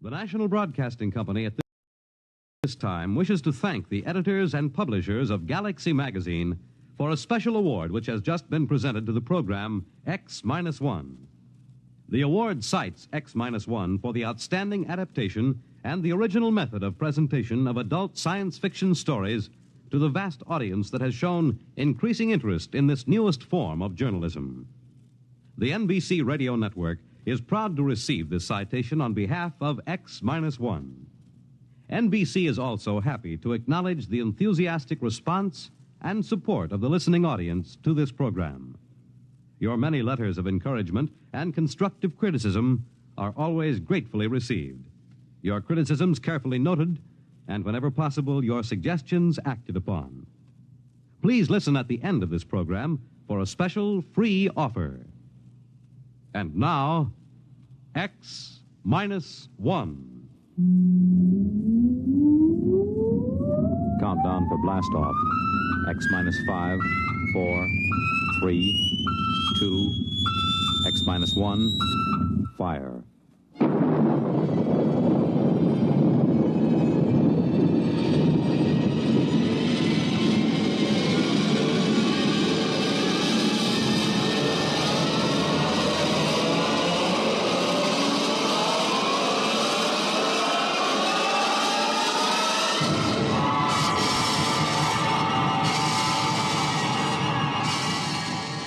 The National Broadcasting Company at this time wishes to thank the editors and publishers of Galaxy Magazine for a special award which has just been presented to the program X-1. The award cites X-1 for the outstanding adaptation and the original method of presentation of adult science fiction stories to the vast audience that has shown increasing interest in this newest form of journalism. The NBC Radio Network is proud to receive this citation on behalf of X-1. NBC is also happy to acknowledge the enthusiastic response and support of the listening audience to this program. Your many letters of encouragement and constructive criticism are always gratefully received. Your criticisms carefully noted, and whenever possible, your suggestions acted upon. Please listen at the end of this program for a special free offer. And now, X-1. Countdown for blast off. X-5, 4, 3, 2, X-1, fire.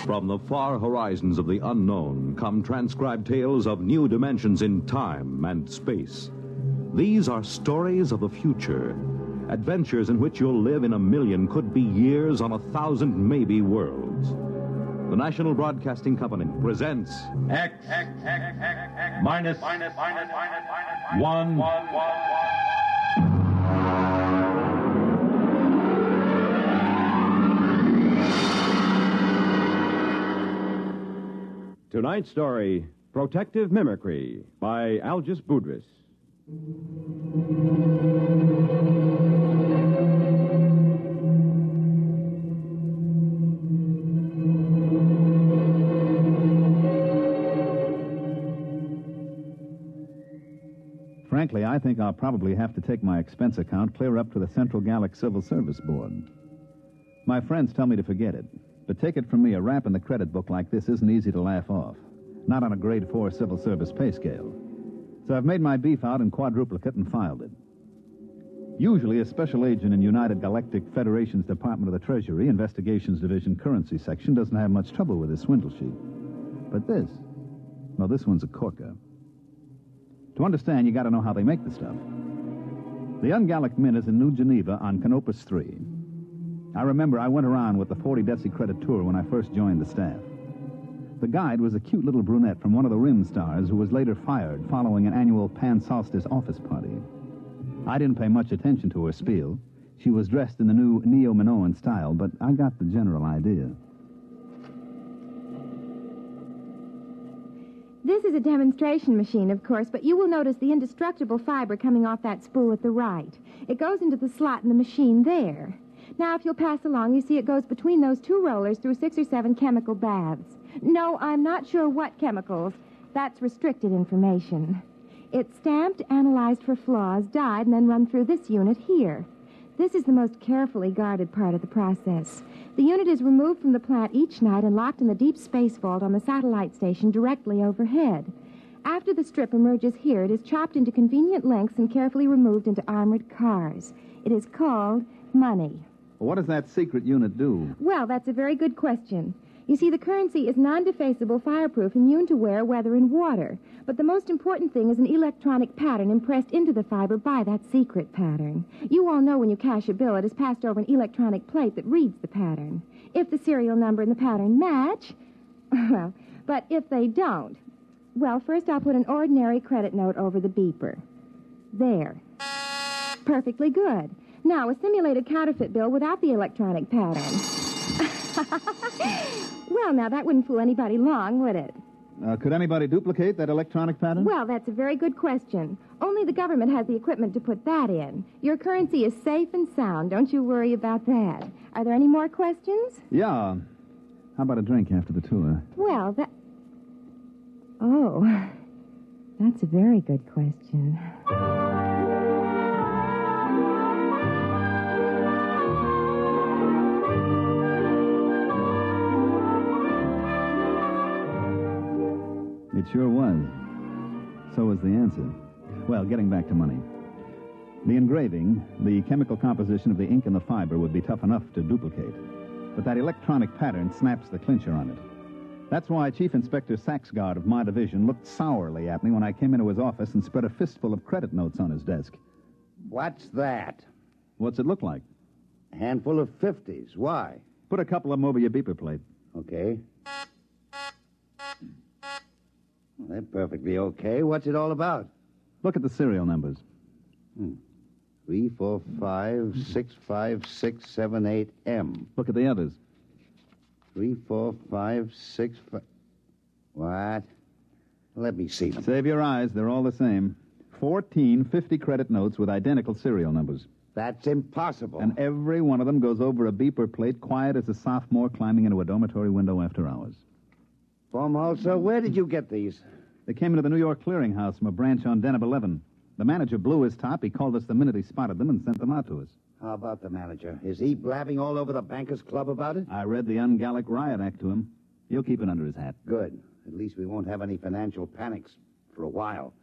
From the far horizons of the unknown come transcribed tales of new dimensions in time and space. These are stories of the future, adventures in which you'll live in a million, could be years, on 1,000 maybe worlds. The National Broadcasting Company presents X-1. Tonight's story, Protective Mimicry, by Algis Budrys. Frankly, I think I'll probably have to take my expense account clear up to the Central Gallic Civil Service Board. My friends tell me to forget it. But take it from me, a rap in the credit book like this isn't easy to laugh off. Not on a grade 4 civil service pay scale. So I've made my beef out in quadruplicate and filed it. Usually a special agent in United Galactic Federation's Department of the Treasury, Investigations Division, Currency Section, doesn't have much trouble with his swindle sheet. But this one's a corker. To understand, you got to know how they make the stuff. The Ungallic Mint is in New Geneva on Canopus 3. I remember I went around with the 40 Deci credit tour when I first joined the staff. The guide was a cute little brunette from one of the Rim stars who was later fired following an annual Pan Solstice office party. I didn't pay much attention to her spiel. She was dressed in the new Neo-Minoan style, but I got the general idea. This is a demonstration machine, of course, but you will notice the indestructible fiber coming off that spool at the right. It goes into the slot in the machine there. Now, if you'll pass along, you see it goes between those two rollers through 6 or 7 chemical baths. No, I'm not sure what chemicals. That's restricted information. It's stamped, analyzed for flaws, dyed, and then run through this unit here. This is the most carefully guarded part of the process. The unit is removed from the plant each night and locked in the deep space vault on the satellite station directly overhead. After the strip emerges here, it is chopped into convenient lengths and carefully removed into armored cars. It is called money. What does that secret unit do? Well, that's a very good question. You see, the currency is non-defaceable, fireproof, immune to wear, weather, and water. But the most important thing is an electronic pattern impressed into the fiber by that secret pattern. You all know when you cash a bill, it is passed over an electronic plate that reads the pattern. If the serial number and the pattern match, well, but if they don't, well, first I'll put an ordinary credit note over the beeper. There. Perfectly good. Now, a simulated counterfeit bill without the electronic pattern. Well, now, that wouldn't fool anybody long, would it? Could anybody duplicate that electronic pattern? Well, that's a very good question. Only the government has the equipment to put that in. Your currency is safe and sound. Don't you worry about that. Are there any more questions? Yeah. How about a drink after the tour? Well, Oh. That's a very good question. It sure was. So was the answer. Well, getting back to money. The engraving, the chemical composition of the ink and the fiber would be tough enough to duplicate. But that electronic pattern snaps the clincher on it. That's why Chief Inspector Saxgard of my division looked sourly at me when I came into his office and spread a fistful of credit notes on his desk. What's that? What's it look like? A handful of 50s. Why? Put a couple of them over your beeper plate. Okay. Well, they're perfectly okay. What's it all about? Look at the serial numbers. 3, 4, 5, 6, 5, 6, 7, 8, M. Look at the others. 3, 4, 5, 6, 5... What? Let me see them. Save your eyes. They're all the same. 14 50-credit notes with identical serial numbers. That's impossible. And every one of them goes over a beeper plate quiet as a sophomore climbing into a dormitory window after hours. Baumholzer, where did you get these? They came into the New York Clearinghouse from a branch on Deneb 11. The manager blew his top. He called us the minute he spotted them and sent them out to us. How about the manager? Is he blabbing all over the Bankers Club about it? I read the Un-Gallic Riot Act to him. He'll keep it under his hat. Good. At least we won't have any financial panics for a while.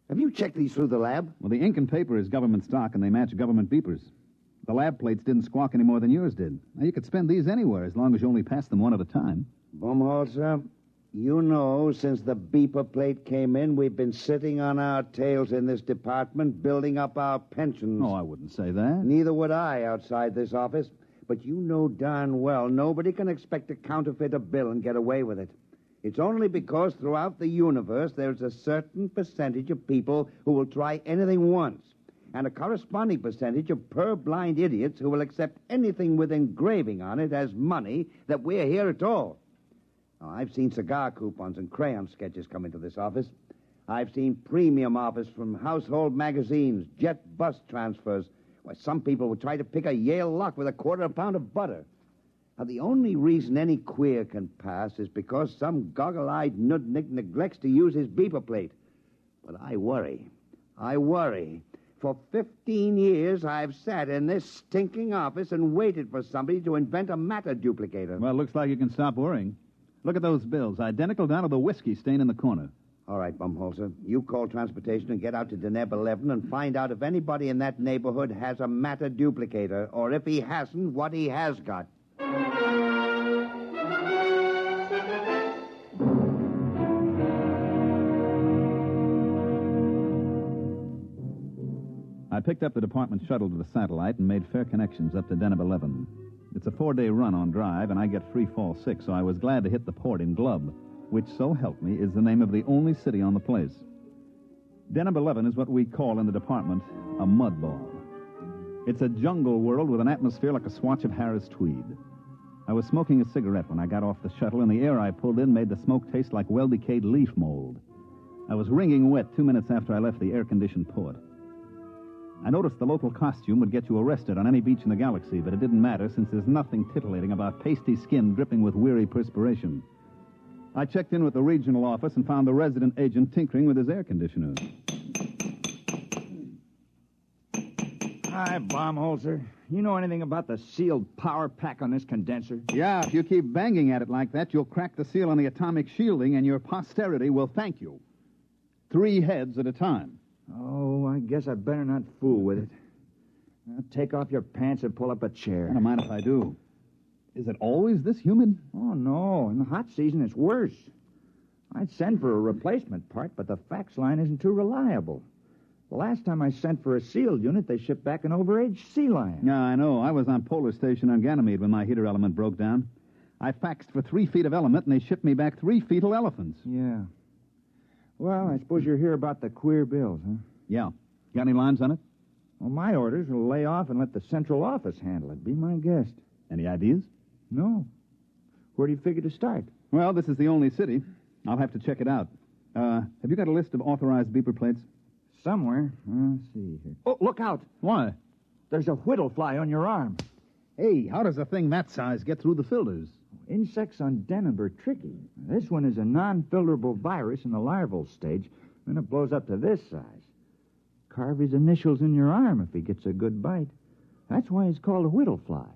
Have you checked these through the lab? Well, the ink and paper is government stock, and they match government beepers. The lab plates didn't squawk any more than yours did. Now, you could spend these anywhere as long as you only pass them one at a time. Baumholzer, you know, since the beeper plate came in, we've been sitting on our tails in this department, building up our pensions. No, I wouldn't say that. Neither would I outside this office. But you know darn well nobody can expect to counterfeit a bill and get away with it. It's only because throughout the universe there's a certain percentage of people who will try anything once, and a corresponding percentage of purblind idiots who will accept anything with engraving on it as money that we're here at all. Now, I've seen cigar coupons and crayon sketches come into this office. I've seen premium offers from household magazines, jet bus transfers, where some people would try to pick a Yale lock with a quarter of a pound of butter. Now, the only reason any queer can pass is because some goggle-eyed nudnik neglects to use his beeper plate. But I worry. For 15 years, I've sat in this stinking office and waited for somebody to invent a matter duplicator. Well, looks like you can stop worrying. Look at those bills, identical down to the whiskey stain in the corner. All right, Baumholzer, you call transportation and get out to Deneb 11 and find out if anybody in that neighborhood has a matter duplicator, or if he hasn't, what he has got. I picked up the department shuttle to the satellite and made fair connections up to Deneb 11. It's a 4-day run on drive, and I get free fall 6, so I was glad to hit the port in Glub, which, so help me, is the name of the only city on the place. Deneb 11 is what we call in the department a mud ball. It's a jungle world with an atmosphere like a swatch of Harris tweed. I was smoking a cigarette when I got off the shuttle, and the air I pulled in made the smoke taste like well-decayed leaf mold. I was wringing wet 2 minutes after I left the air-conditioned port. I noticed the local costume would get you arrested on any beach in the galaxy, but it didn't matter since there's nothing titillating about pasty skin dripping with weary perspiration. I checked in with the regional office and found the resident agent tinkering with his air conditioner. Hi, Baumholzer. You know anything about the sealed power pack on this condenser? Yeah, if you keep banging at it like that, you'll crack the seal on the atomic shielding, and your posterity will thank you. 3 heads at a time. Oh, I guess I better not fool with it. Now, take off your pants and pull up a chair. I don't mind if I do. Is it always this humid? Oh, no. In the hot season, it's worse. I'd send for a replacement part, but the fax line isn't too reliable. The last time I sent for a sealed unit, they shipped back an overaged sea lion. Yeah, I know. I was on Polar Station on Ganymede when my heater element broke down. I faxed for 3 feet of element, and they shipped me back 3 fetal elephants. Yeah. Well, I suppose you're here about the queer bills, huh? Yeah. Got any lines on it? Well, my orders will lay off and let the central office handle it. Be my guest. Any ideas? No. Where do you figure to start? Well, this is the only city. I'll have to check it out. Have you got a list of authorized beeper plates? Somewhere. Let's see here. Oh, look out. Why? There's a whittle fly on your arm. Hey, how does a thing that size get through the filters? Insects on Deneb are tricky. This one is a non-filterable virus in the larval stage, Then it blows up to this size. Carve his initials in your arm if he gets a good bite. That's why he's called a whittle fly.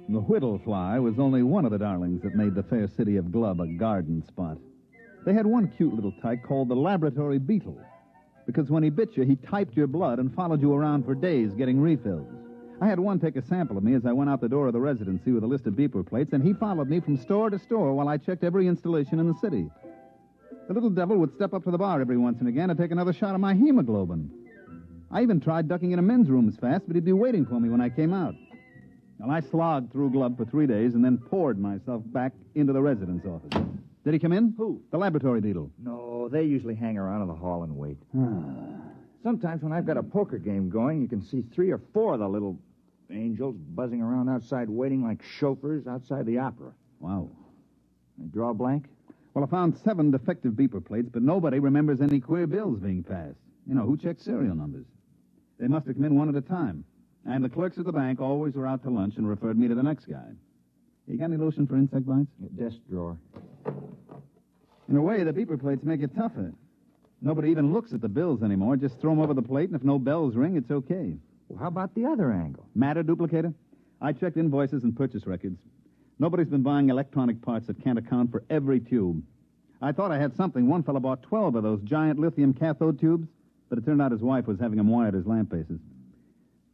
The whittle fly was only one of the darlings that made the fair city of Glub a garden spot. They had one cute little tyke called the laboratory beetle, because when he bit you, he typed your blood and followed you around for days getting refills. I had one take a sample of me as I went out the door of the residency with a list of beeper plates, and he followed me from store to store while I checked every installation in the city. The little devil would step up to the bar every once and again to take another shot of my hemoglobin. I even tried ducking into men's rooms fast, but he'd be waiting for me when I came out. Well, I slogged through Glub for 3 days and then poured myself back into the residence office. Did he come in? Who? The laboratory beetle. No, they usually hang around in the hall and wait. Sometimes when I've got a poker game going, you can see 3 or 4 of the little angels buzzing around outside waiting like chauffeurs outside the opera. Wow. They draw a blank? Well, I found 7 defective beeper plates, but nobody remembers any queer bills being passed. You know, who checks serial numbers? They must have come in one at a time. And the clerks at the bank always were out to lunch and referred me to the next guy. You got any lotion for insect bites? Desk drawer. In a way, the beeper plates make it tougher. Nobody even looks at the bills anymore. Just throw them over the plate, and if no bells ring, it's okay. Well, how about the other angle? Matter duplicator? I checked invoices and purchase records. Nobody's been buying electronic parts that can't account for every tube. I thought I had something. One fellow bought 12 of those giant lithium cathode tubes, but it turned out his wife was having them wired as lamp bases.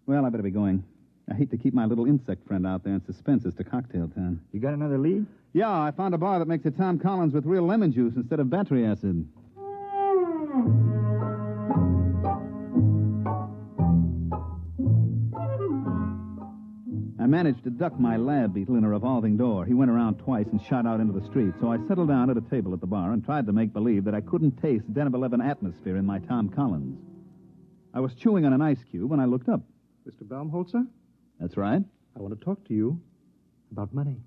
Well, I better be going. I hate to keep my little insect friend out there in suspense as to cocktail time. You got another lead? Yeah, I found a bar that makes a Tom Collins with real lemon juice instead of battery acid. I managed to duck my lab beetle in a revolving door. He went around twice and shot out into the street, so I settled down at a table at the bar and tried to make believe that I couldn't taste Den of 11 atmosphere in my Tom Collins. I was chewing on an ice cube when I looked up. Mr. Baumholzer, That's right. I want to talk to you about money.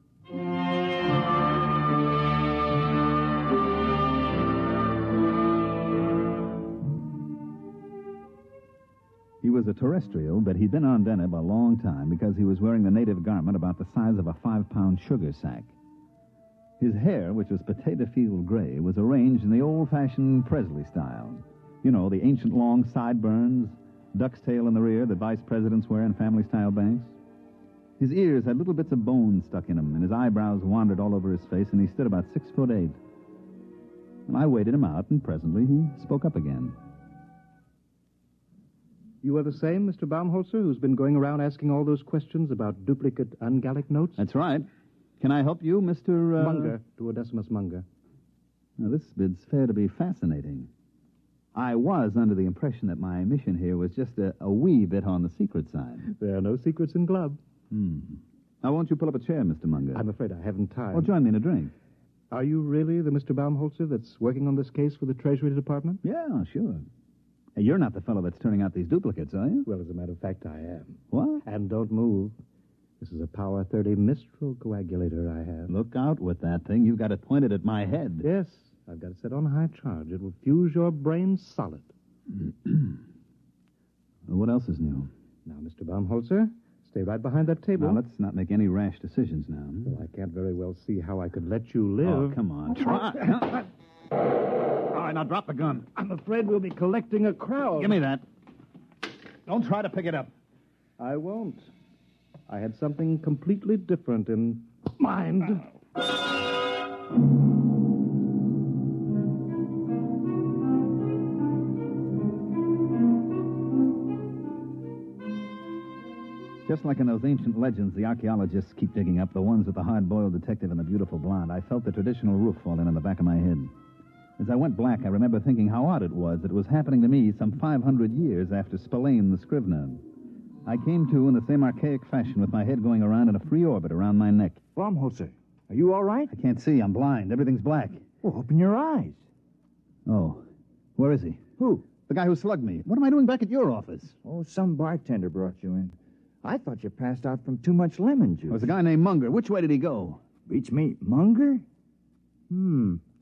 He was a terrestrial, but he'd been on Deneb a long time because he was wearing the native garment about the size of a 5-pound sugar sack. His hair, which was potato field gray, was arranged in the old-fashioned Presley style. You know, the ancient long sideburns, duck's tail in the rear that vice presidents wear in family-style banks. His ears had little bits of bone stuck in them, and his eyebrows wandered all over his face, and he stood about 6'8". And I waited him out, and presently he spoke up again. You are the same Mr. Baumholzer who's been going around asking all those questions about duplicate ungallic notes? That's right. Can I help you, Mr. Munger, Duodecimus Munger. Now, this bid's fair to be fascinating. I was under the impression that my mission here was just a wee bit on the secret side. There are no secrets in Glub. Now, won't you pull up a chair, Mr. Munger? I'm afraid I haven't time. Well, join me in a drink. Are you really the Mr. Baumholzer that's working on this case for the Treasury Department? Yeah, sure. Hey, you're not the fellow that's turning out these duplicates, are you? Well, as a matter of fact, I am. What? And don't move. This is a Power 30 Mistral coagulator I have. Look out with that thing. You've got it pointed at my head. Yes, I've got it set on high charge. It will fuse your brain solid. Well, what else is new? Now, Mr. Baumholzer, stay right behind that table. Now, let's not make any rash decisions now. Well, I can't very well see how I could let you live. Oh, come on. Try. All right, now drop the gun. I'm afraid we'll be collecting a crowd. Give me that. Don't try to pick it up. I won't. I had something completely different in mind. Just like in those ancient legends the archaeologists keep digging up, the ones with the hard-boiled detective and the beautiful blonde, I felt the traditional roof fall in on the back of my head. As I went black, I remember thinking how odd it was that it was happening to me some 500 years after Spillane the Scrivener. I came to in the same archaic fashion with my head going around in a free orbit around my neck. Baumholzer, are you all right? I can't see. I'm blind. Everything's black. Well, open your eyes. Oh. Where is he? Who? The guy who slugged me. What am I doing back at your office? Oh, some bartender brought you in. I thought you passed out from too much lemon juice. There was a guy named Munger. Which way did he go? Beach meat Munger?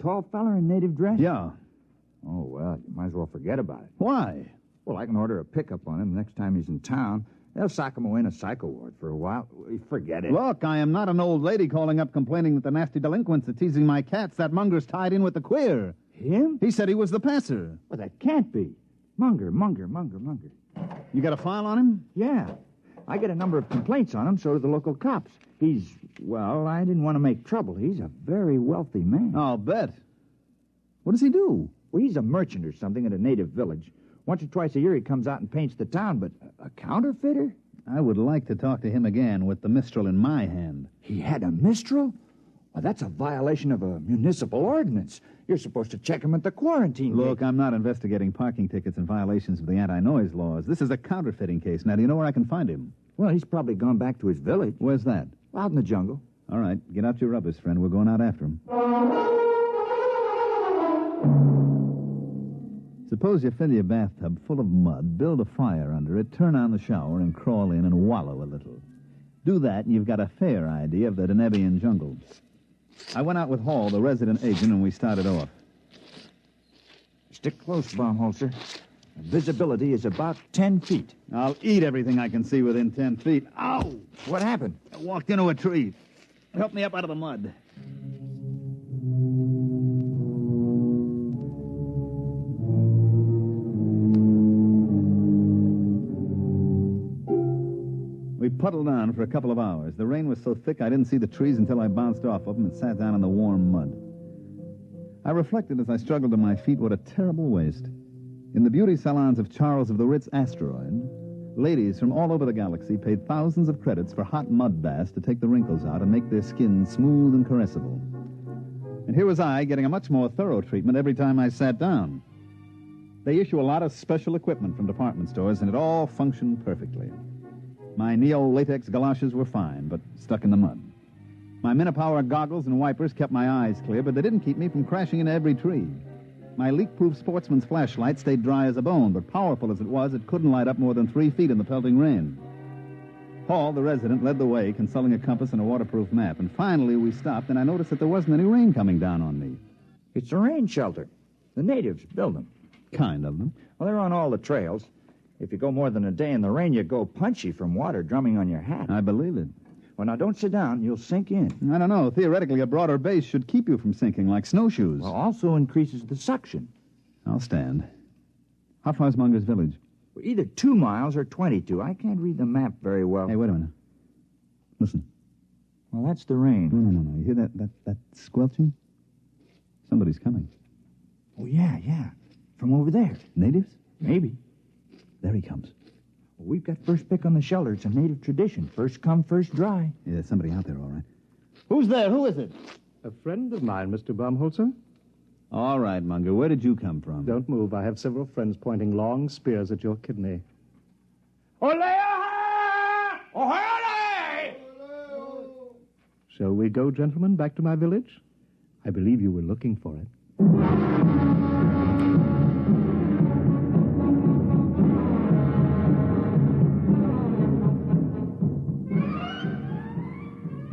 Tall feller in native dress? Yeah. Oh, well, you might as well forget about it. Why? Well, I can order a pickup on him next time he's in town. They'll sock him away in a psycho ward for a while. Forget it. Look, I am not an old lady calling up complaining that the nasty delinquents are teasing my cats. That Munger's tied in with the queer. Him? He said he was the passer. Well, that can't be. Munger. You got a file on him? Yeah. I get a number of complaints on him, so do the local cops. Well, I didn't want to make trouble. He's a very wealthy man. I'll bet. What does he do? Well, he's a merchant or something at a native village. Once or twice a year he comes out and paints the town, but a counterfeiter? I would like to talk to him again with the Mistral in my hand. He had a Mistral? Well, that's a violation of a municipal ordinance. You're supposed to check him at the quarantine. Look, I'm not investigating parking tickets and violations of the anti-noise laws. This is a counterfeiting case. Now, do you know where I can find him? Well, he's probably gone back to his village. Where's that? Out in the jungle. All right, get out your rubbers, friend. We're going out after him. Suppose you fill your bathtub full of mud, build a fire under it, turn on the shower, and crawl in and wallow a little. Do that, and you've got a fair idea of the Denebian jungle. I went out with Hall, the resident agent, and we started off. Stick close, Baumholzer. Visibility is about 10 feet. I'll eat everything I can see within 10 feet. Ow! What happened? I walked into a tree. Help me up out of the mud. We puddled on for a couple of hours. The rain was so thick I didn't see the trees until I bounced off of them and sat down in the warm mud. I reflected as I struggled to my feet what a terrible waste. In the beauty salons of Charles of the Ritz Asteroid, ladies from all over the galaxy paid thousands of credits for hot mud baths to take the wrinkles out and make their skin smooth and caressable. And here was I getting a much more thorough treatment every time I sat down. They issue a lot of special equipment from department stores, and it all functioned perfectly. My neo-latex galoshes were fine, but stuck in the mud. My Minipower goggles and wipers kept my eyes clear, but they didn't keep me from crashing into every tree. My leak-proof sportsman's flashlight stayed dry as a bone, but powerful as it was, it couldn't light up more than 3 feet in the pelting rain. Paul, the resident, led the way, consulting a compass and a waterproof map, and finally we stopped, and I noticed that there wasn't any rain coming down on me. It's a rain shelter. The natives build them. Kind of them. Well, they're on all the trails. If you go more than a day in the rain, you go punchy from water drumming on your hat. I believe it. Well, now, don't sit down. You'll sink in. I don't know. Theoretically, a broader base should keep you from sinking, like snowshoes. Well, also increases the suction. I'll stand. How far's Munger's village? Well, either 2 miles or 22. I can't read the map very well. Hey, wait a minute. Listen. Well, that's the rain. No. You hear that squelching? Somebody's coming. Oh, yeah. From over there. Natives? Maybe. There he comes. Well, we've got first pick on the shelter. It's a native tradition. First come, first dry. Yeah, there's somebody out there, all right. Who's there? Who is it? A friend of mine, Mr. Baumholzer. All right, Munger. Where did you come from? Don't move. I have several friends pointing long spears at your kidney. Ole! Ole! Shall we go, gentlemen, back to my village? I believe you were looking for it.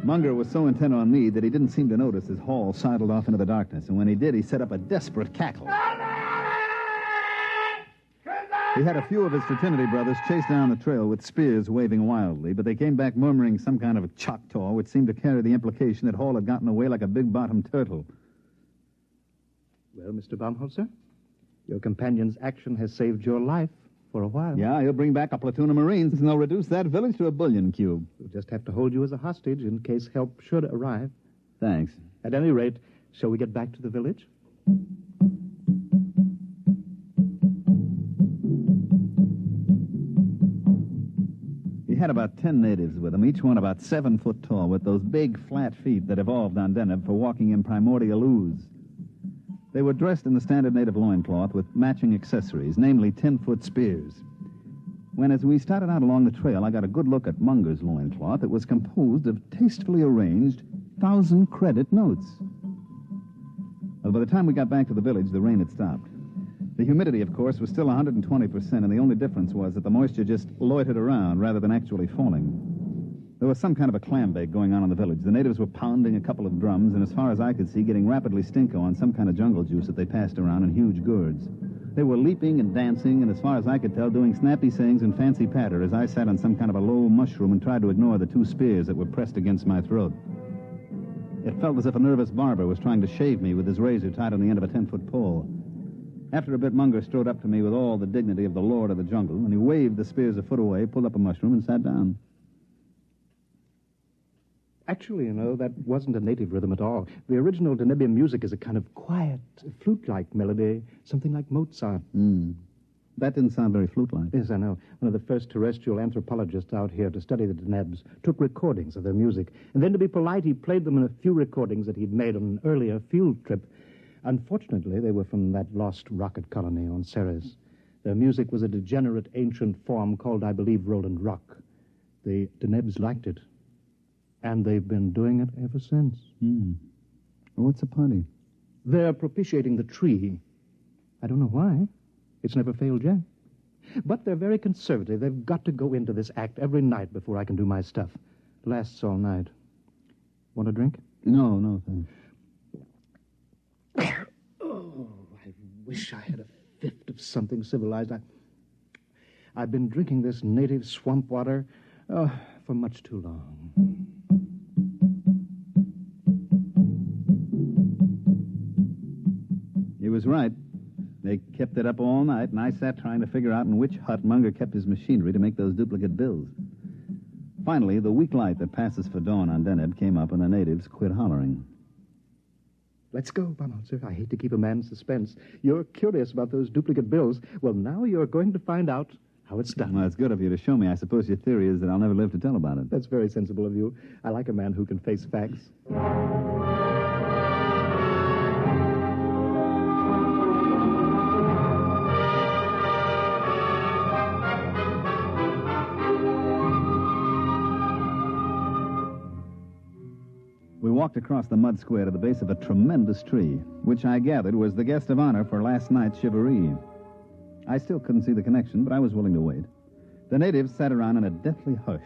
Munger was so intent on me that he didn't seem to notice as Hall sidled off into the darkness, and when he did, he set up a desperate cackle. He had a few of his fraternity brothers chase down the trail with spears waving wildly, but they came back murmuring some kind of a Choctaw, which seemed to carry the implication that Hall had gotten away like a big-bottomed turtle. Well, Mr. Baumholzer, your companion's action has saved your life for a while. Yeah, he'll bring back a platoon of Marines, and they'll reduce that village to a bullion cube. We'll just have to hold you as a hostage in case help should arrive. Thanks. At any rate, shall we get back to the village? He had about 10 natives with him, each one about 7 foot tall, with those big, flat feet that evolved on Deneb for walking in primordial ooze. They were dressed in the standard native loincloth with matching accessories, namely 10-foot spears. As we started out along the trail, I got a good look at Munger's loincloth. It was composed of tastefully arranged 1,000-credit notes. Well, by the time we got back to the village, the rain had stopped. The humidity, of course, was still 120%, and the only difference was that the moisture just loitered around rather than actually falling. There was some kind of a clam bake going on in the village. The natives were pounding a couple of drums, and as far as I could see, getting rapidly stinko on some kind of jungle juice that they passed around in huge gourds. They were leaping and dancing, and as far as I could tell, doing snappy sayings and fancy patter as I sat on some kind of a low mushroom and tried to ignore the two spears that were pressed against my throat. It felt as if a nervous barber was trying to shave me with his razor tied on the end of a 10-foot pole. After a bit, Munger strode up to me with all the dignity of the lord of the jungle, and he waved the spears a foot away, pulled up a mushroom, and sat down. Actually, that wasn't a native rhythm at all. The original Danubian music is a kind of quiet, flute-like melody, something like Mozart. That didn't sound very flute-like. Yes, I know. One of the first terrestrial anthropologists out here to study the Denebs took recordings of their music, and then to be polite, he played them in a few recordings that he'd made on an earlier field trip. Unfortunately, they were from that lost rocket colony on Ceres. Their music was a degenerate ancient form called, I believe, Roland Rock. The Denebs liked it, and they've been doing it ever since. Well, what's the party? They're propitiating the tree. I don't know why. It's never failed yet. But they're very conservative. They've got to go into this act every night before I can do my stuff. Lasts all night. Want a drink? No, thanks. Oh, I wish I had a fifth of something civilized. I've been drinking this native swamp water for much too long. He was right. They kept it up all night, and I sat trying to figure out in which hut Munger kept his machinery to make those duplicate bills. Finally, the weak light that passes for dawn on Deneb came up, and the natives quit hollering. Let's go, Baumholzer. I hate to keep a man in suspense. You're curious about those duplicate bills. Well, now you're going to find out how it's done. Well, it's good of you to show me. I suppose your theory is that I'll never live to tell about it. That's very sensible of you. I like a man who can face facts. We walked across the mud square to the base of a tremendous tree, which I gathered was the guest of honor for last night's shivaree. I still couldn't see the connection, but I was willing to wait. The natives sat around in a deathly hush,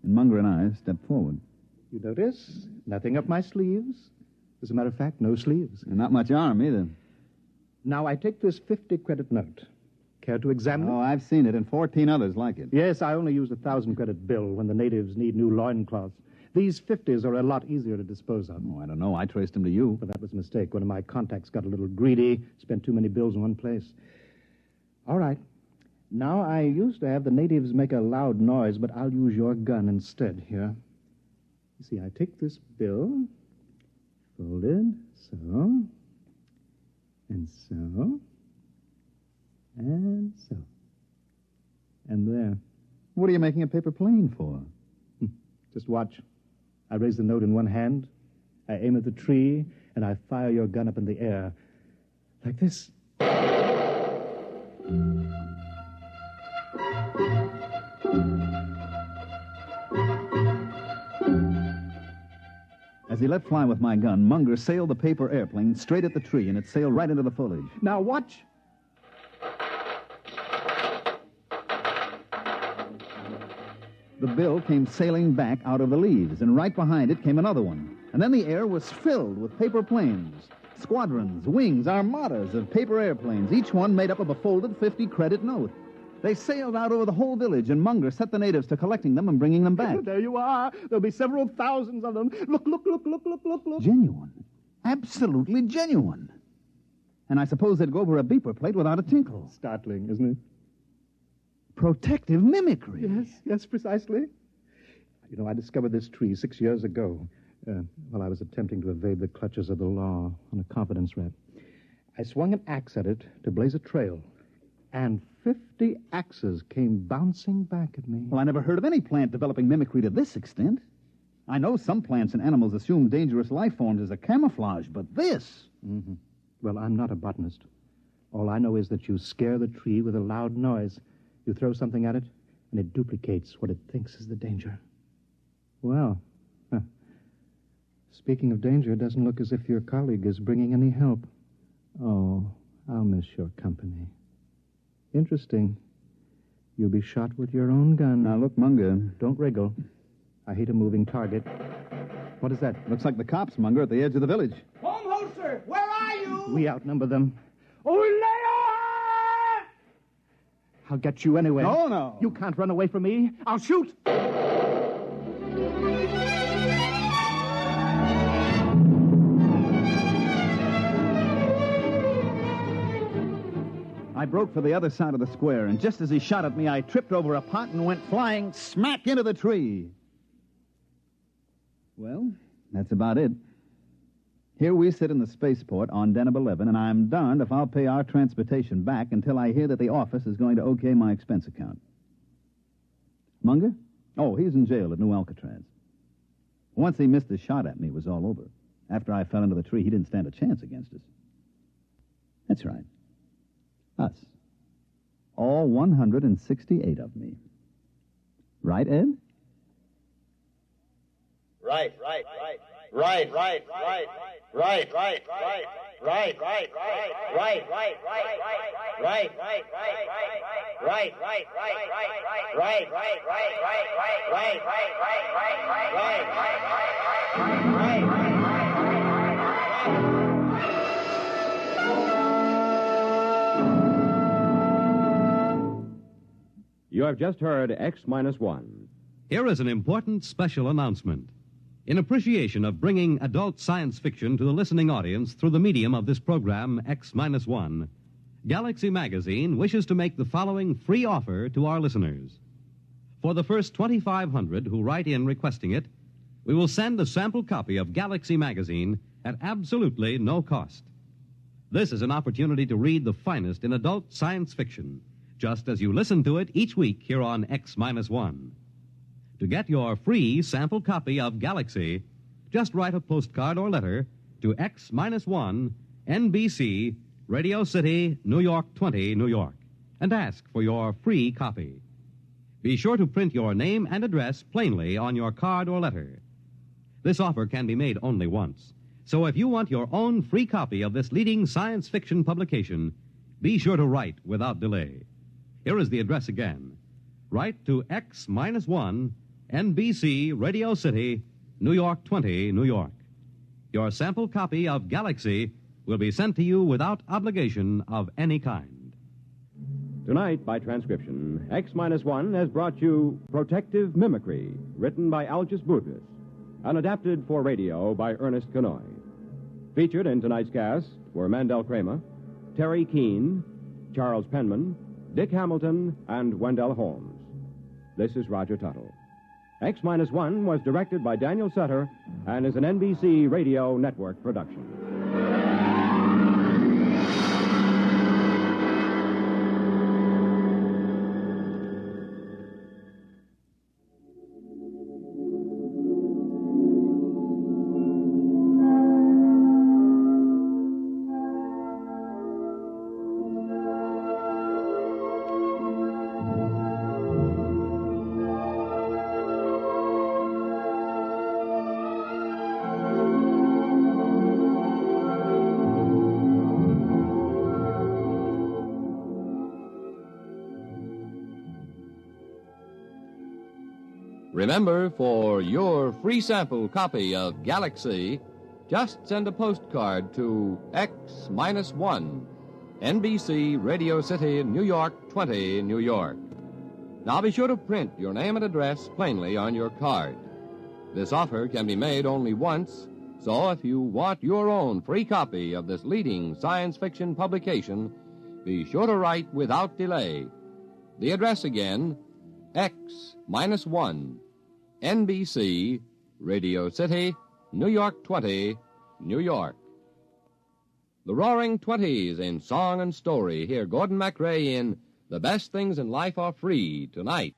and Munger and I stepped forward. You notice? Nothing up my sleeves. As a matter of fact, no sleeves. And not much arm, either. Now, I take this 50-credit note. Care to examine it? Oh, I've seen it, and 14 others like it. Yes, I only use a 1,000-credit bill when the natives need new loincloths. These 50s are a lot easier to dispose of. Oh, I don't know. I traced them to you. But that was a mistake. One of my contacts got a little greedy, spent too many bills in one place. All right. Now, I used to have the natives make a loud noise, but I'll use your gun instead here. You see, I take this bill, fold it, so, and so, and so, and there. What are you making a paper plane for? Just watch. I raise the note in one hand, I aim at the tree, and I fire your gun up in the air. Like this. As he let fly with my gun, Munger sailed the paper airplane straight at the tree, and it sailed right into the foliage. Now watch. The bill came sailing back out of the leaves, and right behind it came another one. And then the air was filled with paper planes, squadrons, wings, armadas of paper airplanes, each one made up of a folded 50-credit note. They sailed out over the whole village, and Munger set the natives to collecting them and bringing them back. There you are. There'll be several thousands of them. Look. Genuine. Absolutely genuine. And I suppose they'd go over a beeper plate without a tinkle. Startling, isn't it? Protective mimicry. Yes, precisely. You know, I discovered this tree 6 years ago while I was attempting to evade the clutches of the law on a confidence rap. I swung an axe at it to blaze a trail, and 50 axes came bouncing back at me. Well, I never heard of any plant developing mimicry to this extent. I know some plants and animals assume dangerous life forms as a camouflage, but this... Mm-hmm. Well, I'm not a botanist. All I know is that you scare the tree with a loud noise. You throw something at it, and it duplicates what it thinks is the danger. Well, speaking of danger, it doesn't look as if your colleague is bringing any help. Oh, I'll miss your company. Interesting. You'll be shot with your own gun. Now, look, Munger. Don't wriggle. I hate a moving target. What is that? Looks like the cops, Munger, at the edge of the village. Baumholzer, where are you? We outnumber them. Oh, lay I'll get you anyway. No. You can't run away from me. I'll shoot. I broke for the other side of the square, and just as he shot at me, I tripped over a pot and went flying smack into the tree. Well, that's about it. Here we sit in the spaceport on Deneb 11, and I'm darned if I'll pay our transportation back until I hear that the office is going to okay my expense account. Munger? Oh, he's in jail at New Alcatraz. Once he missed a shot at me, it was all over. After I fell into the tree, he didn't stand a chance against us. That's right. Us. All 168 of me. Right, Ed? Right. You have just heard X-1. Here is an important special announcement. In appreciation of bringing adult science fiction to the listening audience through the medium of this program, X-1, Galaxy Magazine wishes to make the following free offer to our listeners. For the first 2,500 who write in requesting it, we will send a sample copy of Galaxy Magazine at absolutely no cost. This is an opportunity to read the finest in adult science fiction, just as you listen to it each week here on X-1. To get your free sample copy of Galaxy, just write a postcard or letter to X-1, NBC, Radio City, New York 20, New York, and ask for your free copy. Be sure to print your name and address plainly on your card or letter. This offer can be made only once, so if you want your own free copy of this leading science fiction publication, be sure to write without delay. Here is the address again. Write to X-1, NBC, Radio City, New York 20, New York. Your sample copy of Galaxy will be sent to you without obligation of any kind. Tonight, by transcription, X-1 has brought you Protective Mimicry, written by Algis Budrys, and adapted for radio by Ernest Kanoy. Featured in tonight's cast were Mandel Kramer, Terry Keane, Charles Penman, Dick Hamilton, and Wendell Holmes. This is Roger Tuttle. X-1 was directed by Daniel Sutter and is an NBC Radio Network production. Remember, for your free sample copy of Galaxy, just send a postcard to X-1, NBC, Radio City, New York 20, New York. Now be sure to print your name and address plainly on your card. This offer can be made only once, so if you want your own free copy of this leading science fiction publication, be sure to write without delay. The address again, X-1, NBC, Radio City, New York 20, New York. The Roaring Twenties in song and story. Hear Gordon MacRae in The Best Things in Life Are Free tonight.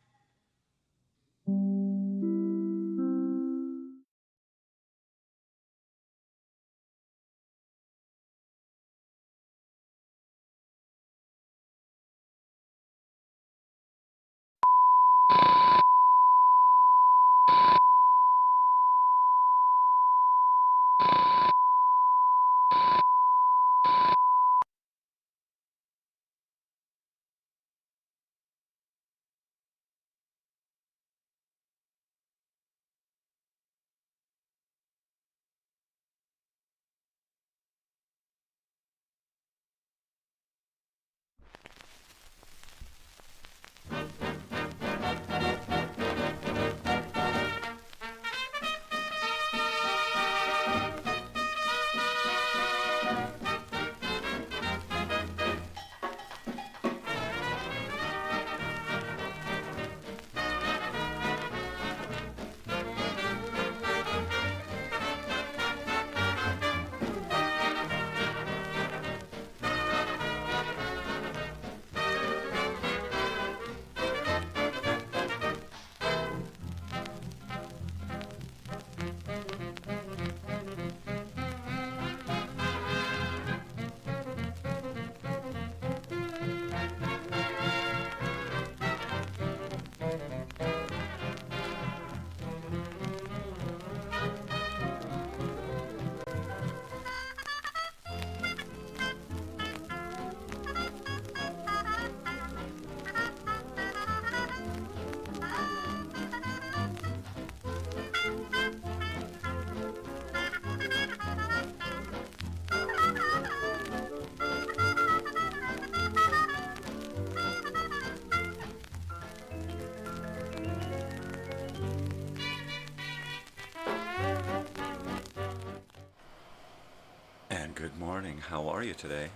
morning. How are you today?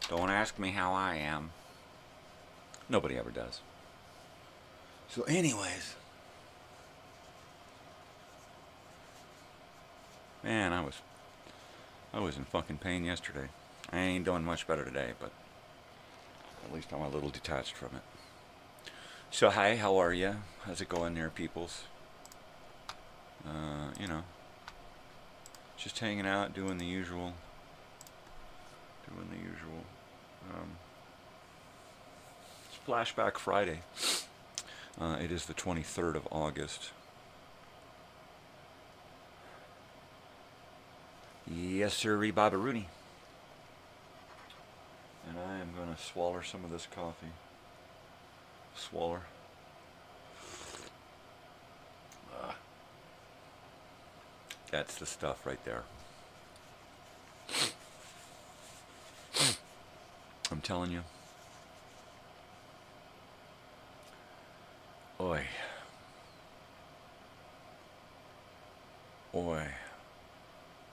Don't ask me how I am. Nobody ever does. So anyways, man, I was in fucking pain yesterday. I ain't doing much better today, but at least I'm a little detached from it. So hi, how are you? How's it going there, peoples? You know, just hanging out, doing the usual. It's Flashback Friday. It is the 23rd of August. Yes, sir, Baba Rooney. And I am going to swallow some of this coffee. Swaller. That's the stuff right there. I'm telling you. Oi. Oi.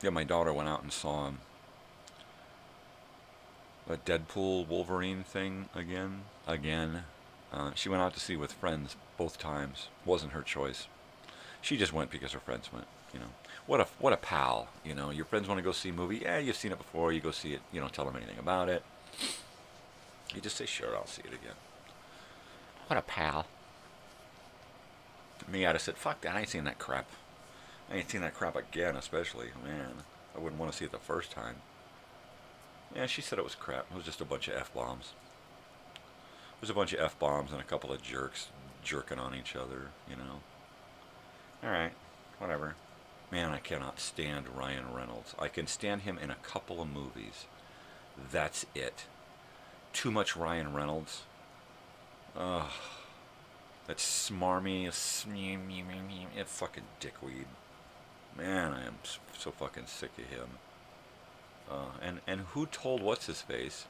Yeah, my daughter went out and saw a Deadpool Wolverine thing again. She went out to see with friends both times. Wasn't her choice. She just went because her friends went, you know. What a pal, you know. Your friends want to go see a movie. Yeah, you've seen it before. You go see it. You don't tell them anything about it. You just say, sure, I'll see it again. What a pal. Me, I'd have said, fuck that. I ain't seen that crap. I ain't seen that crap again, especially. Man, I wouldn't want to see it the first time. Yeah, she said it was crap. It was just a bunch of F-bombs. It was a bunch of F-bombs and a couple of jerks jerking on each other, you know. Alright, whatever. Man, I cannot stand Ryan Reynolds. I can stand him in a couple of movies. That's it. Too much Ryan Reynolds. Ugh. That smarmy, it's fucking dickweed. Man, I am so fucking sick of him. And who told what's-his-face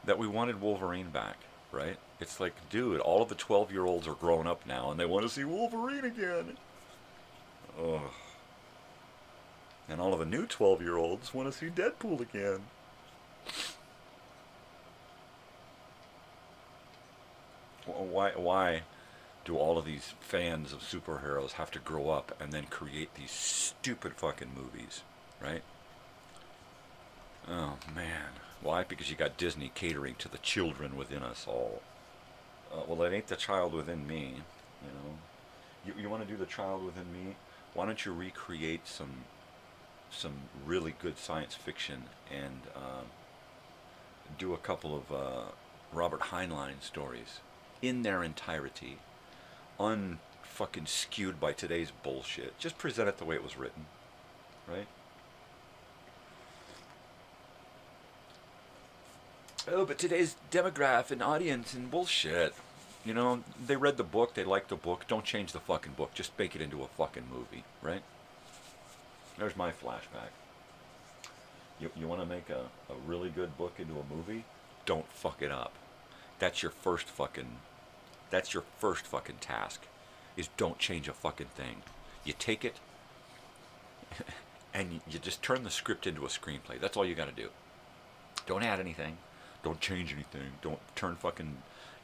that we wanted Wolverine back, right? It's like, dude, all of the 12-year-olds are grown up now, and they want to see Wolverine again. Ugh. And all of the new 12-year-olds want to see Deadpool again. Why do all of these fans of superheroes have to grow up and then create these stupid fucking movies, right? Oh, man. Why? Because you got Disney catering to the children within us all. Well, it ain't the child within me, you know. You want to do the child within me? Why don't you recreate some really good science fiction and do a couple of Robert Heinlein stories in their entirety, unfucking skewed by today's bullshit. Just present it the way it was written, right? Oh, but today's demographic and audience and bullshit. You know, they read the book, they liked the book. Don't change the fucking book. Just make it into a fucking movie, right? There's my flashback. You want to make a really good book into a movie? Don't fuck it up. That's your first fucking task, is don't change a fucking thing. You take it and you just turn the script into a screenplay. That's all you got to do. Don't add anything. Don't change anything. Don't turn fucking,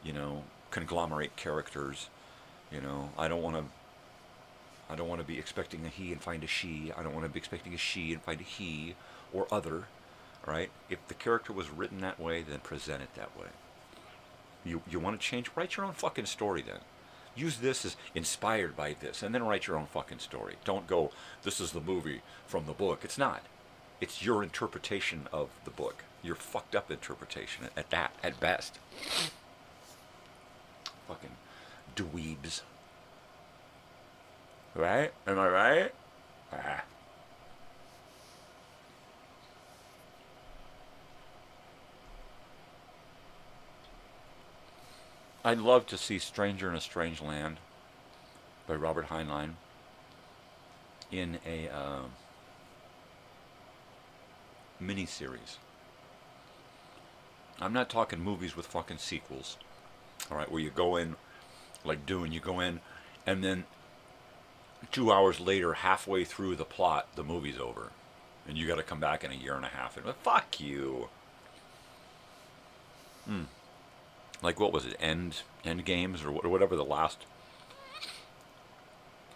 you know, conglomerate characters. You know, I don't want to be expecting a he and find a she. I don't want to be expecting a she and find a he or other, right? If the character was written that way, then present it that way. You want to change? Write your own fucking story then. Use this as inspired by this, and then write your own fucking story. Don't go, this is the movie from the book. It's not. It's your interpretation of the book. Your fucked up interpretation at best. Fucking dweebs. Right? Am I right? Ah. I'd love to see Stranger in a Strange Land by Robert Heinlein in a miniseries. I'm not talking movies with fucking sequels. Alright, where you go in, like Dune, you go in, and then 2 hours later, halfway through the plot, the movie's over. And you got to come back in a year and a half. And fuck you. Like, what was it? End Games or whatever the last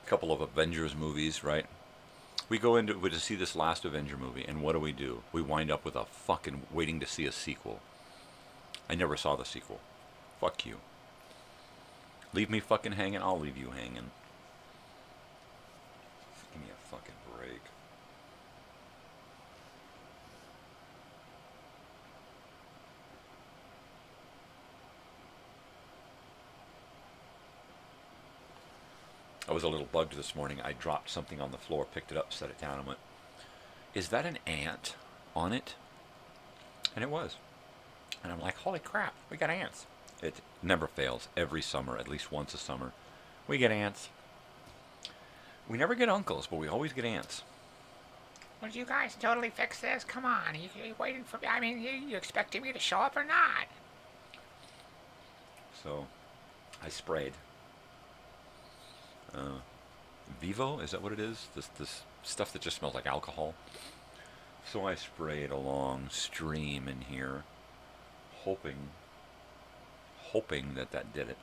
couple of Avengers movies, right? We go into to see this last Avenger movie, and what do? We wind up with a fucking waiting to see a sequel. I never saw the sequel. Fuck you. Leave me fucking hanging, I'll leave you hanging. Give me a fucking break. I was a little bugged this morning. I dropped something on the floor, picked it up, set it down, and went, is that an ant on it? And it was. And I'm like, holy crap, we got ants. It never fails. Every summer, at least once a summer, we get ants. We never get uncles, but we always get ants. Would you guys totally fix this? Come on, you waiting for me? I mean, you expecting me to show up or not? So, I sprayed. Vivo, is that what it is? This stuff that just smells like alcohol. So I sprayed a long stream in here, hoping that did it.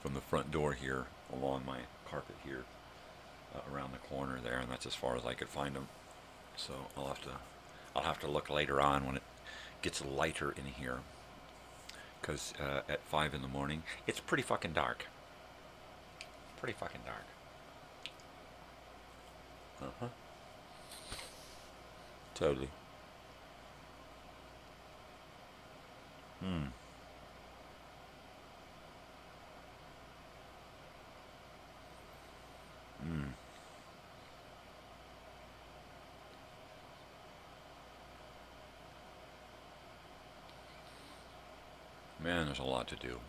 From the front door here, along my carpet here, around the corner there, and that's as far as I could find them. So I'll have to look later on when it gets lighter in here. Because at 5 in the morning, it's pretty fucking dark. Pretty fucking dark. Uh-huh. Totally. Man, there's a lot to do.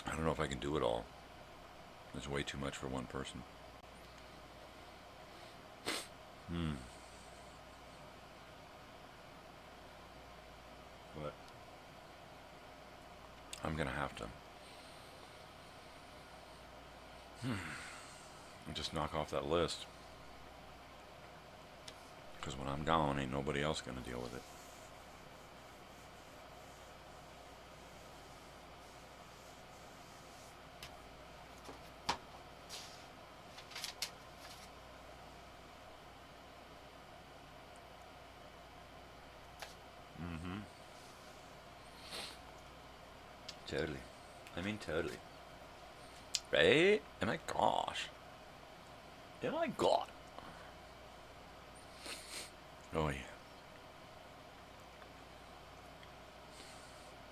I don't know if I can do it all. There's way too much for one person. But I'm gonna have to just knock off that list. Because when I'm gone, ain't nobody else going to deal with it. Totally. I mean, totally. Right? Oh my gosh. Oh my god. Oh, yeah.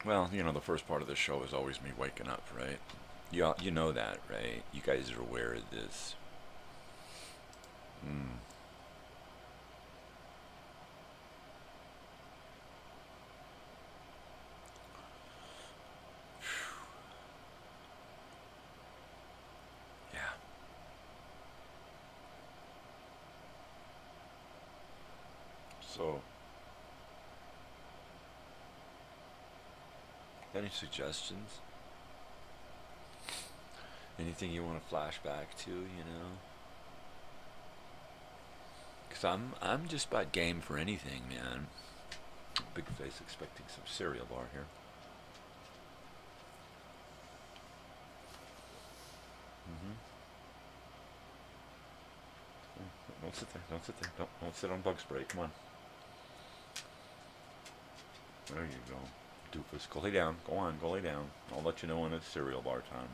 Well, you know, the first part of the show is always me waking up, right? You know that, right? You guys are aware of this. Yeah. So, any suggestions? Anything you want to flash back to, you know? Because I'm just about game for anything, man. Big face expecting some cereal bar here. Don't sit there, don't sit there. Don't sit on bug spray, come on. There you go. Doofus. Go lay down. Go on, go lay down. I'll let you know when it's cereal bar time.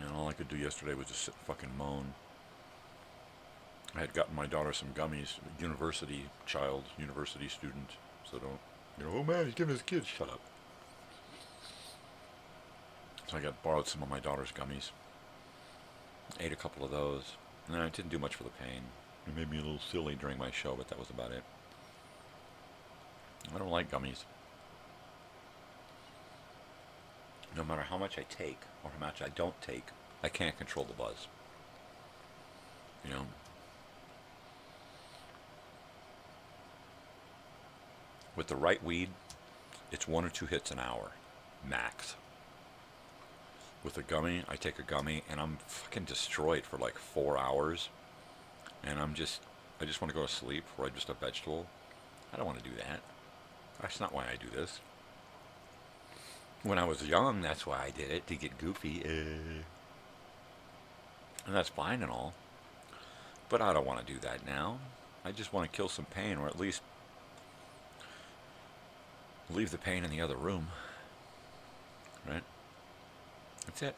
And all I could do yesterday was just sit and fucking moan. I had gotten my daughter some gummies, university student, so don't, you know, oh man, he's giving his kids, shut up. So I borrowed some of my daughter's gummies, ate a couple of those, and it didn't do much for the pain. It made me a little silly during my show, but that was about it. I don't like gummies. No matter how much I take, or how much I don't take, I can't control the buzz. You know? With the right weed, it's 1 or 2 hits an hour, max. With a gummy, I take a gummy and I'm fucking destroyed for like 4 hours. And I just want to go to sleep, or I'm just a vegetable. I don't want to do that. That's not why I do this. When I was young, that's why I did it, to get goofy. And that's fine and all. But I don't want to do that now. I just want to kill some pain, or at least leave the pain in the other room. Right? That's it.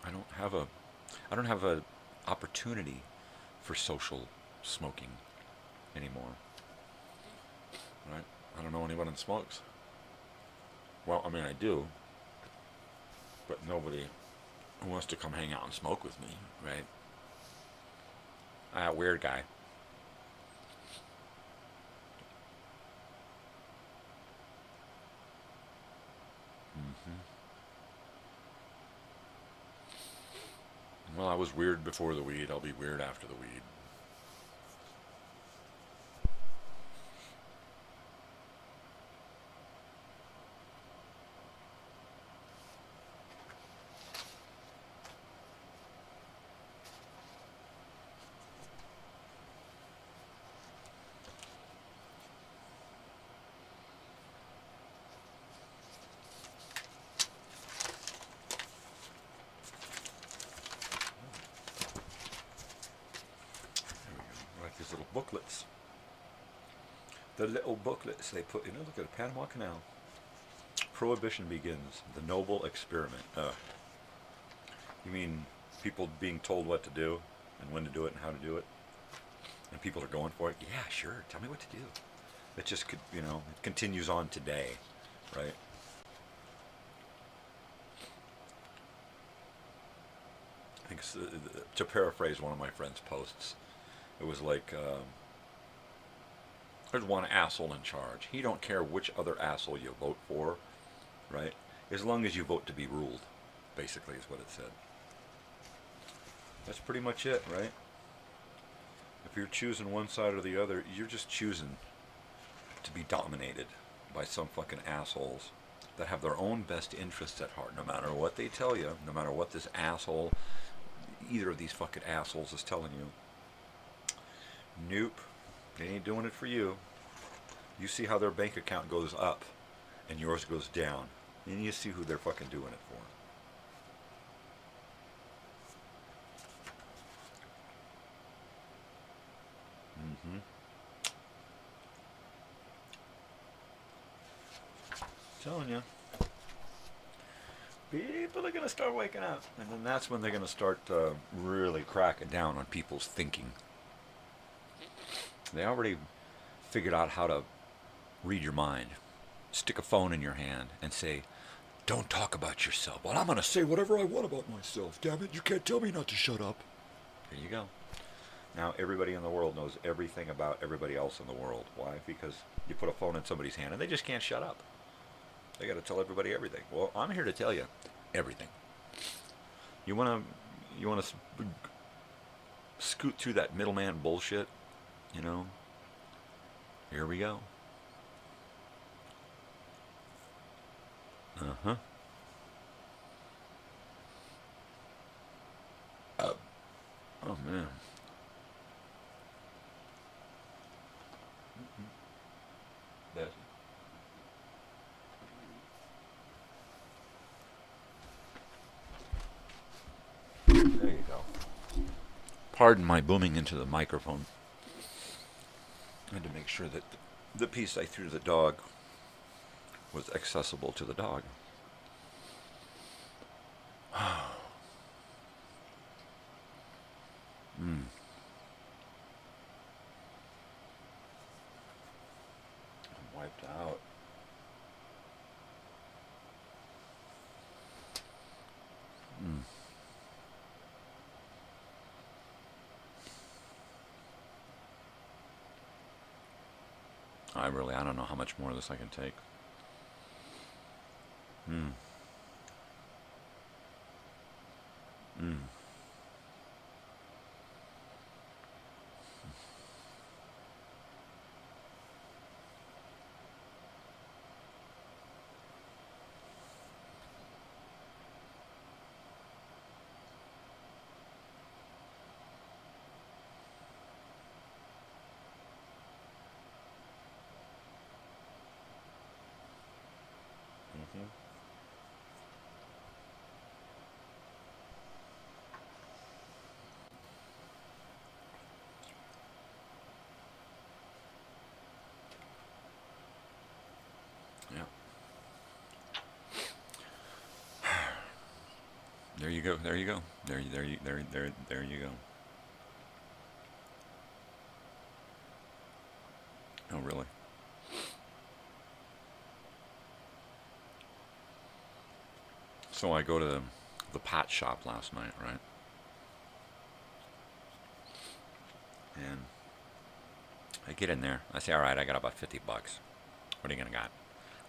I don't have a opportunity for social smoking anymore. Right? I don't know anyone that smokes. Well, I mean, I do. But nobody who wants to come hang out and smoke with me, right? Weird guy. Well, I was weird before the weed. I'll be weird after the weed. Little booklets. The little booklets they put, look at the Panama Canal. Prohibition begins. The noble experiment. You mean people being told what to do and when to do it and how to do it? And people are going for it? Yeah, sure. Tell me what to do. It just could, it continues on today, right? I think, to paraphrase one of my friend's posts, it was like, there's one asshole in charge. He don't care which other asshole you vote for, right? As long as you vote to be ruled, basically is what it said. That's pretty much it, right? If you're choosing one side or the other, you're just choosing to be dominated by some fucking assholes that have their own best interests at heart, no matter what they tell you, no matter what this asshole, either of these fucking assholes is telling you. Nope, they ain't doing it for you. You see how their bank account goes up and yours goes down, and you see who they're fucking doing it for. Telling you, people are going to start waking up, and then that's when they're going to start really cracking down on people's thinking. They already figured out how to read your mind. Stick a phone in your hand and say, don't talk about yourself. Well, I'm going to say whatever I want about myself. Damn it, you can't tell me not to shut up. Here you go. Now everybody in the world knows everything about everybody else in the world. Why? Because you put a phone in somebody's hand and they just can't shut up. They got to tell everybody everything. Well, I'm here to tell you everything. You want to scoot through that middleman bullshit? Here we go. Oh, man. That's it. There you go. Pardon my booming into the microphone. I had to make sure that the piece I threw to the dog was accessible to the dog. I'm wiped out. I don't know how much more of this I can take. There you go. There you go. There you go. Oh, really? So I go to the pot shop last night, right? And I get in there. I say, all right, I got about $50. What are you going to got?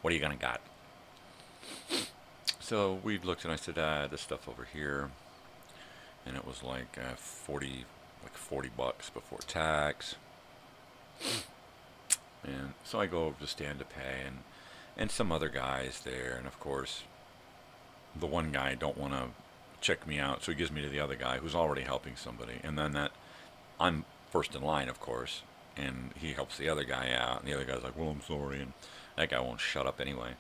What are you going to got? So we looked and I said, this stuff over here. And it was like $40 before tax. And so I go over to stand to pay, and some other guys there, and of course the one guy don't want to check me out, so he gives me to the other guy who's already helping somebody, and then I'm first in line, of course, and he helps the other guy out, and the other guy's like, well, I'm sorry, and that guy won't shut up anyway.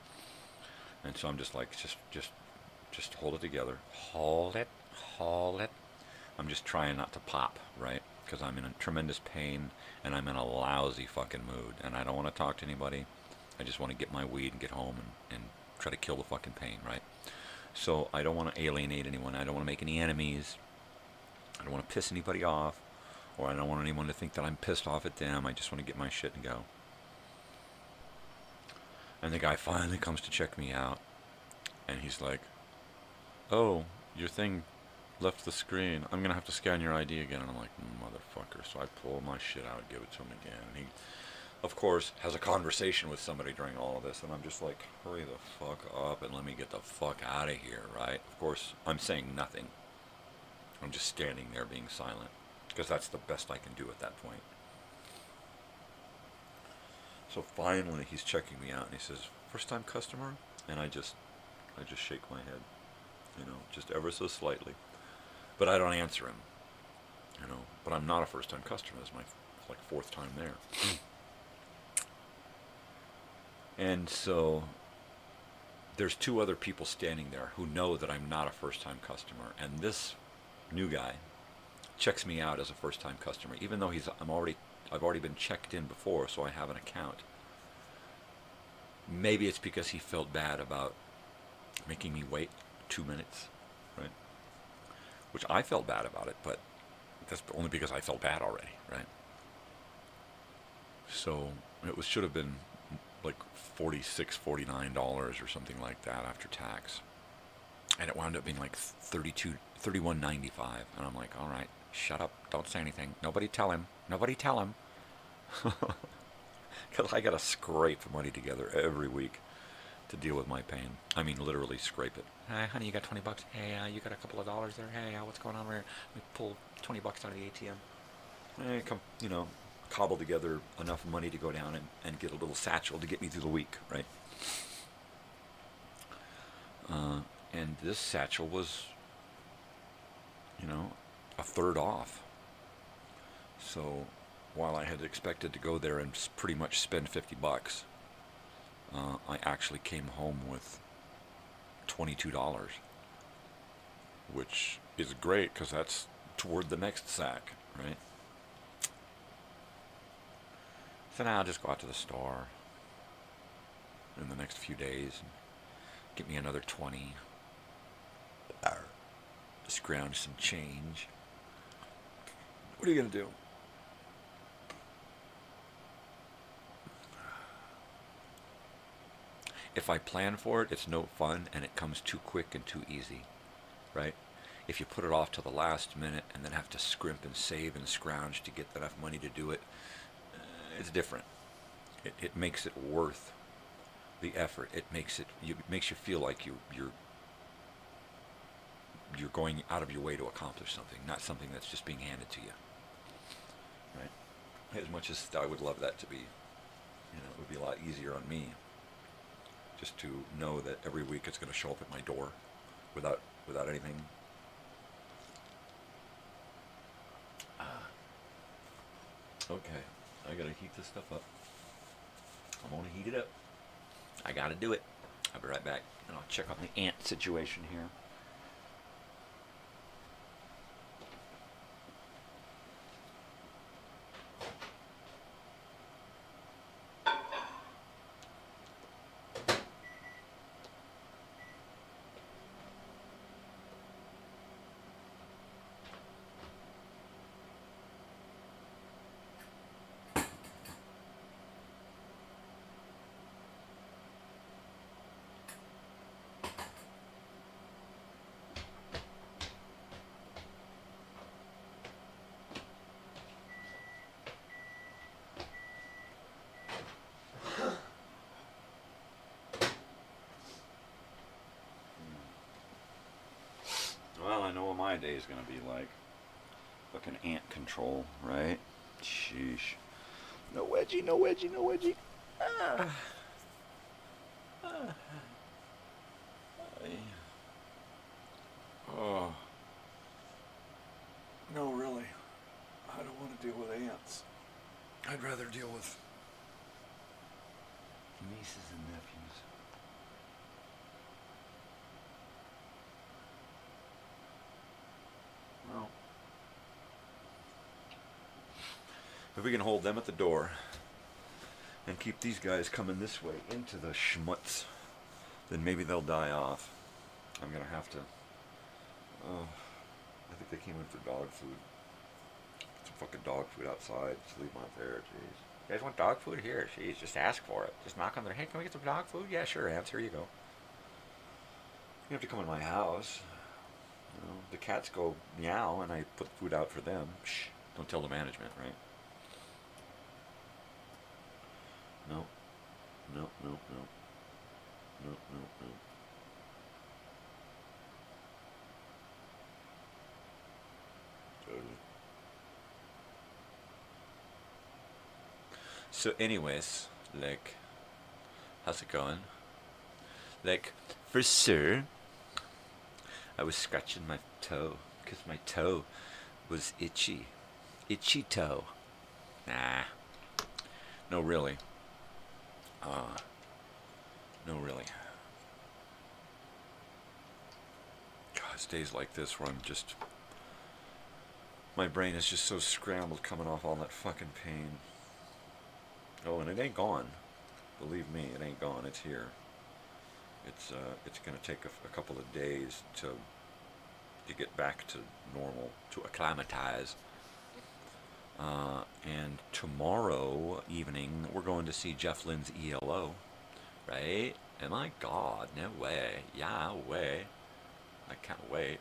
And so I'm just like, just hold it together, hold it. I'm just trying not to pop, right? Because I'm in a tremendous pain and I'm in a lousy fucking mood and I don't want to talk to anybody. I just want to get my weed and get home and try to kill the fucking pain, right? So I don't want to alienate anyone. I don't want to make any enemies. I don't want to piss anybody off, or I don't want anyone to think that I'm pissed off at them. I just want to get my shit and go. And the guy finally comes to check me out and he's like, oh, your thing left the screen. I'm gonna have to scan your ID again. And I'm like, motherfucker. So I pull my shit out, give it to him again. And he, of course, has a conversation with somebody during all of this. And I'm just like, hurry the fuck up and let me get the fuck out of here, right? Of course, I'm saying nothing. I'm just standing there being silent. Because that's the best I can do at that point. So finally, he's checking me out. And he says, first time customer? And I just shake my head. You know, just ever so slightly. But I don't answer him, you know. But I'm not a first-time customer. This is my like fourth time there. And so there's two other people standing there who know that I'm not a first-time customer. And this new guy checks me out as a first-time customer, even though I've already been checked in before, so I have an account. Maybe it's because he felt bad about making me wait 2 minutes, right? Which I felt bad about it, but that's only because I felt bad already, right? So it should have been like $46, $49 or something like that after tax. And it wound up being like $31.95. And I'm like, all right, shut up, don't say anything. Nobody tell him. Because I got to scrape money together every week to deal with my pain. I mean, literally scrape it. Hey, honey, you got $20? Hey, you got a couple of dollars there? Hey, what's going on here? Let me pull $20 out of the ATM. Hey, come, cobble together enough money to go down and get a little satchel to get me through the week, right? And this satchel was, a third off. So while I had expected to go there and pretty much spend $50, I actually came home with $22, which is great because that's toward the next sack, right? So now I'll just go out to the store in the next few days and get me another 20. Scrounge some change. What are you going to do? If I plan for it, it's no fun, and it comes too quick and too easy, right? If you put it off to the last minute and then have to scrimp and save and scrounge to get enough money to do it, it's different. It makes it worth the effort. It makes you feel like you're going out of your way to accomplish something, not something that's just being handed to you, right? As much as I would love that to be, it would be a lot easier on me. Just to know that every week it's going to show up at my door without anything. Okay, I got to heat this stuff up. I'm going to heat it up. I got to do it. I'll be right back, and I'll check on the ant situation here. I know what my day is gonna be like. Fucking ant control, right? Sheesh. No wedgie, no wedgie, no wedgie. Oh. No, really. I don't want to deal with ants. I'd rather deal with nieces and nephews. Well, if we can hold them at the door and keep these guys coming this way into the schmutz, then maybe they'll die off. I'm gonna have to. Oh, I think they came in for dog food. Some fucking dog food outside. Just leave them out there. Jeez. You guys want dog food? Here, jeez, just ask for it. Just knock on their head. Can we get some dog food? Yeah, sure, ants. Here you go. You have to come in my house. You know, the cats go meow, and I put food out for them. Shh. Don't tell the management, right? No. No, no, no. No, no, no. Totally. So anyways, like, how's it going? Like, for sure, I was scratching my toe, because my toe was itchy. Itchy toe. Nah. No, really. No, really. God, it's days like this where I'm just... My brain is just so scrambled coming off all that fucking pain. Oh, and it ain't gone. Believe me, it ain't gone. It's here. It's going to take a couple of days to get back to normal, to acclimatize. And tomorrow evening, we're going to see Jeff Lynne's ELO, right? And my God, no way. Yeah, way. I can't wait.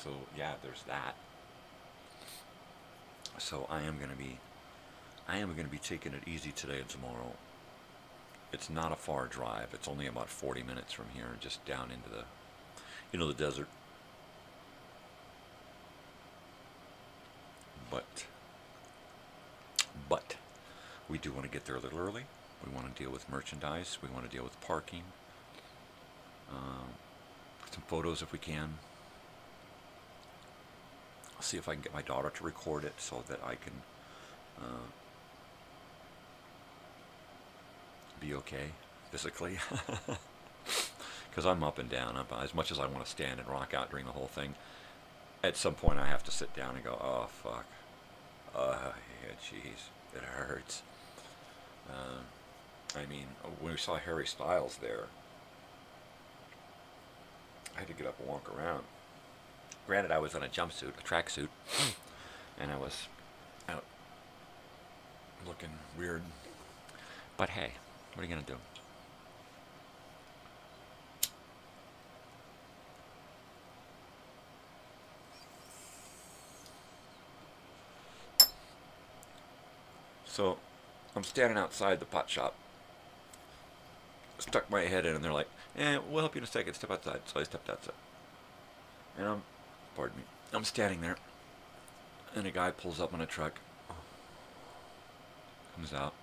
So yeah, there's that. So I am gonna be taking it easy today and tomorrow. It's not a far drive. It's only about 40 minutes from here, just down into the, the desert. But we do want to get there a little early. We want to deal with merchandise. We want to deal with parking. Some photos if we can. I'll see if I can get my daughter to record it so that I can be okay physically. Because I'm up and down. As much as I want to stand and rock out during the whole thing, at some point I have to sit down and go, oh, fuck. Yeah, jeez. It hurts. I mean, when we saw Harry Styles there, I had to get up and walk around. Granted, I was in a jumpsuit, a tracksuit, and I was out looking weird. But hey, what are you going to do? So, I'm standing outside the pot shop. Stuck my head in, and they're like, we'll help you in a second. Step outside. So I stepped outside. And I'm standing there, and a guy pulls up on a truck, comes out,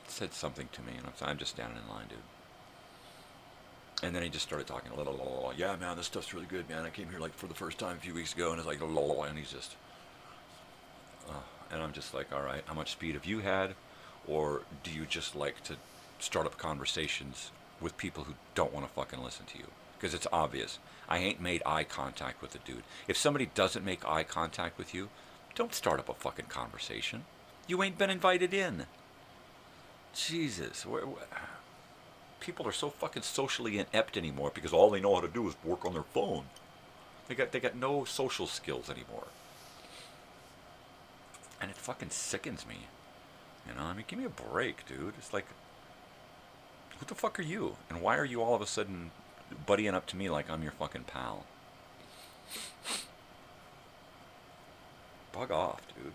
said something to me, and I'm just standing in line, dude. And then he just started talking, yeah, man, this stuff's really good, man. I came here like for the first time a few weeks ago, and it's like, and he's just, and I'm just like, all right, how much speed have you had, or do you just like to start up conversations with people who don't want to fucking listen to you? Because it's obvious. I ain't made eye contact with the dude. If somebody doesn't make eye contact with you, don't start up a fucking conversation. You ain't been invited in. Jesus. People are so fucking socially inept anymore because all they know how to do is work on their phone. They got no social skills anymore. And it fucking sickens me. You know, I mean, give me a break, dude. It's like, who the fuck are you? And why are you all of a sudden buddying up to me like I'm your fucking pal? Bug off, dude.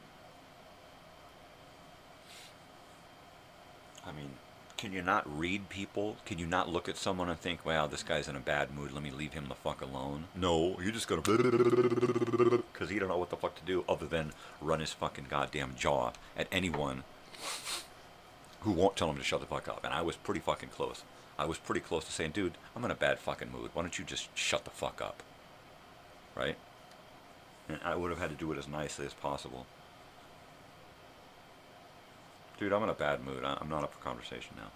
I mean, Can you not read people? Can you not look at someone and think, wow, this guy's in a bad mood, let me leave him the fuck alone? No, you're just gonna... Because he don't know what the fuck to do other than run his fucking goddamn jaw at anyone who won't tell him to shut the fuck up. And I was pretty fucking close. I was pretty close to saying, dude, I'm in a bad fucking mood. Why don't you just shut the fuck up? Right? And I would have had to do it as nicely as possible. Dude, I'm in a bad mood. I'm not up for conversation now.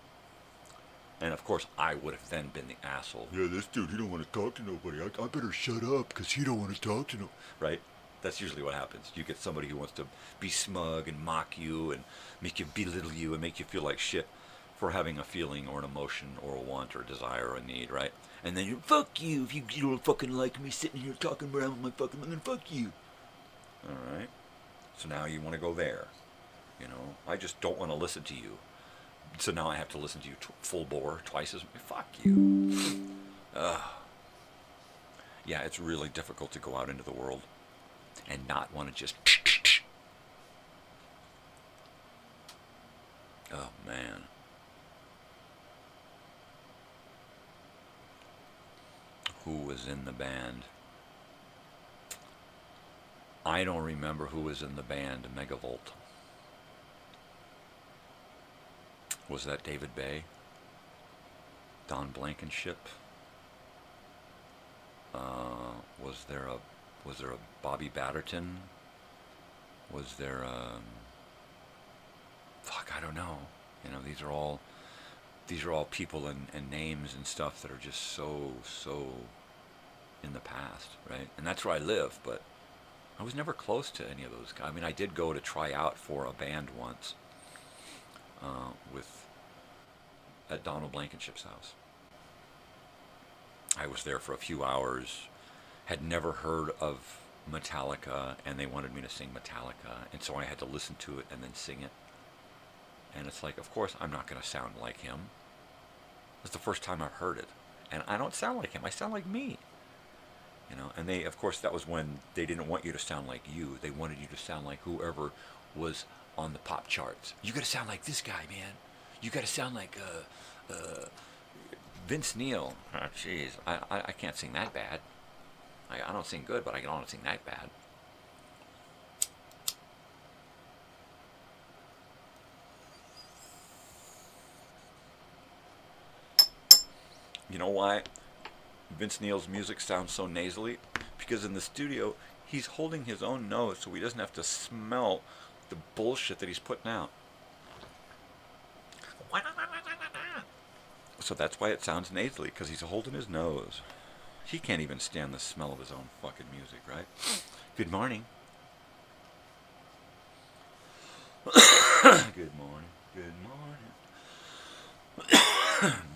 And of course, I would have then been the asshole. Yeah, this dude, he don't want to talk to nobody. I better shut up because he don't want to talk to no. Right? That's usually what happens. You get somebody who wants to be smug and mock you and make you belittle you and make you feel like shit for having a feeling or an emotion or a want or a desire or a need, right? And then you, fuck you, if you don't fucking like me sitting here talking around with my fucking, then fuck you. Alright? So now you want to go there. You know, I just don't want to listen to you. So now I have to listen to you full bore twice as... Fuck you. Yeah, it's really difficult to go out into the world and not want to just... Oh, man. Who was in the band? I don't remember who was in the band Megavolt. Was that David Bay? Don Blankenship? Was there a Bobby Batterton? Was there fuck, I don't know. You know, these are all people and names and stuff that are just so in the past, right? And that's where I live, but I was never close to any of those guys. I mean, I did go to try out for a band once at Donald Blankenship's house. I was there for a few hours, had never heard of Metallica, and they wanted me to sing Metallica, and so I had to listen to it and then sing it. And it's like, of course I'm not going to sound like him. It's the first time I've heard it. And I don't sound like him. I sound like me. You know, and they, of course, that was when they didn't want you to sound like you. They wanted you to sound like whoever was on the pop charts. You got to sound like this guy, man. You got to sound like Vince Neil. Oh, jeez, I can't sing that bad. I don't sing good, but I don't sing that bad. You know why Vince Neil's music sounds so nasally? Because in the studio, he's holding his own nose so he doesn't have to smell the bullshit that he's putting out. So that's why it sounds nasally, because he's holding his nose. He can't even stand the smell of his own fucking music, right? Good morning. Good morning. Good morning.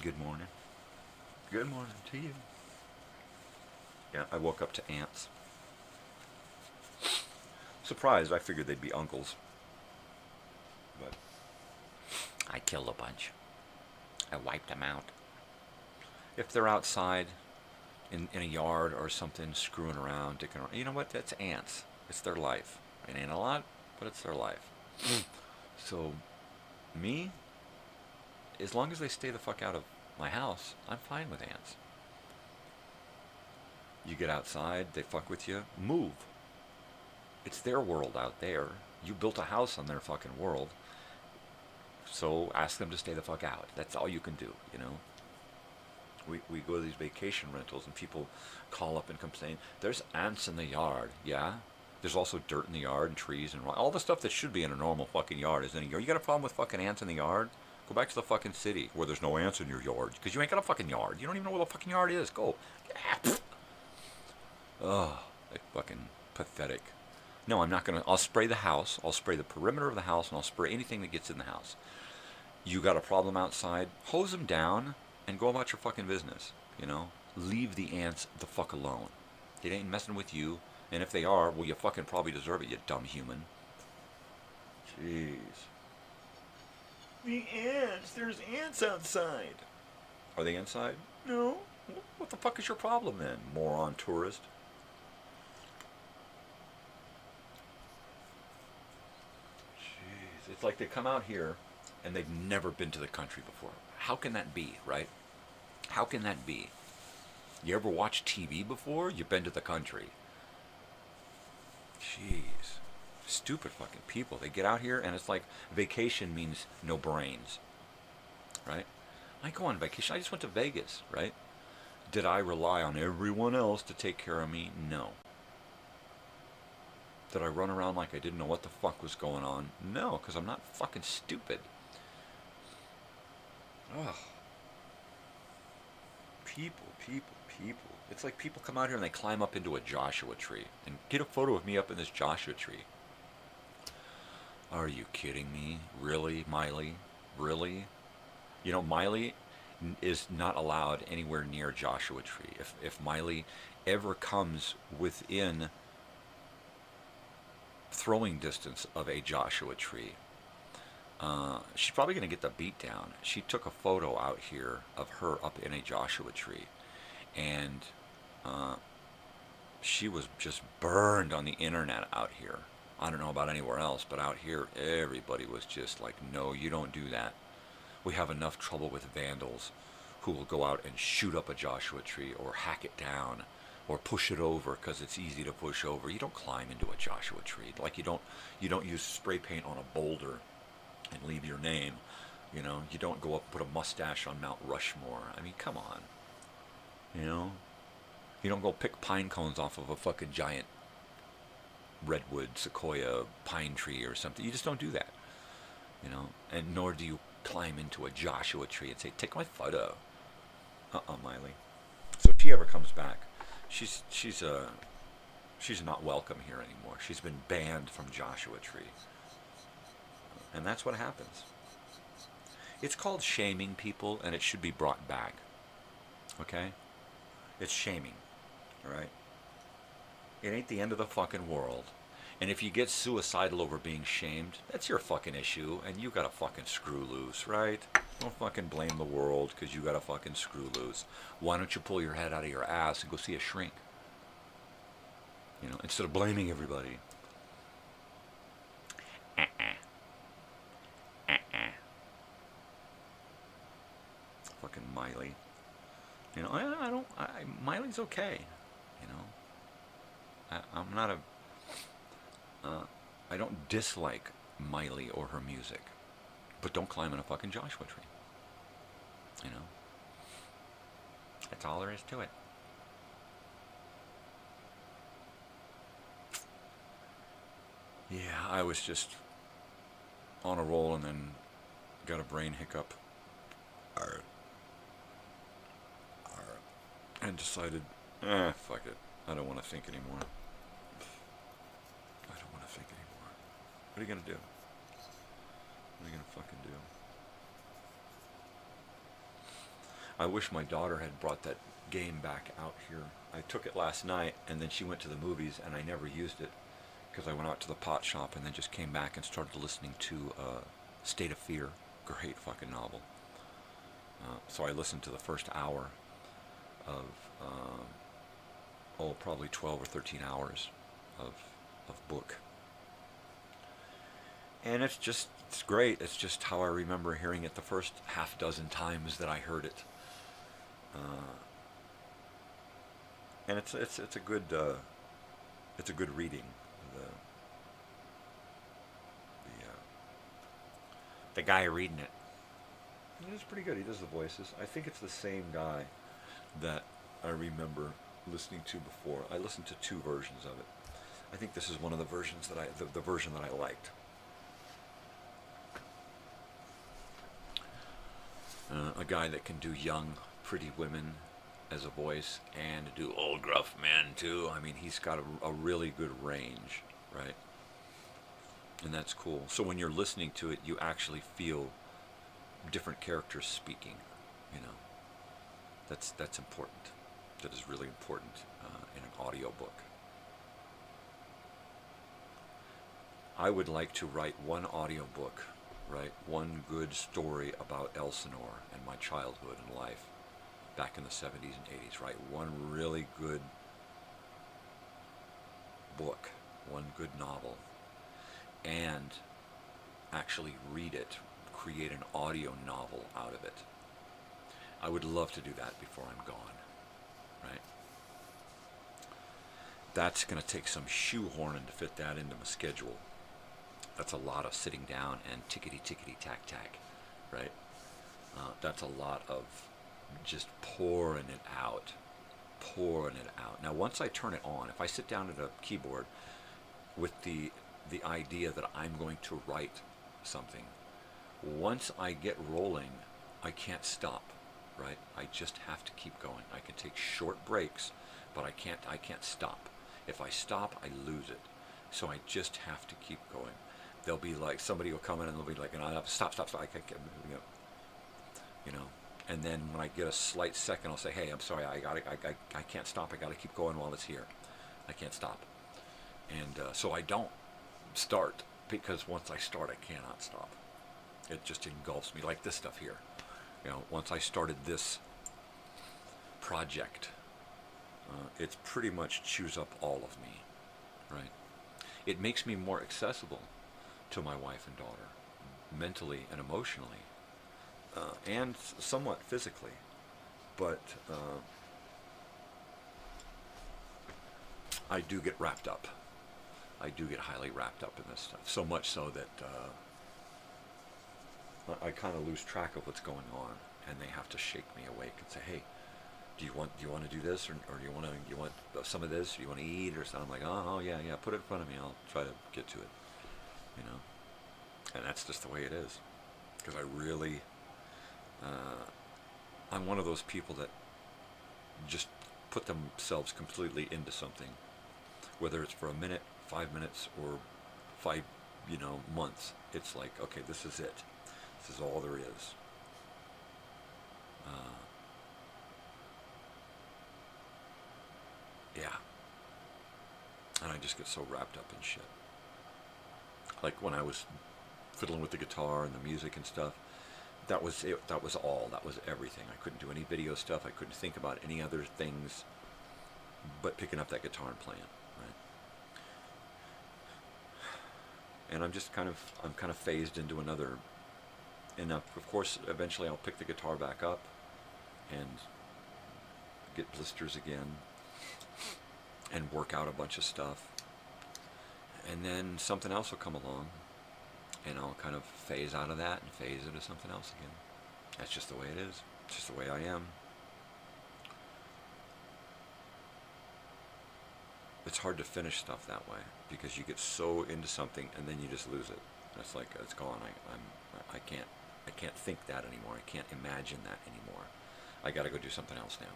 Good morning. Good morning to you. Yeah, I woke up to ants. Surprised, I figured they'd be uncles. But I killed a bunch. I wiped them out. If they're outside in a yard or something, screwing around, dicking around, you know what? That's ants. It's their life. It ain't a lot, but it's their life. So, me, as long as they stay the fuck out of my house, I'm fine with ants. You get outside, they fuck with you, move. It's their world out there. You built a house on their fucking world. So ask them to stay the fuck out. That's all you can do, you know. We go to these vacation rentals and people call up and complain, there's ants in the yard. Yeah? There's also dirt in the yard and trees and all the stuff that should be in a normal fucking yard is in a yard. You got a problem with fucking ants in the yard? Go back to the fucking city where there's no ants in your yard. Because you ain't got a fucking yard. You don't even know where the fucking yard is. Go. Oh, like fucking pathetic. No, I'm not going to. I'll spray the house. I'll spray the perimeter of the house, and I'll spray anything that gets in the house. You got a problem outside, hose them down, and go about your fucking business. You know? Leave the ants the fuck alone. They ain't messing with you. And if they are, well, you fucking probably deserve it, you dumb human. Jeez. The ants. There's ants outside. Are they inside? No. What the fuck is your problem then, moron tourist? Jeez. It's like they come out here and they've never been to the country before. How can that be, right? How can that be? You ever watched TV before? You've been to the country. Jeez. Stupid fucking people. They get out here and it's like vacation means no brains, right? I go on vacation. I just went to Vegas, right? Did I rely on everyone else to take care of me? No. Did I run around like I didn't know what the fuck was going on? No, because I'm not fucking stupid. Ugh. People. It's like people come out here and they climb up into a Joshua tree and get a photo of me up in this Joshua tree. Are you kidding me? Really, Miley? Really? You know, Miley is not allowed anywhere near Joshua tree. If Miley ever comes within throwing distance of a Joshua tree, she's probably going to get the beat down. She took a photo out here of her up in a Joshua tree, and she was just burned on the internet out here. I don't know about anywhere else, but out here everybody was just like, no, you don't do that. We have enough trouble with vandals who will go out and shoot up a Joshua tree or hack it down or push it over because it's easy to push over. You don't climb into a Joshua tree. Like you don't use spray paint on a boulder and leave your name. You know, you don't go up and put a mustache on Mount Rushmore. I mean, come on. You know? You don't go pick pine cones off of a fucking giant redwood, sequoia, pine tree or something. You just don't do that. You know? And nor do you climb into a Joshua tree and say, take my photo. Miley. So if she ever comes back, she's not welcome here anymore. She's been banned from Joshua Tree. And that's what happens. It's called shaming people, and it should be brought back. Okay? It's shaming. Alright? It ain't the end of the fucking world. And if you get suicidal over being shamed, that's your fucking issue, and you gotta fucking screw loose, right? Don't fucking blame the world because you gotta fucking screw loose. Why don't you pull your head out of your ass and go see a shrink? You know, instead of blaming everybody. Fucking Miley. You know, Miley's okay. You know, I'm not a... I don't dislike Miley or her music, but don't climb in a fucking Joshua tree. You know? That's all there is to it. Yeah, I was just on a roll and then got a brain hiccup. And decided, fuck it. I don't want to think anymore. What are you going to do? What are you going to fucking do? I wish my daughter had brought that game back out here. I took it last night, and then she went to the movies, and I never used it because I went out to the pot shop and then just came back and started listening to State of Fear. Great fucking novel. So I listened to the first hour of, probably 12 or 13 hours of book. And it's great. It's just how I remember hearing it the first half dozen times that I heard it. And it's a good reading. The guy reading it. It's pretty good. He does the voices. I think it's the same guy that I remember listening to before. I listened to 2 versions of it. I think this is one of the versions that the version that I liked. A guy that can do young, pretty women as a voice and do old, gruff men, too. I mean, he's got a really good range, right? And that's cool. So when you're listening to it, you actually feel different characters speaking, you know. That's important. That is really important in an audiobook. I would like to write one audiobook, right? One good story about Elsinore and my childhood and life back in the 70s and 80s, right? One really good book, one good novel, and actually read it create an audio novel out of it. I would love to do that before I'm gone, right? That's going to take some shoehorning to fit that into my schedule. That's a lot of sitting down and tickety-tack, right? That's a lot of just pouring it out. Now, once I turn it on, if I sit down at a keyboard with the idea that I'm going to write something, once I get rolling, I can't stop, right? I just have to keep going. I can take short breaks, but I can't stop. If I stop, I lose it. So I just have to keep going. They'll be like, somebody will come in and they'll be like, and I'll have to stop. I can't, you know. And then when I get a slight second, I'll say, hey, I'm sorry, I can't stop. I gotta keep going while it's here. I can't stop. And so I don't start, because once I start, I cannot stop. It just engulfs me, like this stuff here. You know, once I started this project, it's pretty much chews up all of me, right? It makes me more accessible to my wife and daughter, mentally and emotionally, and somewhat physically. But I do get wrapped up. I do get highly wrapped up in this stuff, so much so that I kind of lose track of what's going on, and they have to shake me awake and say, hey, do you want to do this, or do you want some of this, or do you want to eat, or something? I'm like, oh yeah, put it in front of me, I'll try to get to it, you know. And that's just the way it is, because I really I'm one of those people that just put themselves completely into something, whether it's for a minute, 5 minutes, or 5 months. It's like, okay, this is it, this is all there is. Yeah. And I just get so wrapped up in shit. Like when I was fiddling with the guitar and the music and stuff, that was it. That was all. That was everything. I couldn't do any video stuff. I couldn't think about any other things but picking up that guitar and playing, right? And I'm kind of phased into another. And of course, eventually I'll pick the guitar back up and get blisters again and work out a bunch of stuff, and then something else will come along, and I'll kind of phase out of that and phase into something else again. That's just the way it is. It's just the way I am. It's hard to finish stuff that way, because you get so into something and then you just lose it. It's like, it's gone. I can't think that anymore. I can't imagine that anymore. I got to go do something else now.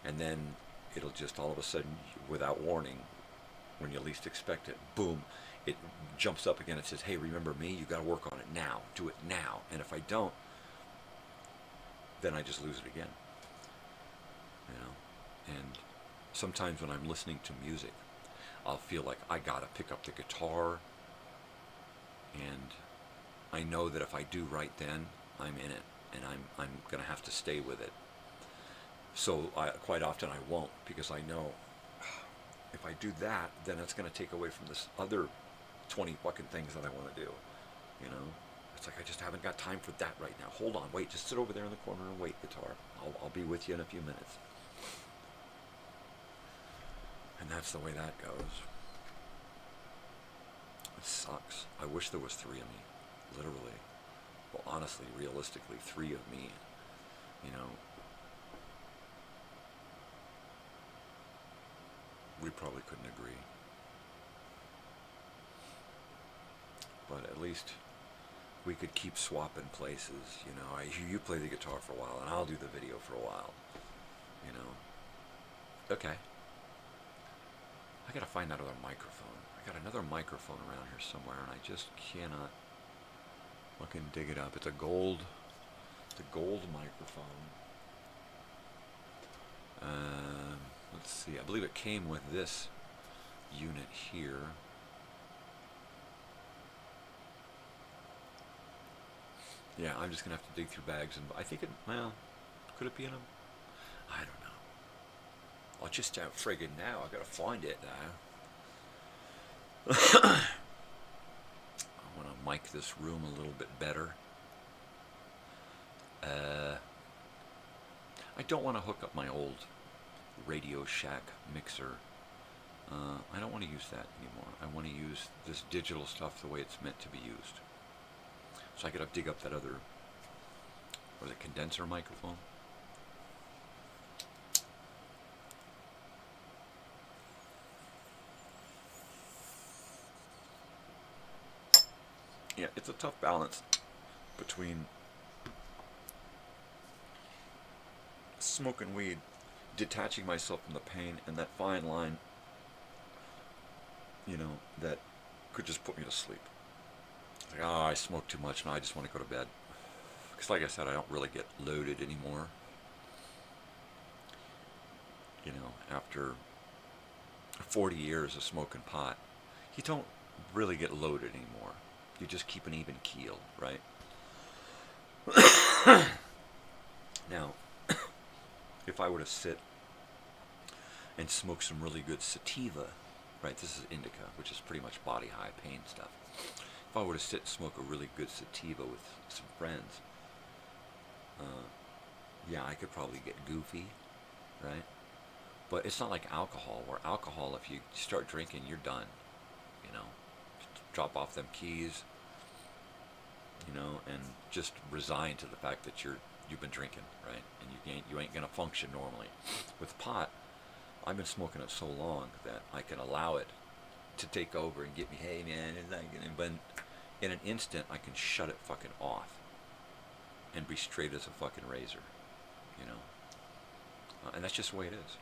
And then it'll just all of a sudden, without warning, when you least expect it, boom, it jumps up again and says, hey, remember me? You got to work on it now. Do it now. And if I don't, then I just lose it again. You know? And sometimes when I'm listening to music, I'll feel like I got to pick up the guitar, and I know that if I do right then, I'm in it, and I'm going to have to stay with it. So quite often I won't, because I know if I do that, then it's going to take away from this other 20 fucking things that I want to do. You know, it's like I just haven't got time for that right now. Hold on, wait, just sit over there in the corner and wait, guitar. I'll be with you in a few minutes. And that's the way that goes. It sucks. I wish there was 3 of me, literally. Well, honestly, realistically, 3 of me. You know, we probably couldn't agree. But at least we could keep swapping places, you know. You play the guitar for a while, and I'll do the video for a while, you know. Okay. I gotta find that other microphone. I got another microphone around here somewhere, and I just cannot fucking dig it up. It's a gold microphone. Let's see, I believe it came with this unit here. Yeah, I'm just gonna have to dig through bags, and I think could it be in them? I don't know. I'll just friggin' now. I gotta find it now. I want to mic this room a little bit better. I don't want to hook up my old Radio Shack mixer. I don't want to use that anymore. I want to use this digital stuff the way it's meant to be used. So I could dig up that other, what is it, condenser microphone? Yeah, it's a tough balance between smoking weed, detaching myself from the pain, and that fine line, you know, that could just put me to sleep. It's like, oh, I smoke too much and I just want to go to bed. Because like I said, I don't really get loaded anymore. You know, after 40 years of smoking pot, you don't really get loaded anymore. You just keep an even keel, right? Now, if I were to sit and smoke some really good sativa, right, this is indica, which is pretty much body high pain stuff. If I were to sit and smoke a really good sativa with some friends, yeah, I could probably get goofy, right? But it's not like alcohol, where alcohol, if you start drinking, you're done, you know. Drop off them keys, you know, and just resign to the fact that you've been drinking, right? And you ain't gonna function normally. With pot, I've been smoking it so long that I can allow it to take over and get me, hey man, it's not gonna, but in an instant I can shut it fucking off and be straight as a fucking razor, you know. And that's just the way it is.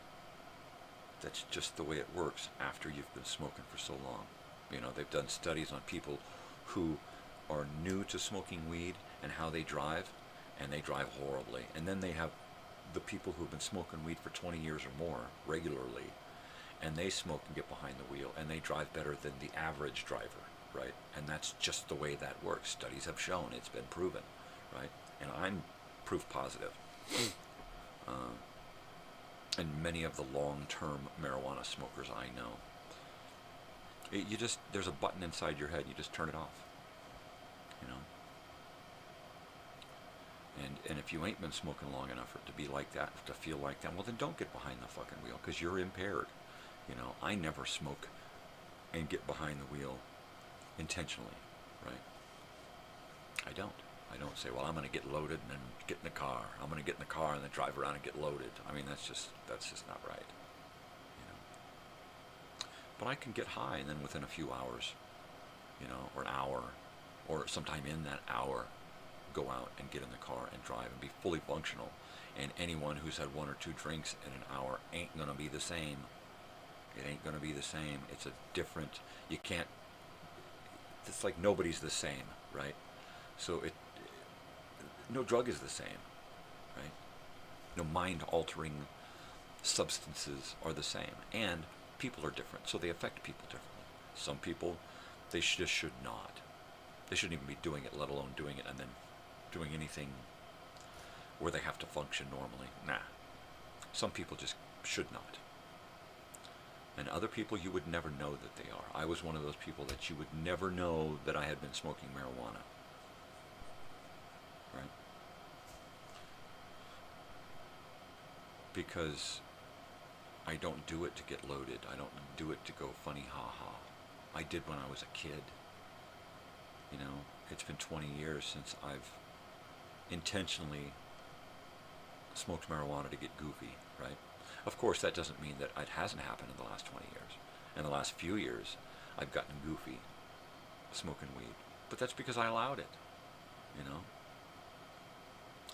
That's just the way it works after you've been smoking for so long. You know, they've done studies on people who are new to smoking weed and how they drive, and they drive horribly. And then they have the people who've been smoking weed for 20 years or more regularly, and they smoke and get behind the wheel, and they drive better than the average driver, right? And that's just the way that works. Studies have shown, it's been proven, right? And I'm proof positive. And many of the long-term marijuana smokers I know, there's a button inside your head, you just turn it off, you know. And if you ain't been smoking long enough for it to be like that, to feel like that, well then don't get behind the fucking wheel, because you're impaired, you know. I never smoke and get behind the wheel intentionally, right? I don't say, well, I'm going to get loaded and then get in the car. I'm going to get in the car and then drive around and get loaded. I mean, that's just not right. But I can get high and then within a few hours, you know, or an hour, or sometime in that hour, go out and get in the car and drive and be fully functional. And anyone who's had one or two drinks in an hour ain't going to be the same. It ain't going to be the same. It's a different, it's like nobody's the same, right? So no drug is the same, right? No mind-altering substances are the same. And people are different, so they affect people differently. Some people, they just should not. They shouldn't even be doing it, let alone doing it and then doing anything where they have to function normally. Nah. Some people just should not. And other people, you would never know that they are. I was one of those people that you would never know that I had been smoking marijuana. Right? Because I don't do it to get loaded. I don't do it to go funny ha-ha. I did when I was a kid. You know, it's been 20 years since I've intentionally smoked marijuana to get goofy, right? Of course, that doesn't mean that it hasn't happened in the last 20 years. In the last few years, I've gotten goofy smoking weed. But that's because I allowed it, you know?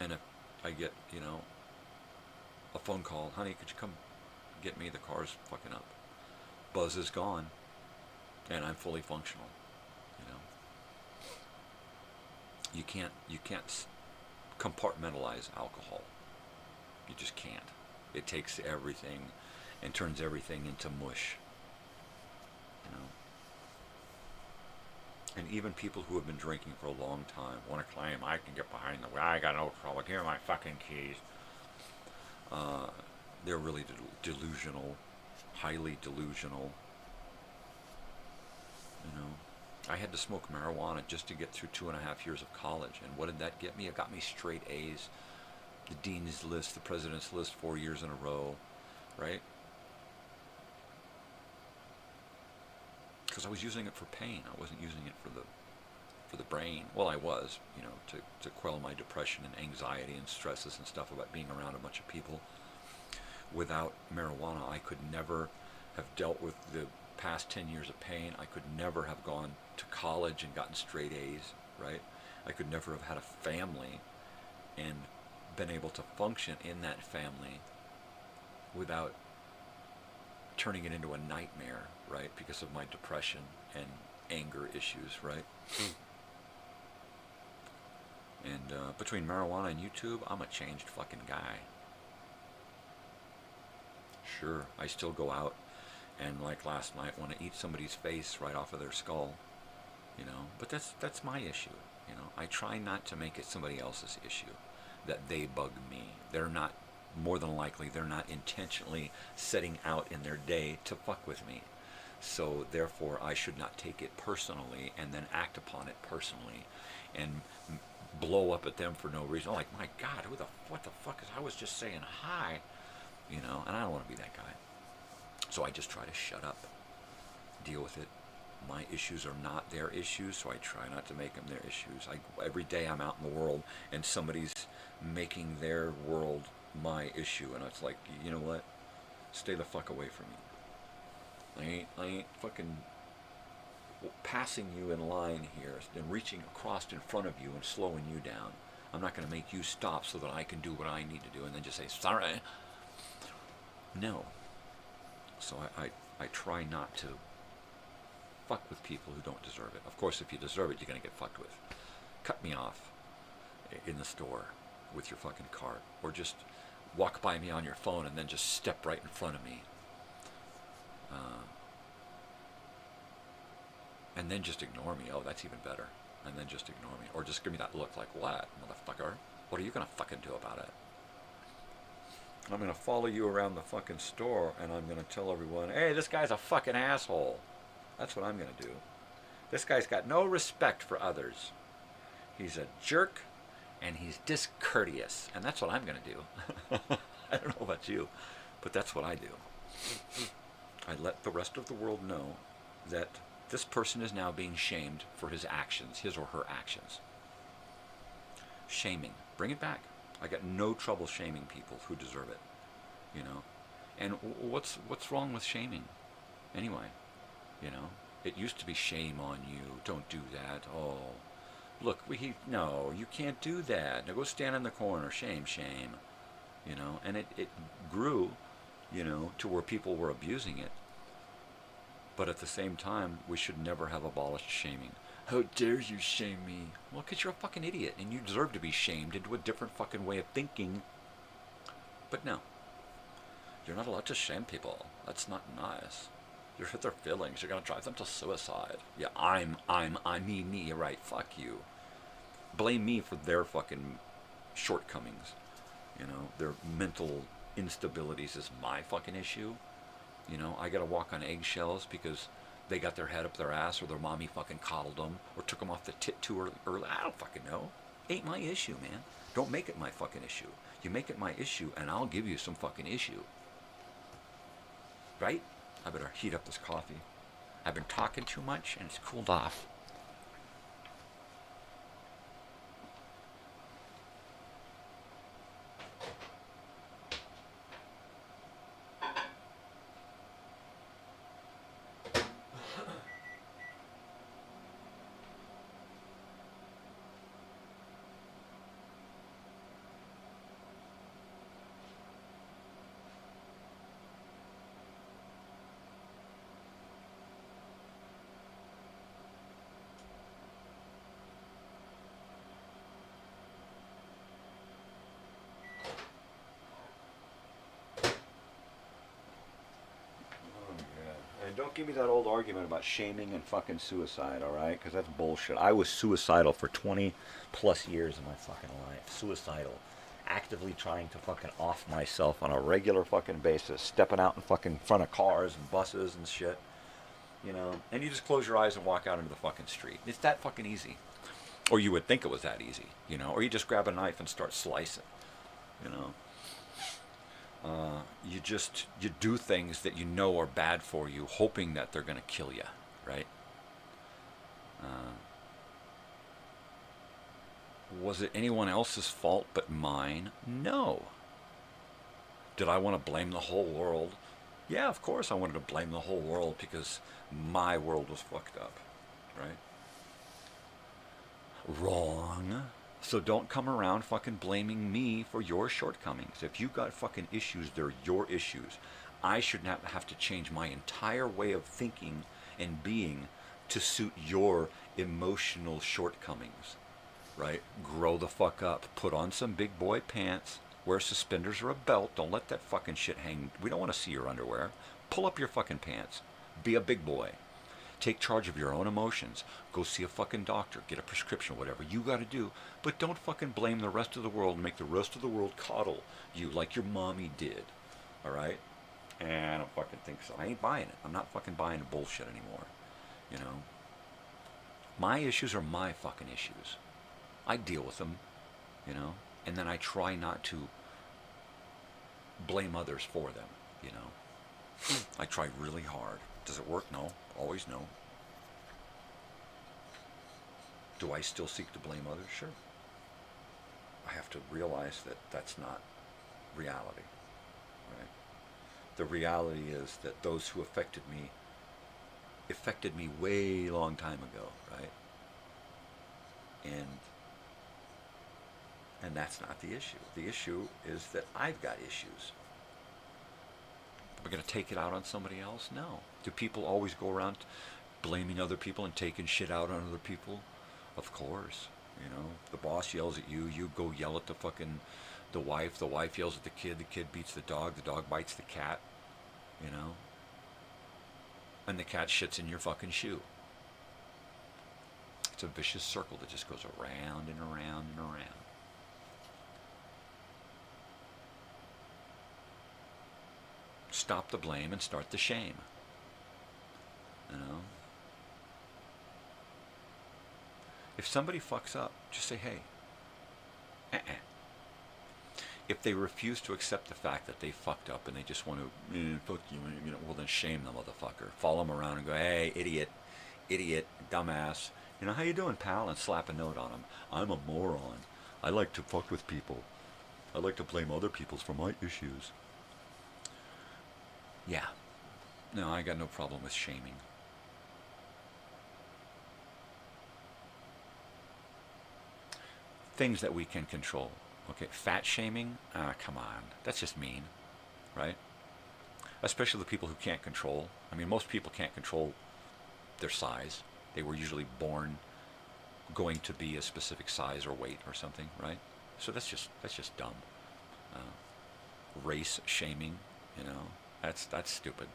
And if I get, you know, a phone call, honey, could you come get me? The car's fucking up. Buzz is gone, and I'm fully functional, you know? You can't compartmentalize alcohol. You just can't. It takes everything and turns everything into mush, you know? And even people who have been drinking for a long time want to claim, I can get behind the wheel, I got no trouble, here are my fucking keys. They're really delusional, highly delusional, you know? I had to smoke marijuana just to get through 2.5 years of college. And what did that get me? It got me straight A's. The dean's list, the president's list 4 years in a row, right? Because I was using it for pain. I wasn't using it for the brain. Well, I was, you know, to quell my depression and anxiety and stresses and stuff about being around a bunch of people. Without marijuana, I could never have dealt with the past 10 years of pain. I could never have gone to college and gotten straight A's, right? I could never have had a family and been able to function in that family without turning it into a nightmare, right? Because of my depression and anger issues, right? And between marijuana and YouTube, I'm a changed fucking guy. Sure, I still go out and, like last night, want to eat somebody's face right off of their skull, you know? But that's my issue, you know? I try not to make it somebody else's issue, that they bug me. They're not, more than likely, they're not intentionally setting out in their day to fuck with me. So therefore, I should not take it personally and then act upon it personally and blow up at them for no reason. Oh, like, my God, what the fuck is, I was just saying hi, you know, and I don't want to be that guy. So I just try to shut up, deal with it. My issues are not their issues, so I try not to make them their issues. Every day I'm out in the world and somebody's making their world my issue, and it's like, you know what? Stay the fuck away from me. I ain't fucking passing you in line here and reaching across in front of you and slowing you down. I'm not going to make you stop so that I can do what I need to do and then just say, sorry. No. So I try not to fuck with people who don't deserve it. Of course, if you deserve it, you're going to get fucked with. Cut me off in the store with your fucking cart. Or just walk by me on your phone and then just step right in front of me. And then just ignore me. Oh, that's even better. And then just ignore me. Or just give me that look like, what, motherfucker? What are you going to fucking do about it? I'm going to follow you around the fucking store and I'm going to tell everyone, hey, this guy's a fucking asshole. That's what I'm going to do. This guy's got no respect for others. He's a jerk and he's discourteous. And that's what I'm going to do. I don't know about you, but that's what I do. I let the rest of the world know that this person is now being shamed for his actions, his or her actions. Shaming. Bring it back. I got no trouble shaming people who deserve it, you know. And what's wrong with shaming, anyway? You know, it used to be shame on you. Don't do that. Oh, look, no, you can't do that. Now go stand in the corner. Shame. You know, and it grew, you know, to where people were abusing it. But at the same time, we should never have abolished shaming. How dare you shame me? Well, because you're a fucking idiot, and you deserve to be shamed into a different fucking way of thinking. But no. You're not allowed to shame people. That's not nice. You hurt their feelings. You're going to drive them to suicide. Yeah, I'm, me, right, fuck you. Blame me for their fucking shortcomings. You know, their mental instabilities is my fucking issue. You know, I got to walk on eggshells because they got their head up their ass or their mommy fucking coddled them or took them off the tit too early. I don't fucking know. Ain't my issue, man. Don't make it my fucking issue. You make it my issue and I'll give you some fucking issue. Right? I better heat up this coffee. I've been talking too much and it's cooled off. Don't give me that old argument about shaming and fucking suicide, all right? Because that's bullshit. I was suicidal for 20 plus years of my fucking life. Suicidal. Actively trying to fucking off myself on a regular fucking basis. Stepping out in fucking front of cars and buses and shit. you know, and you just close your eyes and walk out into the fucking street. It's that fucking easy. Or you would think it was that easy, you know, or you just grab a knife and start slicing, you know. You do things that you know are bad for you, hoping that they're going to kill you, right? Was it anyone else's fault but mine? No. Did I want to blame the whole world? Yeah, of course I wanted to blame the whole world because my world was fucked up, right? Wrong. So don't come around fucking blaming me for your shortcomings. If you got fucking issues, they're your issues. I should not have to change my entire way of thinking and being to suit your emotional shortcomings, right? Grow the fuck up. Put on some big boy pants. Wear suspenders or a belt. Don't let that fucking shit hang. We don't want to see your underwear. Pull up your fucking pants. Be a big boy. Take charge of your own emotions. Go see a fucking doctor. Get a prescription, whatever you got to do. But don't fucking blame the rest of the world and make the rest of the world coddle you like your mommy did. All right? And I don't fucking think so. I ain't buying it. I'm not fucking buying the bullshit anymore. You know? My issues are my fucking issues. I deal with them, you know? And then I try not to blame others for them, you know? I try really hard. Does it work? No. Always no. Do I still seek to blame others? Sure. I have to realize that that's not reality, right? The reality is that those who affected me way long time ago, right? And that's not the issue. The issue is that I've got issues. Am I going to take it out on somebody else? No. Do people always go around blaming other people and taking shit out on other people? Of course. You know, the boss yells at you, you go yell at the wife yells at the kid beats the dog bites the cat, you know? And the cat shits in your fucking shoe. It's a vicious circle that just goes around and around and around. Stop the blame and start the shame. You know? If somebody fucks up, just say, hey. If they refuse to accept the fact that they fucked up and they just want to, fuck you, well then shame the motherfucker. Follow them around and go, hey, idiot, dumbass. You know, how you doing, pal? And slap a note on them. I'm a moron. I like to fuck with people. I like to blame other people for my issues. Yeah. No, I got no problem with shaming. Things that we can control. Okay, fat shaming? Come on. That's just mean, right? Especially the people who can't control. I mean, most people can't control their size. They were usually born going to be a specific size or weight or something, right? So that's just dumb. Race shaming, you know, that's stupid.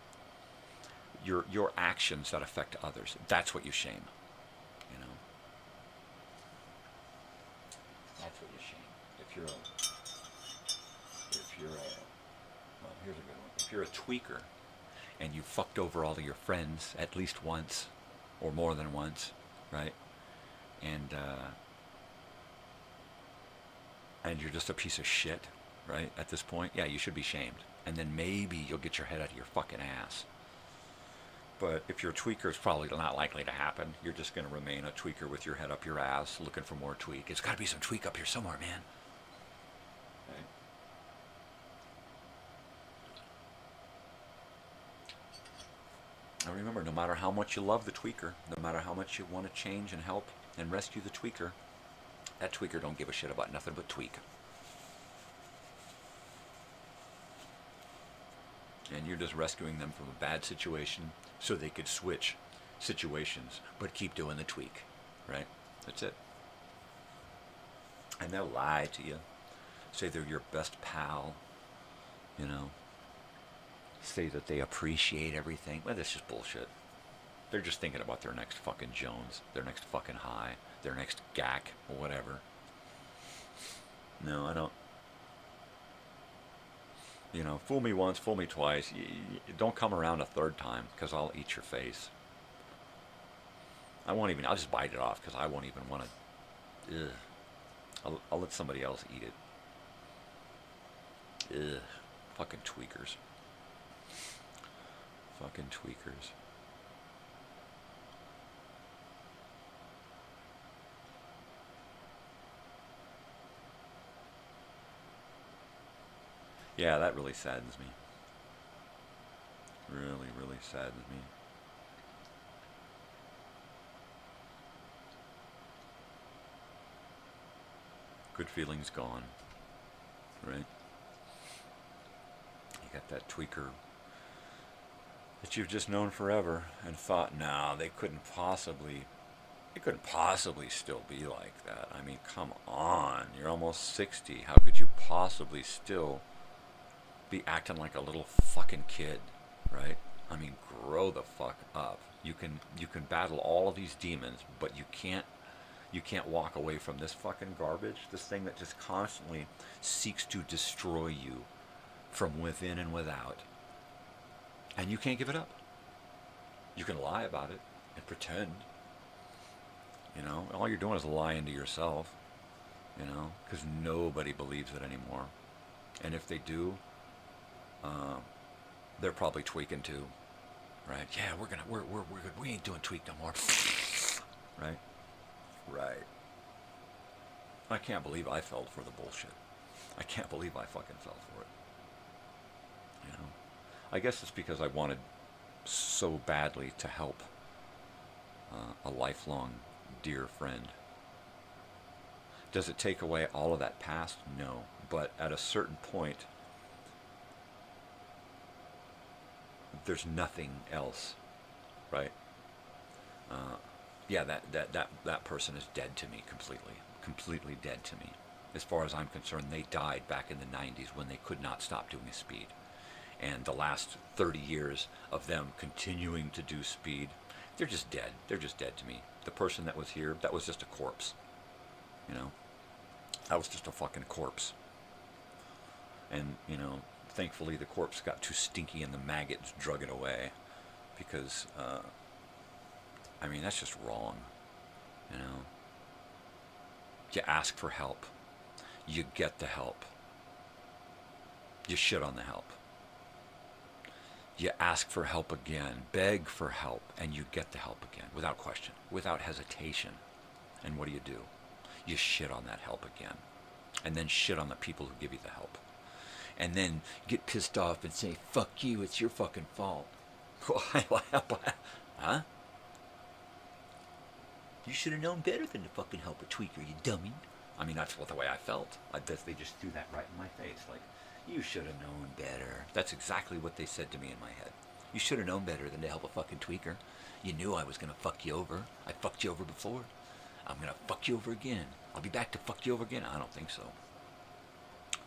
Your actions that affect others, that's what you shame, you know. That's what you shame. Here's a good one. If you're a tweaker and you fucked over all of your friends at least once or more than once, right? And you're just a piece of shit, right? At this point, yeah, you should be shamed. And then maybe you'll get your head out of your fucking ass. But if you're a tweaker, it's probably not likely to happen. You're just going to remain a tweaker with your head up your ass, looking for more tweak. It's got to be some tweak up here somewhere, man. Okay. Now remember, no matter how much you love the tweaker, no matter how much you want to change and help and rescue the tweaker, that tweaker don't give a shit about nothing but tweak. And you're just rescuing them from a bad situation so they could switch situations, but keep doing the tweak, right? That's it. And they'll lie to you, say they're your best pal, you know, say that they appreciate everything. Well, that's just bullshit. They're just thinking about their next fucking Jones, their next fucking high, their next gack, or whatever. No, I don't. You know, fool me once, fool me twice. You don't come around a third time, because I'll eat your face. I'll just bite it off because I won't even want to. I'll let somebody else eat it. Ugh. Fucking tweakers. Fucking tweakers. Yeah, that really saddens me. Really, really saddens me. Good feelings gone, right? You got that tweaker that you've just known forever and thought, no, they couldn't possibly still be like that. I mean, come on, you're almost 60. How could you possibly still be acting like a little fucking kid, right? I mean, grow the fuck up. You can battle all of these demons, but you can't walk away from this fucking garbage, this thing that just constantly seeks to destroy you from within and without. And you can't give it up. You can lie about it and pretend. You know, all you're doing is lying to yourself, you know, because nobody believes it anymore. And if they do, they're probably tweaking too, right? Yeah, we're good. We ain't doing tweak no more, right? Right. I can't believe I fell for the bullshit. I can't believe I fucking fell for it. You know, I guess it's because I wanted so badly to help a lifelong dear friend. Does it take away all of that past? No. But at a certain point, there's nothing else, right? Yeah, that person is dead to me completely dead to me. As far as I'm concerned, they died back in the 90s when they could not stop doing speed. And the last 30 years of them continuing to do speed, they're just dead. They're just dead to me. The person that was here, that was just a corpse. You know? That was just a fucking corpse. And, you know, thankfully the corpse got too stinky and the maggots drug it away. Because, I mean, that's just wrong. You know? You ask for help. You get the help. You shit on the help. You ask for help again, beg for help, and you get the help again, without question, without hesitation. And what do? You shit on that help again. And then shit on the people who give you the help. And then get pissed off and say, fuck you, it's your fucking fault. Huh? You should have known better than to fucking help a tweaker, you dummy. I mean, that's the way I felt. They just threw that right in my face, like, you should have known better. That's exactly what they said to me in my head. You should have known better than to help a fucking tweaker. You knew I was going to fuck you over. I fucked you over before. I'm going to fuck you over again. I'll be back to fuck you over again. I don't think so.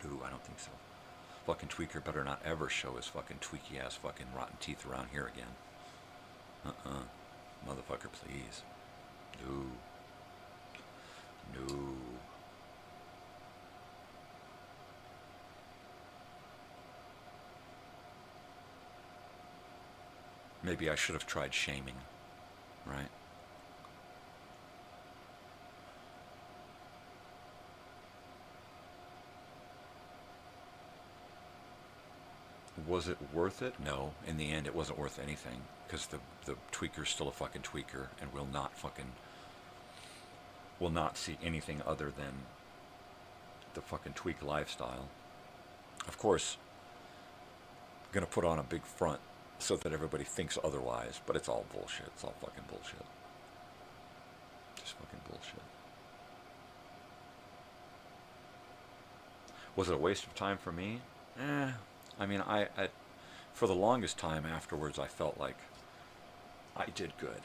Ooh, I don't think so. Fucking tweaker better not ever show his fucking tweaky ass fucking rotten teeth around here again. Motherfucker, please. No. No. Maybe I should have tried shaming, right? Was it worth it? No. In the end, it wasn't worth anything because the tweaker's still a fucking tweaker and will not see anything other than the fucking tweak lifestyle. Of course, I'm gonna put on a big front so that everybody thinks otherwise, but it's all bullshit. It's all fucking bullshit. Just fucking bullshit. Was it a waste of time for me? I mean, I for the longest time afterwards, I felt like I did good.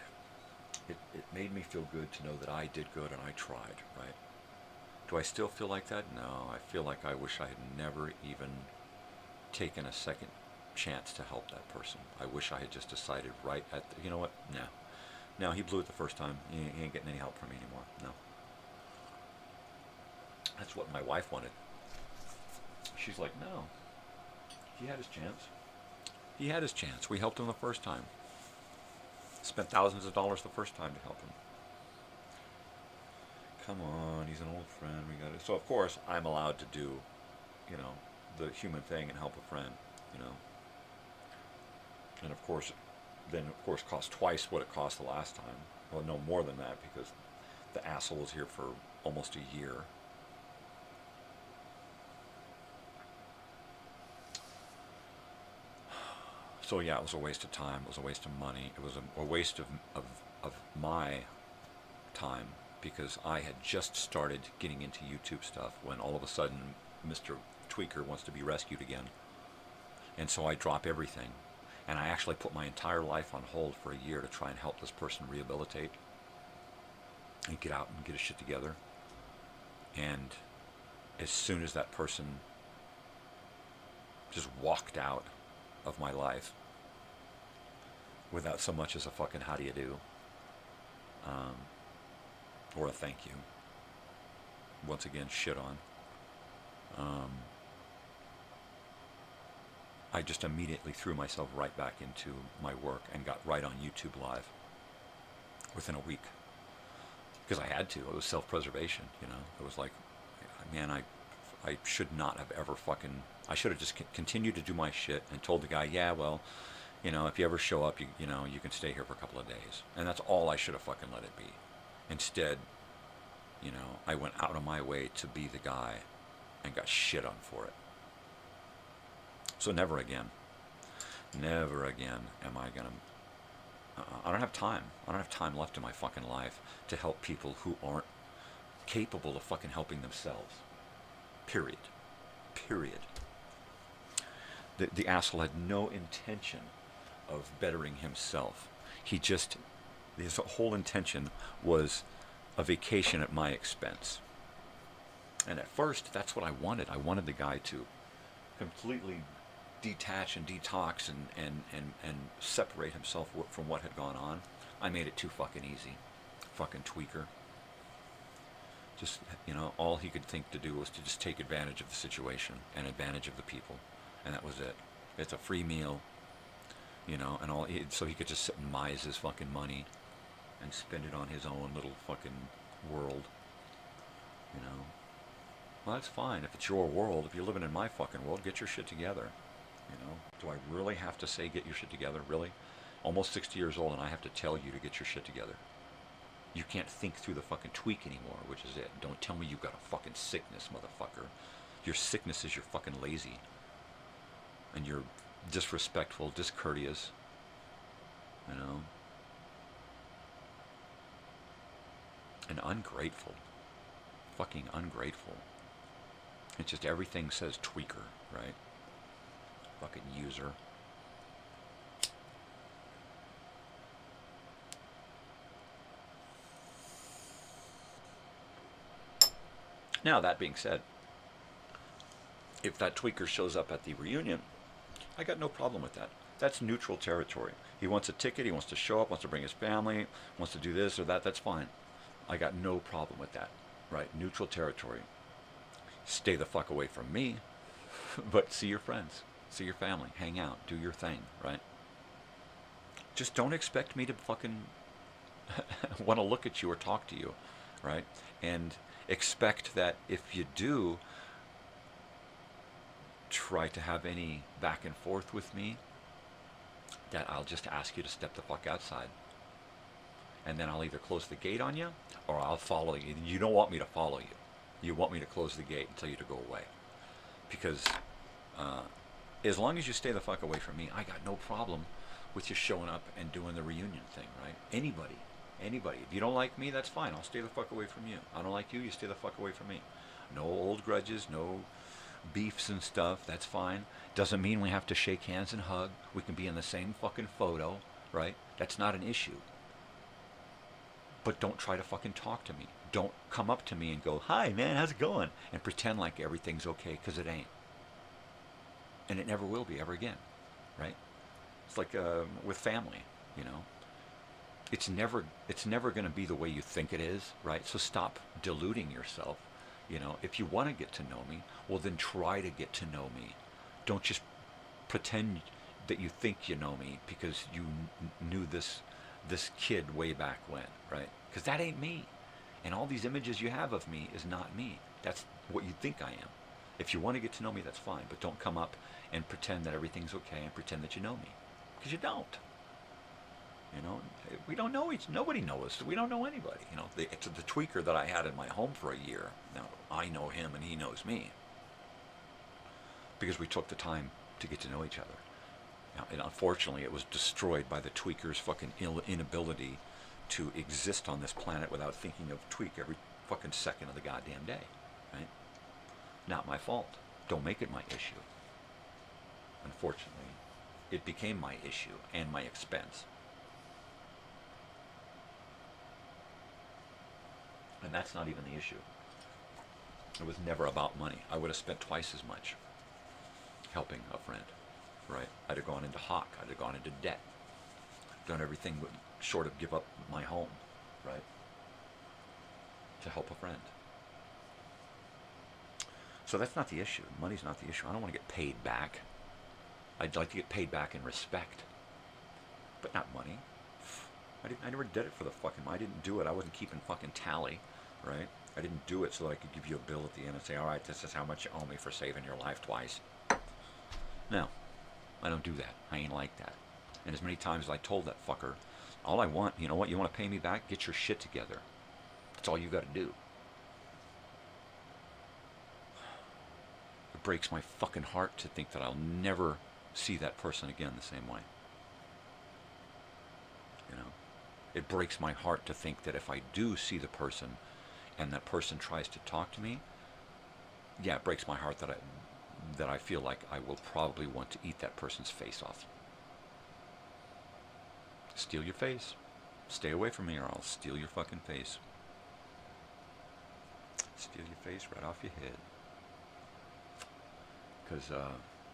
It made me feel good to know that I did good and I tried, right? Do I still feel like that? No, I feel like I wish I had never even taken a second chance to help that person. I wish I had just decided right at you know what? No, he blew it the first time. He ain't getting any help from me anymore. No. That's what my wife wanted. She's like, no. He had his chance. He had his chance. We helped him the first time. Spent thousands of dollars the first time to help him. Come on, he's an old friend. We got it. So of course I'm allowed to do, you know, the human thing and help a friend, you know. And of course, then of course cost twice what it cost the last time. Well, no more than that, because the asshole was here for almost a year. So yeah, it was a waste of time. It was a waste of money. It was a waste of my time, because I had just started getting into YouTube stuff when all of a sudden Mr. Tweaker wants to be rescued again. And so I drop everything. And I actually put my entire life on hold for a year to try and help this person rehabilitate and get out and get his shit together. And as soon as that person just walked out of my life without so much as a fucking how do you do, or a thank you, once again shit on, I just immediately threw myself right back into my work and got right on YouTube Live within a week, because I had to. It was self-preservation, you know. It was like, man, I should not have ever fucking, I should have just continued to do my shit and told the guy, yeah, well, you know, if you ever show up, you know, you can stay here for a couple of days. And that's all I should have fucking let it be. Instead, you know, I went out of my way to be the guy and got shit on for it. So never again am I gonna, I don't have time. I don't have time left in my fucking life to help people who aren't capable of fucking helping themselves. Period. The asshole had no intention of bettering himself. He just, his whole intention was a vacation at my expense. And at first, that's what I wanted. I wanted the guy to completely detach and detox and separate himself from what had gone on. I made it too fucking easy. Fucking tweaker. Just, you know, all he could think to do was to just take advantage of the situation and advantage of the people. And that was it. It's a free meal, you know, and so he could just sit and mize his fucking money and spend it on his own little fucking world, you know. Well, that's fine. If it's your world, if you're living in my fucking world, get your shit together, you know. Do I really have to say get your shit together? Really? Almost 60 years old, and I have to tell you to get your shit together. You can't think through the fucking tweak anymore, which is it. Don't tell me you've got a fucking sickness, motherfucker. Your sickness is you're fucking lazy. And you're disrespectful, discourteous, you know. And ungrateful. Fucking ungrateful. It's just everything says tweaker, right? Fucking user. Now, that being said, if that tweaker shows up at the reunion, I got no problem with that. That's neutral territory. He wants a ticket, he wants to show up, wants to bring his family, wants to do this or that, that's fine. I got no problem with that, right? Neutral territory. Stay the fuck away from me, but see your friends, see your family, hang out, do your thing, right? Just don't expect me to fucking want to look at you or talk to you, right? And expect that if you do try to have any back and forth with me, that I'll just ask you to step the fuck outside. And then I'll either close the gate on you, or I'll follow you. You don't want me to follow you. You want me to close the gate and tell you to go away. Because as long as you stay the fuck away from me, I got no problem with you showing up and doing the reunion thing, right? Anybody. If you don't like me, that's fine. I'll stay the fuck away from you. I don't like you, you stay the fuck away from me. No old grudges, no beefs and stuff, that's fine. Doesn't mean we have to shake hands and hug. We can be in the same fucking photo, right? That's not an issue. But don't try to fucking talk to me. Don't come up to me and go, hi man, how's it going? And pretend like everything's okay, because it ain't. And it never will be ever again, right? It's like with family, you know. It's never going to be the way you think it is, right? So stop deluding yourself. You know, if you want to get to know me, well then try to get to know me. Don't just pretend that you think you know me because you knew this this kid way back when, right? Because that ain't me. And all these images you have of me is not me. That's what you think I am. If you want to get to know me, that's fine. But don't come up and pretend that everything's okay and pretend that you know me. Because you don't. You know, we don't know nobody knows us. We don't know anybody. You know, it's the tweaker that I had in my home for a year. Now, I know him and he knows me. Because we took the time to get to know each other. Now, and unfortunately, it was destroyed by the tweaker's fucking inability to exist on this planet without thinking of tweak every fucking second of the goddamn day. Right? Not my fault. Don't make it my issue. Unfortunately, it became my issue and my expense. And that's not even the issue. It was never about money. I would have spent twice as much helping a friend, right? I'd have gone into hock. I'd have gone into debt. Done everything short of give up my home, right? To help a friend. So that's not the issue. Money's not the issue. I don't want to get paid back. I'd like to get paid back in respect, but not money. I never did it for the fucking money. I didn't do it. I wasn't keeping fucking tally, right? I didn't do it so that I could give you a bill at the end and say, all right, this is how much you owe me for saving your life twice. No, I don't do that. I ain't like that. And as many times as I told that fucker, all I want, you know what, you want to pay me back? Get your shit together. That's all you got to do. It breaks my fucking heart to think that I'll never see that person again the same way. You know? It breaks my heart to think that if I do see the person and that person tries to talk to me, yeah, it breaks my heart that I feel like I will probably want to eat that person's face off. Steal your face. Stay away from me or I'll steal your fucking face. Steal your face right off your head. Because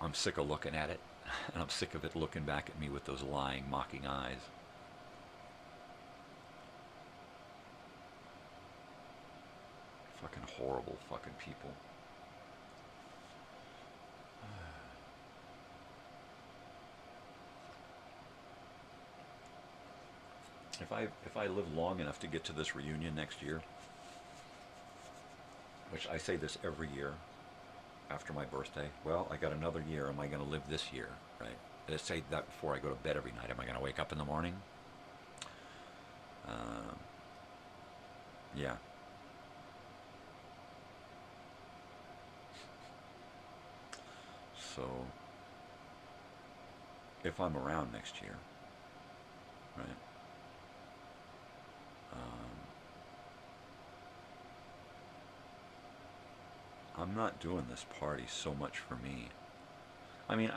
I'm sick of looking at it, and I'm sick of it looking back at me with those lying, mocking eyes. Fucking horrible fucking people. If I live long enough to get to this reunion next year, which I say this every year after my birthday, well, I got another year. Am I going to live this year, right? I say that before I go to bed every night. Am I going to wake up in the morning? Yeah. So, if I'm around next year, right? I'm not doing this party so much for me. I mean,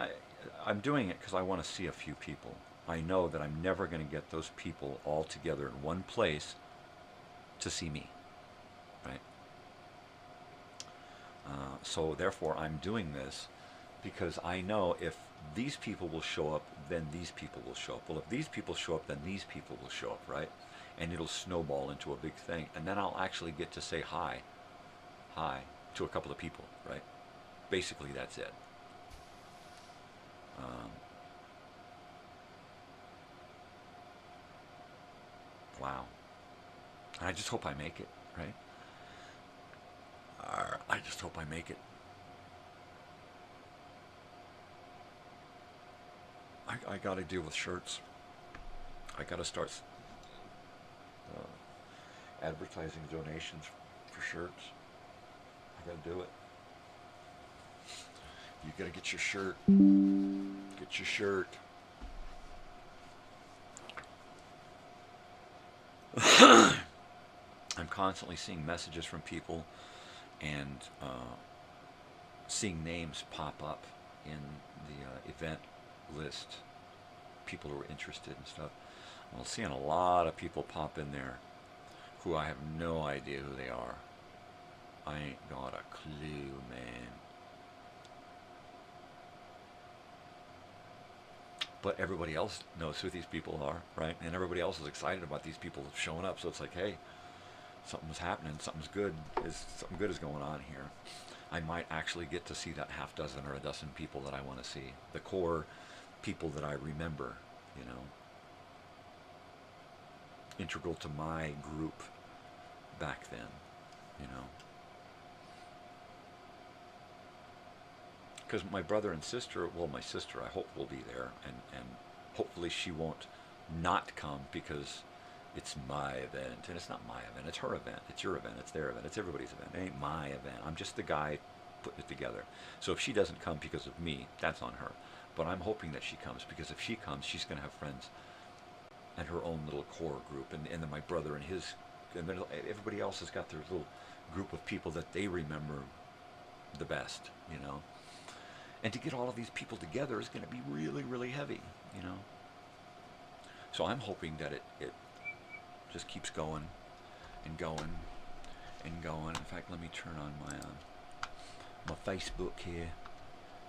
I'm doing it because I want to see a few people. I know that I'm never going to get those people all together in one place to see me, right? So therefore, I'm doing this because I know if these people will show up, then these people will show up. Well, if these people show up, then these people will show up, right? And it'll snowball into a big thing. And then I'll actually get to say hi to a couple of people, right? Basically, that's it. Wow. And I just hope I make it, right? I just hope I make it. I got to deal with shirts. I got to start advertising donations for shirts. I got to do it. You got to get your shirt. Get your shirt. I'm constantly seeing messages from people and seeing names pop up in the event list. People who are interested and stuff. I'm seeing a lot of people pop in there who I have no idea who they are. I ain't got a clue, man. But everybody else knows who these people are, right? And everybody else is excited about these people showing up. So it's like, hey, something's happening. Something good is going on here. I might actually get to see that half dozen or a dozen people that I want to see. The core people that I remember, you know. integral to my group back then, you know. Because my brother and sister, well, my sister, I hope will be there, and hopefully she won't not come because it's my event, and it's not my event, it's her event, it's your event, it's their event, it's everybody's event. It ain't my event. I'm just the guy putting it together. So if she doesn't come because of me, that's on her. But I'm hoping that she comes, because if she comes, she's going to have friends and her own little core group, and then my brother and his, and then everybody else has got their little group of people that they remember the best, you know. And to get all of these people together is going to be really, really heavy, you know. So I'm hoping that it just keeps going and going and going. In fact, let me turn on my Facebook here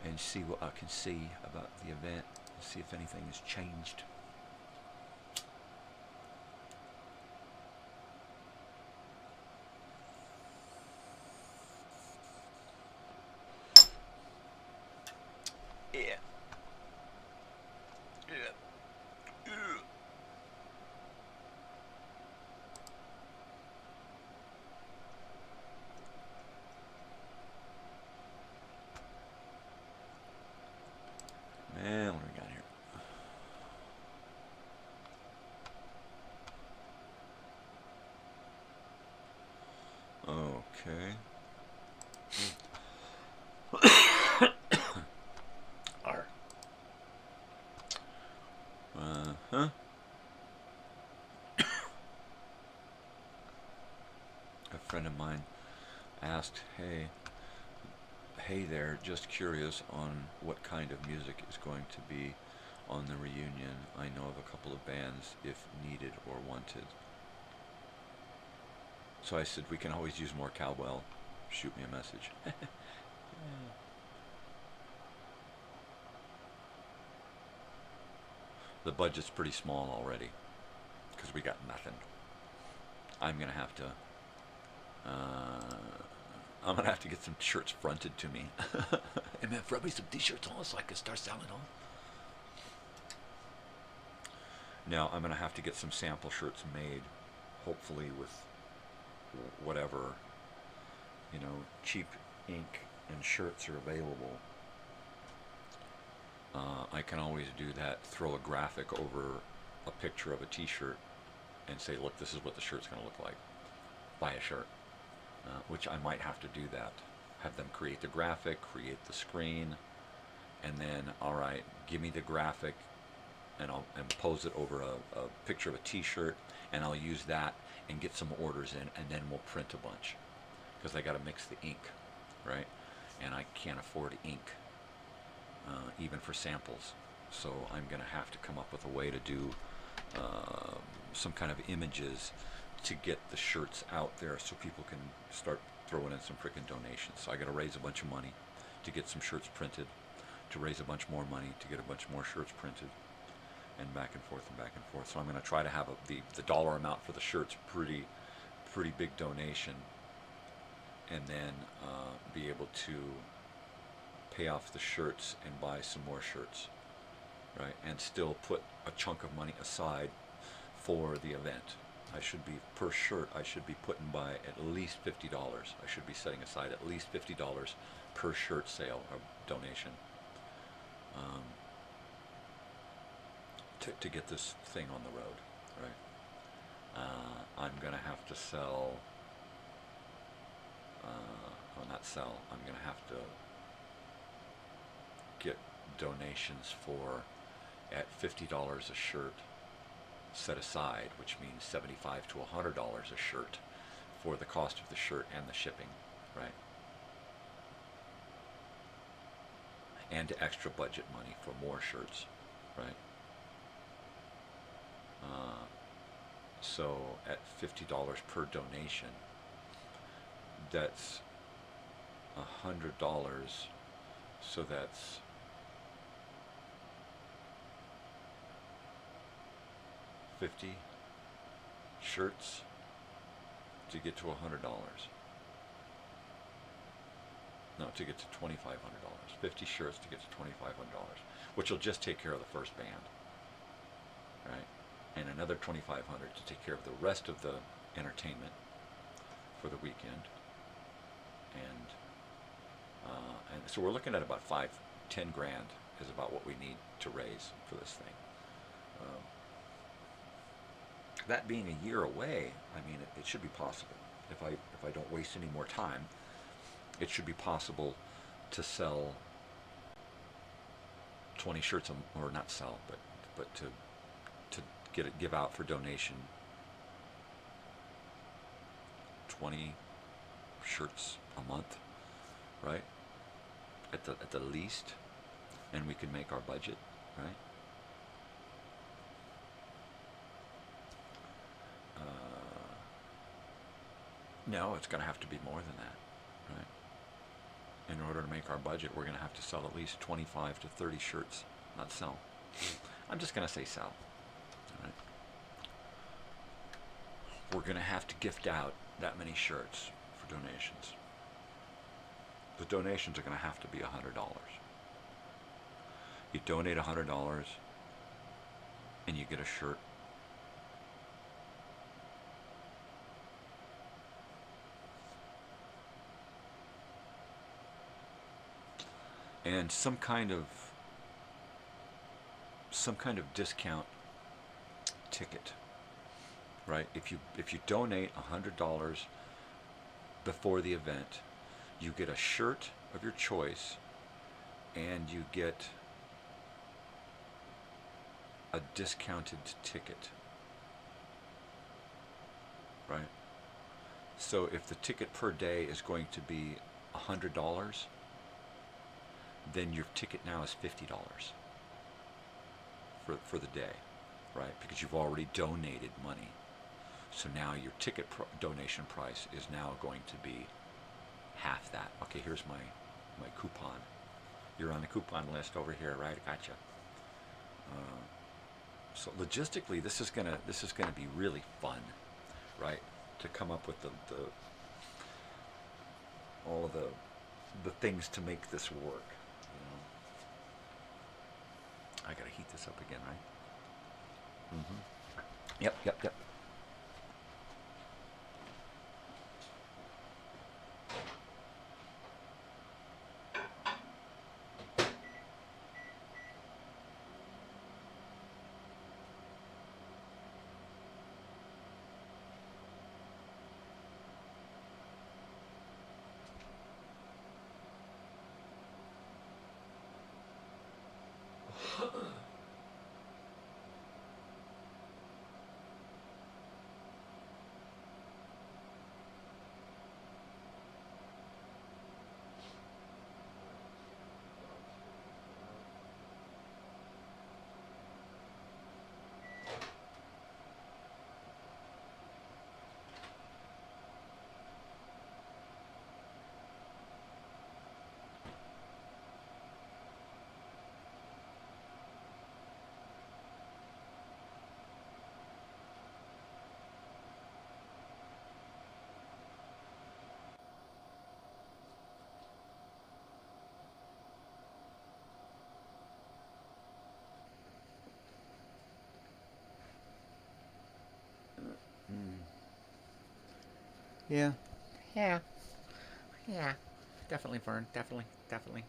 and see what I can see about the event, and see if anything has changed. Yeah. Man, what do we got here? Okay. R. Uh-huh. A friend of mine asked, hey there, just curious on what kind of music is going to be on the reunion. I know of a couple of bands if needed or wanted. So I said, we can always use more cowbell. Shoot me a message. The budget's pretty small already, because we got nothing. I'm gonna have to get some shirts fronted to me. Hey man, front me some t-shirts on so I can start selling them. Now I'm gonna have to get some sample shirts made, hopefully with whatever, you know, cheap ink and shirts are available. I can always do that, throw a graphic over a picture of a t-shirt and say, look, this is what the shirt's going to look like. Buy a shirt. Which I might have to do that. Have them create the graphic, create the screen, and then, all right, give me the graphic, and I'll pose it over a picture of a t-shirt, and I'll use that and get some orders in, and then we'll print a bunch. Because I got to mix the ink, right? And I can't afford ink. Even for samples, so I'm going to have to come up with a way to do some kind of images to get the shirts out there so people can start throwing in some frickin' donations. So I got to raise a bunch of money to get some shirts printed, to raise a bunch more money to get a bunch more shirts printed, and back and forth and back and forth. So I'm going to try to have the dollar amount for the shirts pretty big donation, and then be able to pay off the shirts and buy some more shirts, right? And still put a chunk of money aside for the event. I should be, per shirt, I should be putting by at least $50. I should be setting aside at least $50 per shirt sale or donation to get this thing on the road, right? I'm going to have to sell, well, not sell, I'm going to have to get donations for, at $50 a shirt set aside, which means $75 to $100 a shirt for the cost of the shirt and the shipping, right? And extra budget money for more shirts, right? So at $50 per donation, that's $100, so that's $50 shirts to get to $100. No, to get to $2,500. 50 shirts to get to $2,500, which will just take care of the first band, right? and another $2,500 to take care of the rest of the entertainment for the weekend. And so we're looking at about 10 grand is about what we need to raise for this thing. That being a year away, I mean, it should be possible. If I don't waste any more time, it should be possible to sell 20 shirts, or not sell, but to give out for donation 20 shirts a month, right? At the least, and we can make our budget, right? No, it's going to have to be more than that, right? In order to make our budget, we're going to have to sell at least 25 to 30 shirts, not sell. I'm just going to say sell, all right? We're going to have to gift out that many shirts for donations. The donations are going to have to be $100. You donate $100 and you get a shirt. And some kind of discount ticket, right? If you donate $100 before the event, you get a shirt of your choice, and you get a discounted ticket, right? So if the ticket per day is going to be $100, then your ticket now is $50 for the day, right? Because you've already donated money. So now your ticket donation price is now going to be half that. Okay, here's my coupon. You're on the coupon list over here, right? I gotcha. So logistically, this is gonna be really fun, right? To come up with all of the things to make this work. I gotta heat this up again, right? Mm-hmm. Yep. Yeah. Definitely, Vern. Definitely.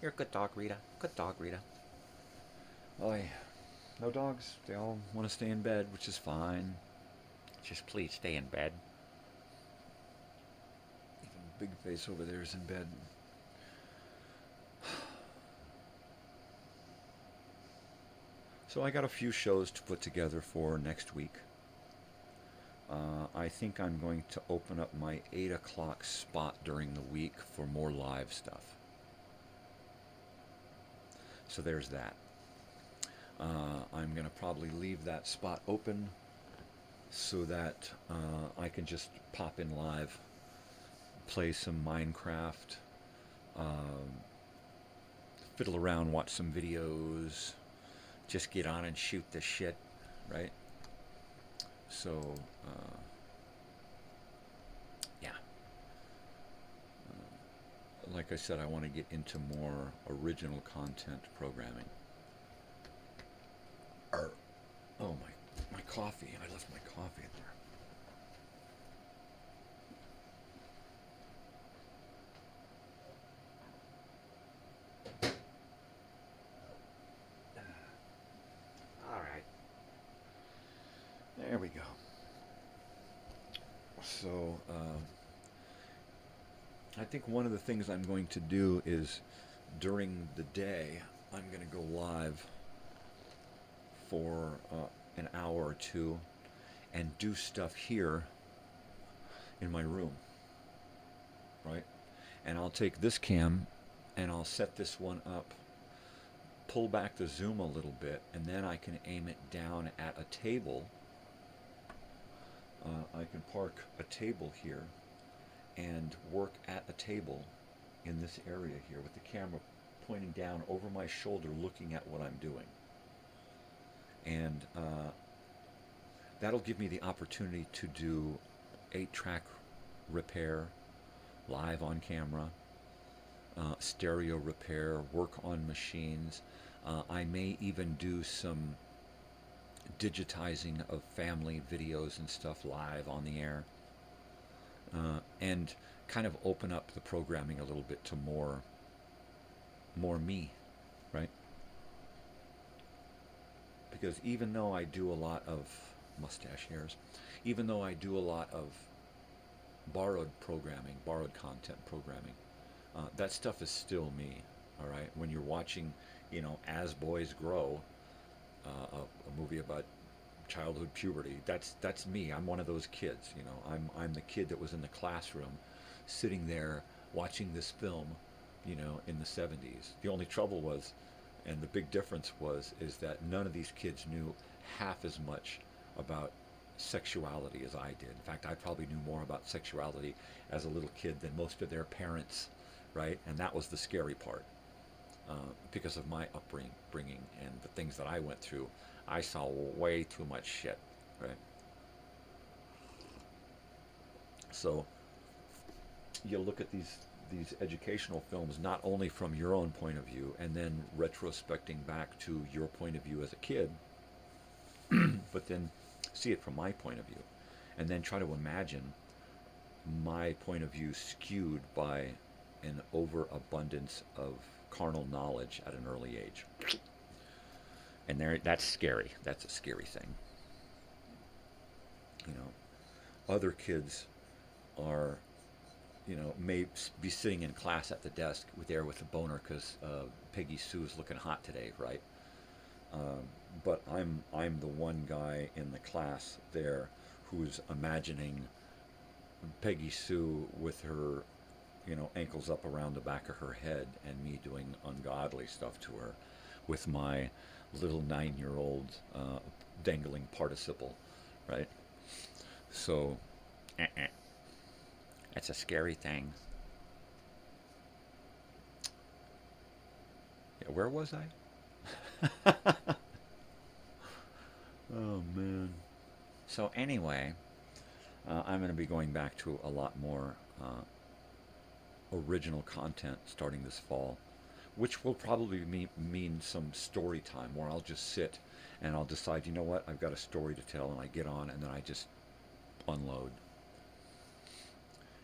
You're a good dog, Rita. Good dog, Rita. Oy. No dogs. They all want to stay in bed, which is fine. Just please stay in bed. Even Big Face over there is in bed. So I got a few shows to put together for next week. I think I'm going to open up my 8 o'clock spot during the week for more live stuff. So there's that. I'm going to probably leave that spot open so that I can just pop in live, play some Minecraft, fiddle around, watch some videos, just get on and shoot the shit, right? So, yeah. Like I said, I want to get into more original content programming. Oh my My coffee. I left my coffee in there. All right. There we go. So, I think one of the things I'm going to do is during the day, I'm going to go live for an hour or two and do stuff here in my room, right? And I'll take this cam and I'll set this one up, pull back the zoom a little bit, and then I can aim it down at a table. I can park a table here and work at a table in this area here with the camera pointing down over my shoulder looking at what I'm doing. And that'll give me the opportunity to do 8-track repair live on camera, stereo repair, work on machines. I may even do some digitizing of family videos and stuff live on the air, and kind of open up the programming a little bit to more me, right? Because even though I do a lot of mustache hairs, even though I do a lot of borrowed programming, borrowed content programming, that stuff is still me, all right? When you're watching, As Boys Grow, a movie about childhood puberty, that's me. I'm one of those kids, I'm the kid that was in the classroom sitting there watching this film, in the 70s. The only trouble was, and the big difference is that none of these kids knew half as much about sexuality as I did. In fact, I probably knew more about sexuality as a little kid than most of their parents, right? And that was the scary part. Because of my upbringing and the things that I went through, I saw way too much shit, right? So you look at these educational films not only from your own point of view and then retrospecting back to your point of view as a kid, but then see it from my point of view, and then try to imagine my point of view skewed by an overabundance of carnal knowledge at an early age. And that's scary. That's a scary thing. Other kids are, may be sitting in class at the desk with a boner because Peggy Sue's looking hot today, right? But I'm the one guy in the class there who's imagining Peggy Sue with her, ankles up around the back of her head and me doing ungodly stuff to her with my little 9-year-old dangling participle, right? So, it's a scary thing. Yeah, where was I? Oh, man. So anyway, I'm going to be going back to a lot more original content starting this fall, which will probably mean some story time where I'll just sit and I'll decide, you know what, I've got a story to tell, and I get on and then I just unload.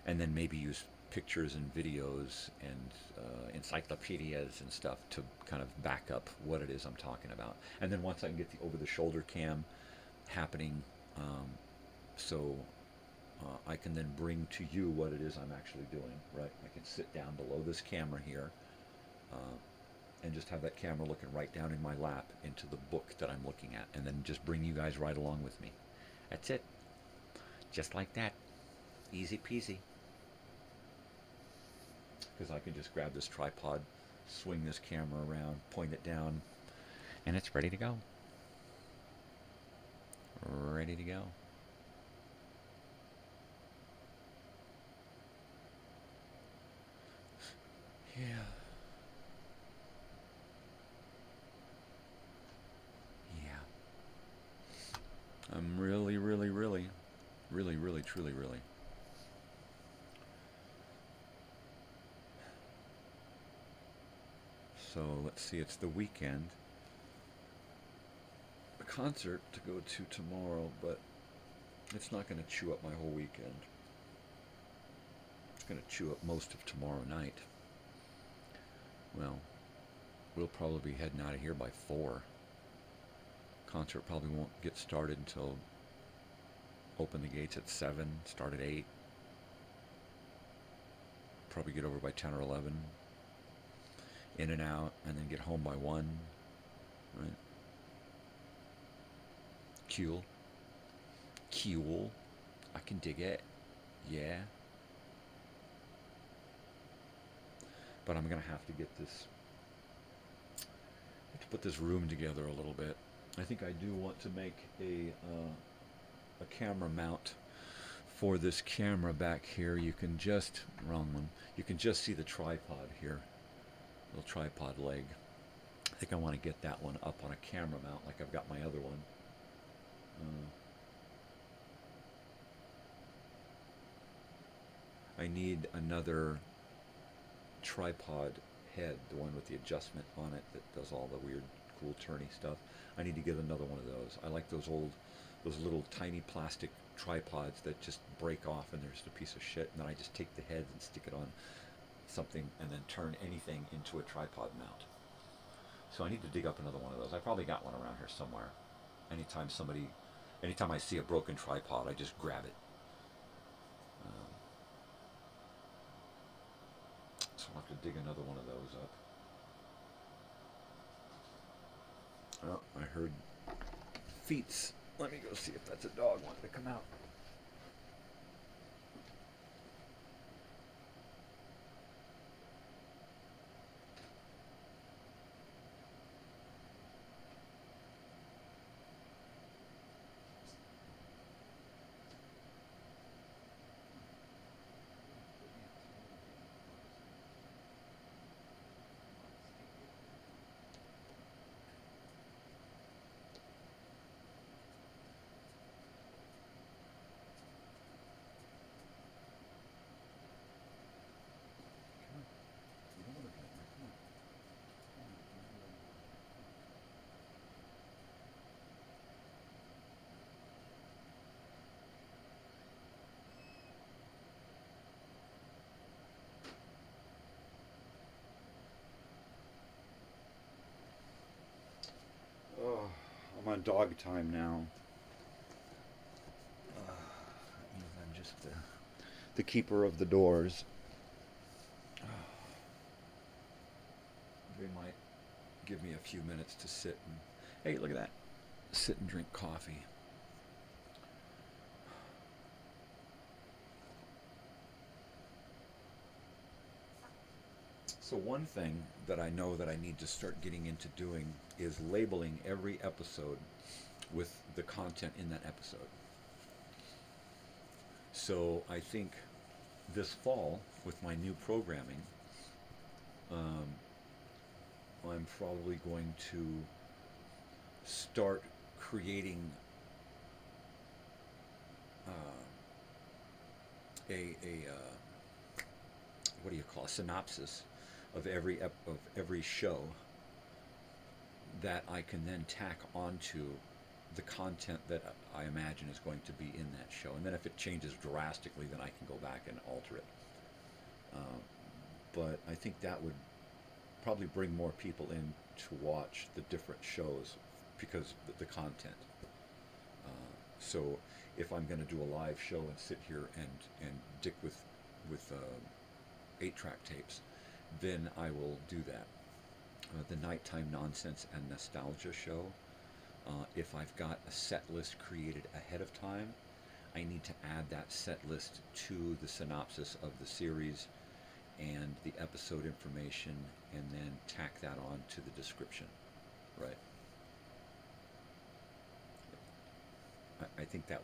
And then maybe use pictures and videos and encyclopedias and stuff to kind of back up what it is I'm talking about. And then once I can get the over-the-shoulder cam happening, so I can then bring to you what it is I'm actually doing, right? I can sit down below this camera here and just have that camera looking right down in my lap into the book that I'm looking at, and then just bring you guys right along with me. That's it. Just like that. Easy peasy. Because I can just grab this tripod, swing this camera around, point it down, and it's ready to go. Ready to go. Yeah. Yeah. I'm really, truly. So let's see, it's the weekend. concert to go to tomorrow, but it's not going to chew up my whole weekend. It's going to chew up most of tomorrow night. Well, we'll probably be heading out of here by 4. Concert probably won't get started until open the gates at 7, start at 8. Probably get over by 10 or 11. In and out, and then get home by 1. Right? Cool. I can dig it. Yeah. But I'm gonna have to get this. I have to put this room together a little bit. I think I do want to make a camera mount for this camera back here. You can just wrong one. You can just see the tripod here, little tripod leg. I think I want to get that one up on a camera mount like I've got my other one. I need another tripod head, the one with the adjustment on it that does all the weird, cool turny stuff. I need to get another one of those. I like those little tiny plastic tripods that just break off and they're just a piece of shit, and then I just take the heads and stick it on something and then turn anything into a tripod mount. So I need to dig up another one of those. I probably got one around here somewhere. Anytime I see a broken tripod, I just grab it. So I'll have to dig another one of those up. Oh, I heard feet. Let me go see if that's a dog wanting to come out. I'm on dog time now. That means I'm just the keeper of the doors. They might give me a few minutes to sit and, hey, look at that. Sit and drink coffee. So one thing that I know that I need to start getting into doing is labeling every episode with the content in that episode. So I think this fall, with my new programming, I'm probably going to start creating what do you call a synopsis of every show that I can then tack onto the content that I imagine is going to be in that show. And then if it changes drastically, then I can go back and alter it. But I think that would probably bring more people in to watch the different shows because the content. So if I'm going to do a live show and sit here and dick with 8-track tapes, then I will do that. The Nighttime Nonsense and Nostalgia show, if I've got a set list created ahead of time, I need to add that set list to the synopsis of the series and the episode information, and then tack that on to the description, right? I think that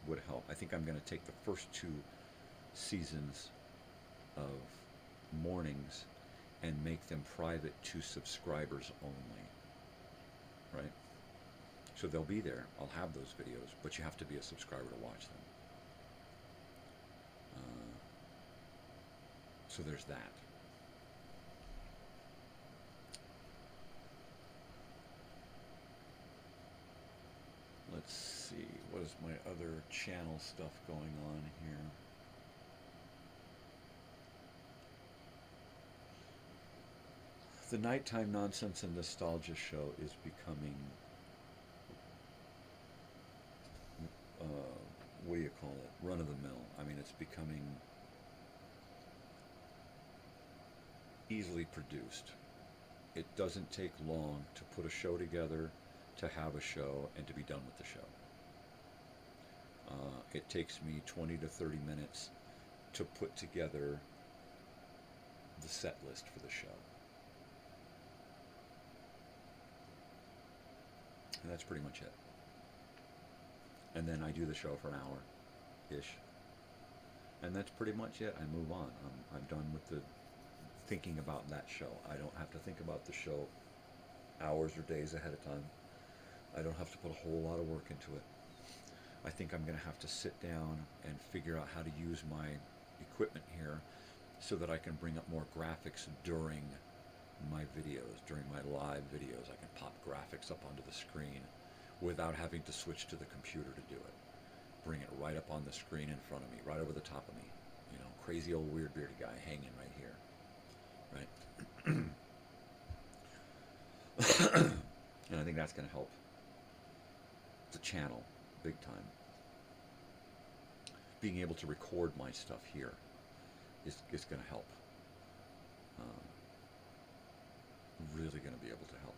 would help. I think I'm going to take the first 2 seasons of mornings and make them private to subscribers only, right? So they'll be there. I'll have those videos, but you have to be a subscriber to watch them. So there's that. let's see, what is my other channel stuff going on here? The Nighttime Nonsense and Nostalgia show is becoming, what do you call it, run-of-the-mill. I mean, it's becoming easily produced. It doesn't take long to put a show together, to have a show, and to be done with the show. It takes me 20 to 30 minutes to put together the set list for the show. And that's pretty much it. And then I do the show for an hour-ish. And that's pretty much it. I move on. I'm done with the thinking about that show. I don't have to think about the show hours or days ahead of time. I don't have to put a whole lot of work into it. I think I'm going to have to sit down and figure out how to use my equipment here so that I can bring up more graphics during my videos, during my live videos. I can pop graphics up onto the screen without having to switch to the computer to do it. Bring it right up on the screen in front of me, right over the top of me. You know, crazy old weird bearded guy hanging right here. Right? And I think that's going to help the channel big time. Being able to record my stuff here is going to help. Really going to be able to help.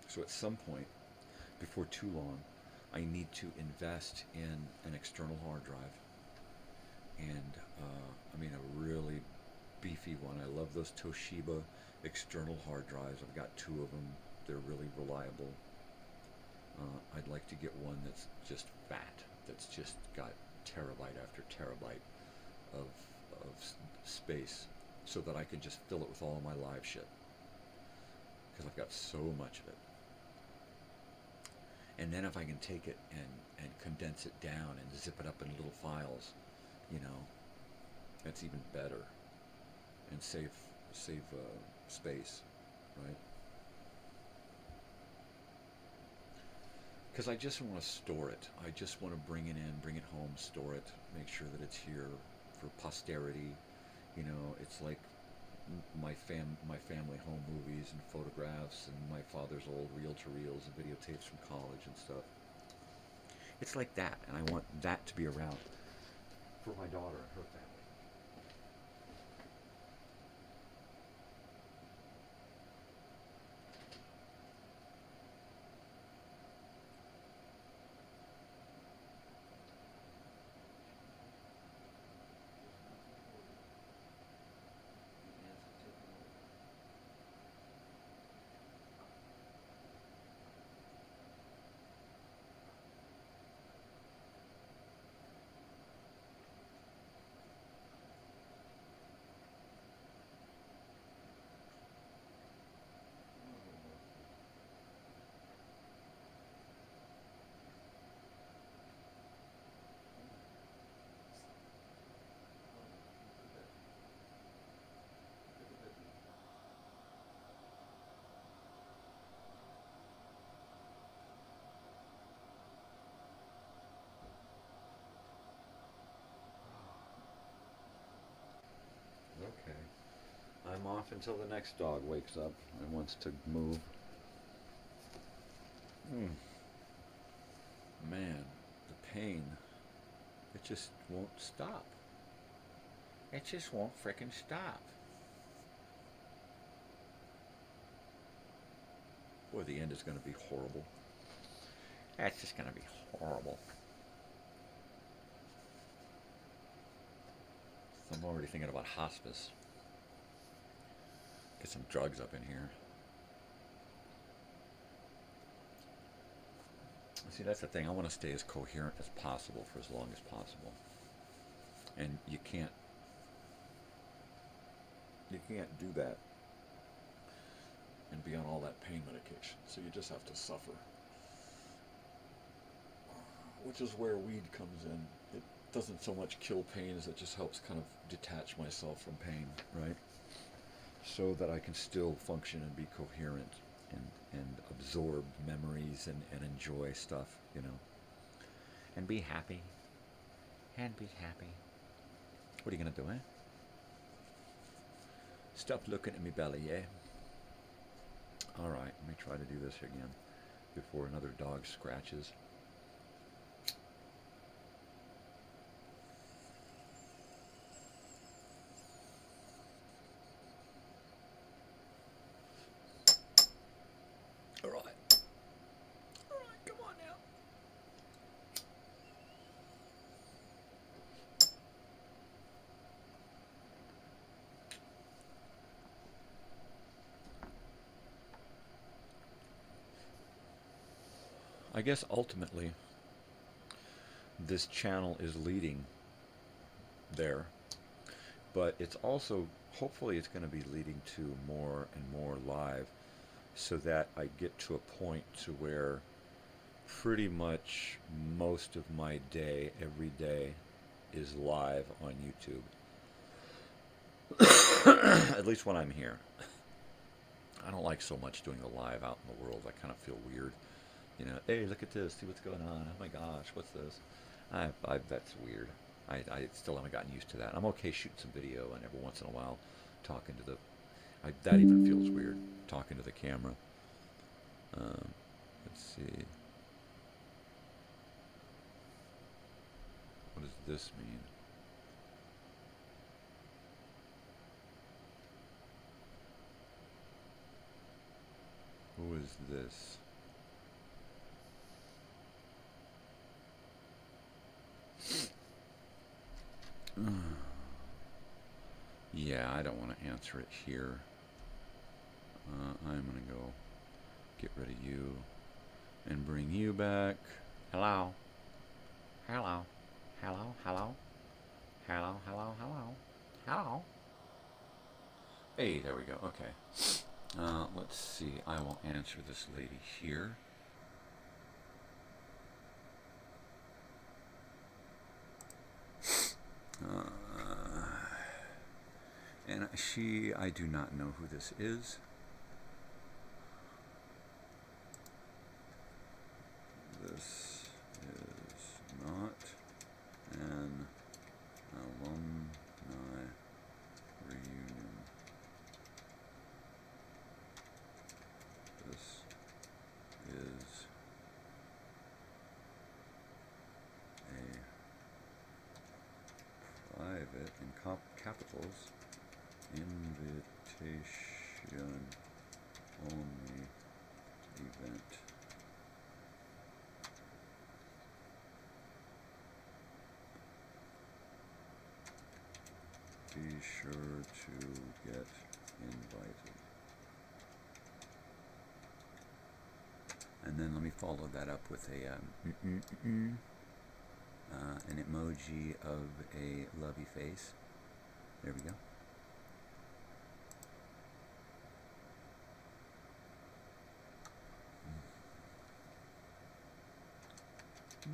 So at some point, before too long, I need to invest in an external hard drive. And I mean a really beefy one. I love those Toshiba external hard drives. I've got 2 of them. They're really reliable. I'd like to get one that's just fat, that's just got terabyte after terabyte of space, so that I can just fill it with all my live shit, because I've got so much of it. And then if I can take it and condense it down and zip it up in little files, you know, that's even better, and save space, right? Because I just want to store it. I just want to bring it in, bring it home, store it, make sure that it's here for posterity. You know, it's like my family home movies and photographs and my father's old reel-to-reels and videotapes from college and stuff. It's like that, and I want that to be around for my daughter and her family. Okay. I'm off until the next dog wakes up and wants to move. Man, the pain. It just won't stop. It just won't frickin' stop. Boy, the end is going to be horrible. That's just going to be horrible. I'm already thinking about hospice. Get some drugs up in here. See, that's the thing. I want to stay as coherent as possible for as long as possible. And you can't do that and be on all that pain medication. So you just have to suffer. Which is where weed comes in. It doesn't so much kill pain as it just helps kind of detach myself from pain, right? So that I can still function and be coherent and absorb memories and enjoy stuff, you know. And be happy. And be happy. What are you going to do, eh? Stop looking at me belly, yeah? All right, let me try to do this again before another dog scratches. All right. All right, come on now. I guess ultimately this channel is leading there, but it's also, hopefully it's going to be leading to more and more live, so that I get to a point to where pretty much most of my day, every day, is live on YouTube. At least when I'm here. I don't like so much doing the live out in the world. I kind of feel weird. You know, hey, look at this, see what's going on. Oh my gosh, what's this? That's weird. I still haven't gotten used to that. I'm okay shooting some video and every once in a while talking to the... that even feels weird, talking to the camera. Let's see. What does this mean? Who is this? Yeah, I don't want to answer it here. I'm going to go get rid of you and bring you back. Hello. Hello. Hello. Hello. Hello. Hello. Hello. Hello. Hey, there we go. Okay. Let's see. I will answer this lady here. And I do not know who this is. This is not an alumni reunion. This is a private, in capitals, invitation only event. Be sure to get invited. And then let me follow that up with an emoji of a lovey face. There we go.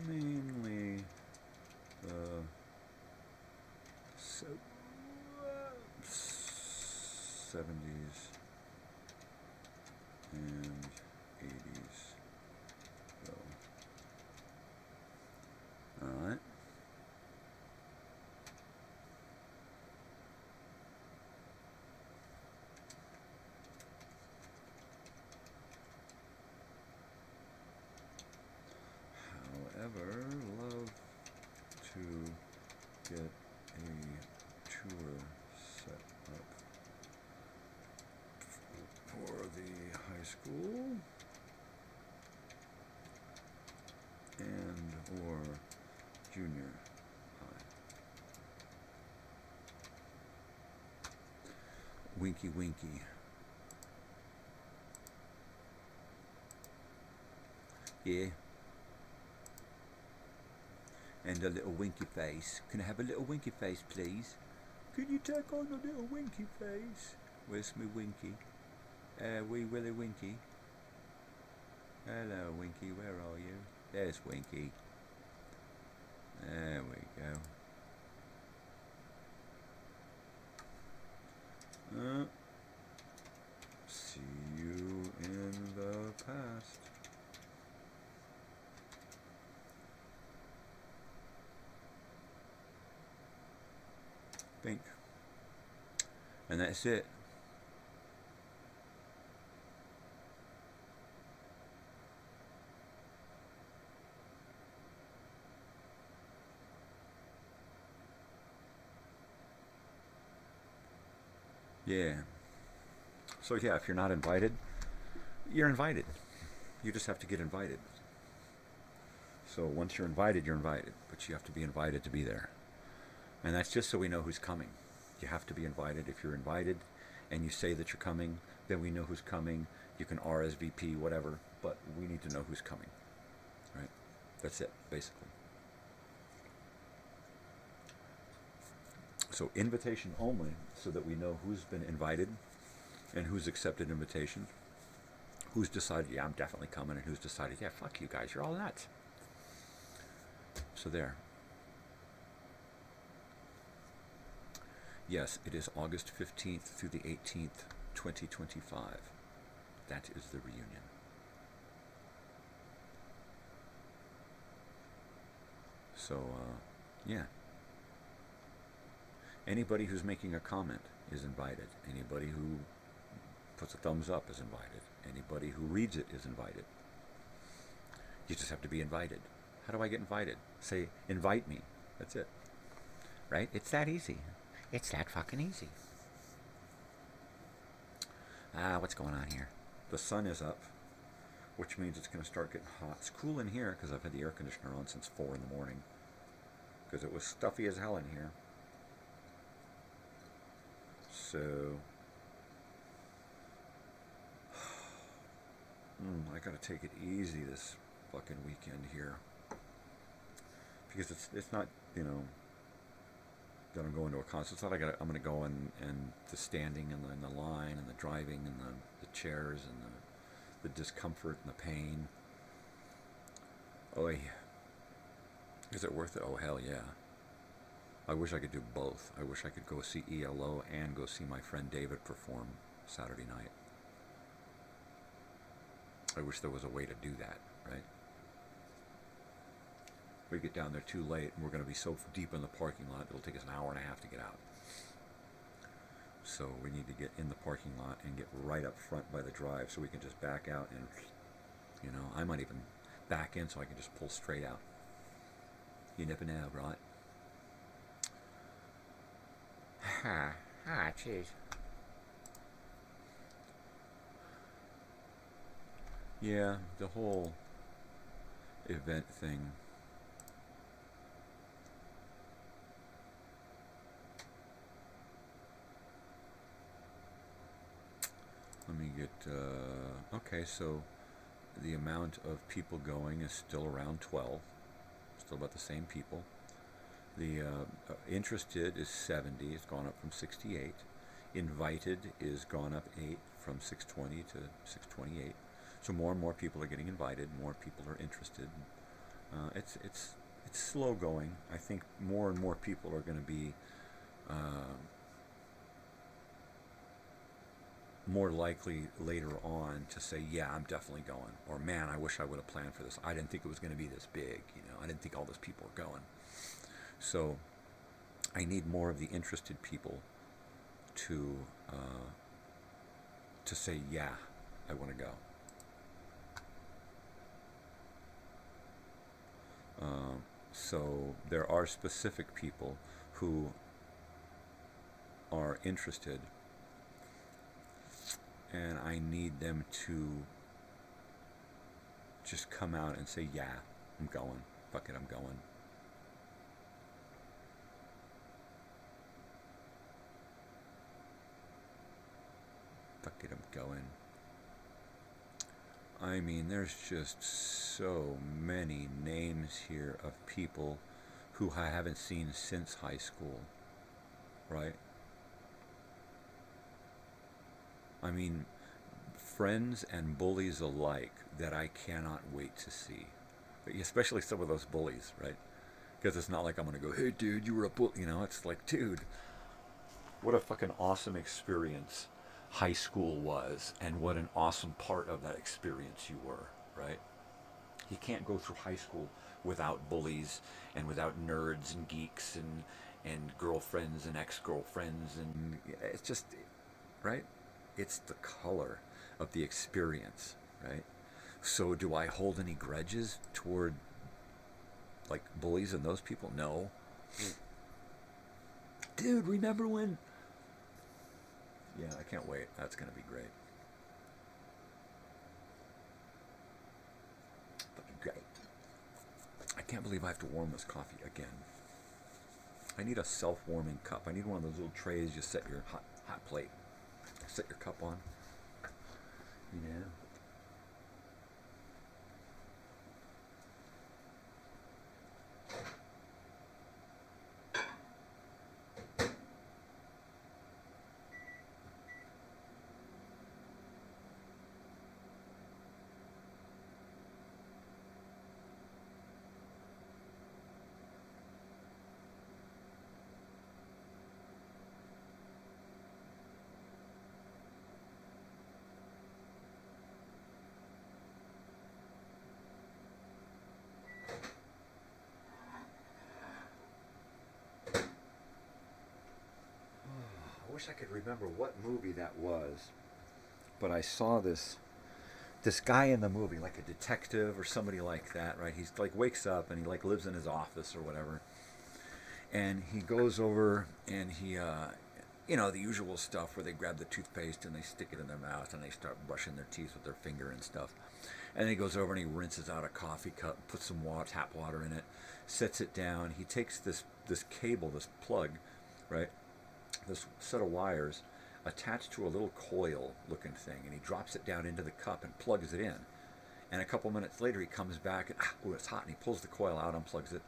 Mainly the 70s and 80s. So, all right. However, love to get a tour set up for the high school and or junior high. Winky winky. Yeah. And a little winky face. Can I have a little winky face, please? Can you take on a little winky face? Where's me winky? Wee Willy Winky. Hello, Winky. Where are you? There's Winky. There we go. See you in the think. And that's it. Yeah. So yeah, if you're not invited, you're invited. You just have to get invited. So once you're invited, but you have to be invited to be there. And that's just so we know who's coming. You have to be invited. If you're invited and you say that you're coming, then we know who's coming. You can RSVP, whatever, but we need to know who's coming. Right? That's it, basically. So invitation only, so that we know who's been invited and who's accepted invitation, who's decided, yeah, I'm definitely coming, and who's decided, yeah, fuck you guys, you're all nuts. So there. Yes, it is August 15th through the 18th, 2025. That is the reunion. So, yeah. Anybody who's making a comment is invited. Anybody who puts a thumbs up is invited. Anybody who reads it is invited. You just have to be invited. How do I get invited? Say, invite me. That's it. Right? It's that easy. It's that fucking easy. What's going on here? The sun is up, which means it's going to start getting hot. It's cool in here because I've had the air conditioner on since 4 in the morning because it was stuffy as hell in here. So, I gotta take it easy this fucking weekend here because it's not, you know, that I'm going to a concert. It's not like I'm gonna go and the standing and the line and the driving and the chairs and the discomfort and the pain. Oh, yeah. Is it worth it? Oh, hell yeah. I wish I could do both. I wish I could go see ELO and go see my friend David perform Saturday night. I wish there was a way to do that, right? We get down there too late and we're going to be so deep in the parking lot it'll take us an hour and a half to get out. So we need to get in the parking lot and get right up front by the drive so we can just back out and, you know, I might even back in so I can just pull straight out. You never know, right? Jeez. Yeah, the whole event thing. Let me get, okay, so the amount of people going is still around 12. Still about the same people. The interested is 70. It's gone up from 68. Invited is gone up 8 from 620 to 628. So more and more people are getting invited. More people are interested. It's slow going. I think more and more people are going to be more likely later on to say, yeah, I'm definitely going. Or, man, I wish I would have planned for this. I didn't think it was going to be this big. You know, I didn't think all those people were going. So I need more of the interested people to say, yeah, I want to go. So there are specific people who are interested, and I need them to just come out and say, yeah, I'm going. Fuck it, I'm going. Fuck it, I'm going. I mean, there's just so many names here of people who I haven't seen since high school, right? I mean, friends and bullies alike that I cannot wait to see. Especially some of those bullies, right? Because it's not like I'm going to go, hey, dude, you were a bully. You know, it's like, dude, what a fucking awesome experience high school was, and what an awesome part of that experience you were, right? You can't go through high school without bullies and without nerds and geeks and girlfriends and ex-girlfriends, and it's just, right? It's the color of the experience, right? So do I hold any grudges toward, like, bullies and those people? No. Dude, remember when? Yeah, I can't wait. That's going to be great. Fucking great. I can't believe I have to warm this coffee again. I need a self-warming cup. I need one of those little trays you set your hot plate. Set your cup on. Yeah. I wish I could remember what movie that was, but I saw this guy in the movie, like a detective or somebody like that, right? He's like wakes up and he like lives in his office or whatever, and he goes over and he the usual stuff where they grab the toothpaste and they stick it in their mouth and they start brushing their teeth with their finger and stuff, and then he goes over and he rinses out a coffee cup, puts some water, tap water in it, sets it down. He takes this cable, this plug, right, this set of wires attached to a little coil looking thing, and he drops it down into the cup and plugs it in, and a couple minutes later he comes back and it's hot, and he pulls the coil out, unplugs it,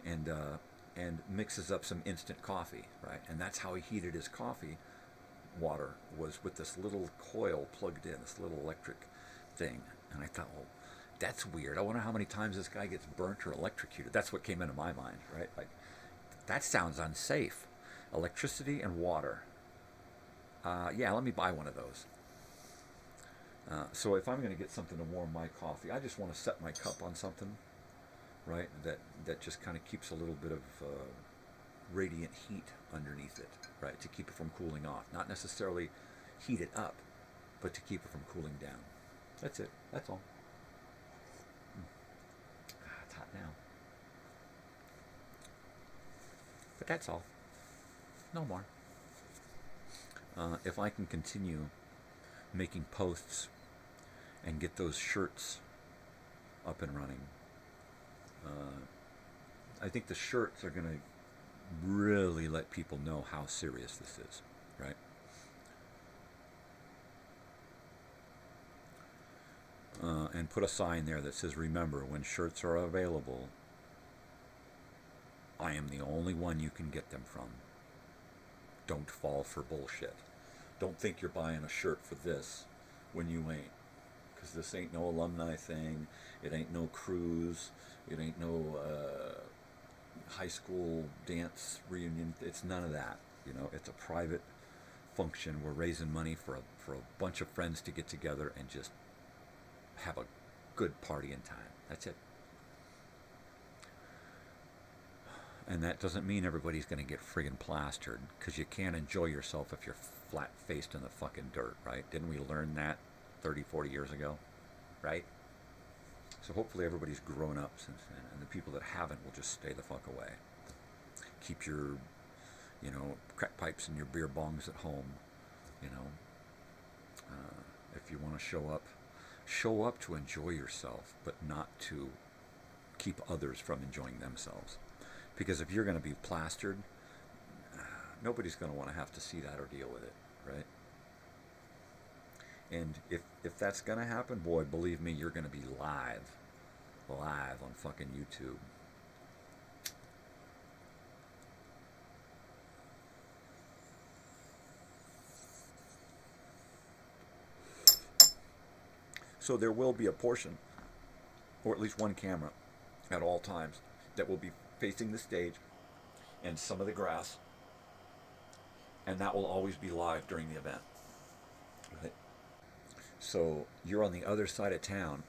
and mixes up some instant coffee, right? And that's how he heated his coffee water, was with this little coil plugged in, this little electric thing. And I thought, well, that's weird. I wonder how many times this guy gets burnt or electrocuted. That's what came into my mind, right? Like, that sounds unsafe. Electricity and water. Yeah, let me buy one of those. So if I'm going to get something to warm my coffee, I just want to set my cup on something, right, that just kind of keeps a little bit of radiant heat underneath it, right, to keep it from cooling off. Not necessarily heat it up, but to keep it from cooling down. That's it. That's all. It's hot now. But that's all. No more. If I can continue making posts and get those shirts up and running, I think the shirts are going to really let people know how serious this is, right? And put a sign there that says, remember, when shirts are available, I am the only one you can get them from. Don't fall for bullshit. Don't think you're buying a shirt for this when you ain't. Because this ain't no alumni thing. It ain't no cruise. It ain't no high school dance reunion. It's none of that. You know, it's a private function. We're raising money for a bunch of friends to get together and just have a good party in time. That's it. And that doesn't mean everybody's going to get friggin' plastered, because you can't enjoy yourself if you're flat-faced in the fucking dirt, right? Didn't we learn that 30, 40 years ago, right? So hopefully everybody's grown up since then, and the people that haven't will just stay the fuck away. Keep your, crack pipes and your beer bongs at home, if you want to show up to enjoy yourself, but not to keep others from enjoying themselves. Because if you're going to be plastered, nobody's going to want to have to see that or deal with it, right? And if that's going to happen, boy, believe me, you're going to be live on fucking YouTube. So there will be a portion, or at least one camera at all times, that will be facing the stage and some of the grass, and that will always be live during the event, right? So you're on the other side of town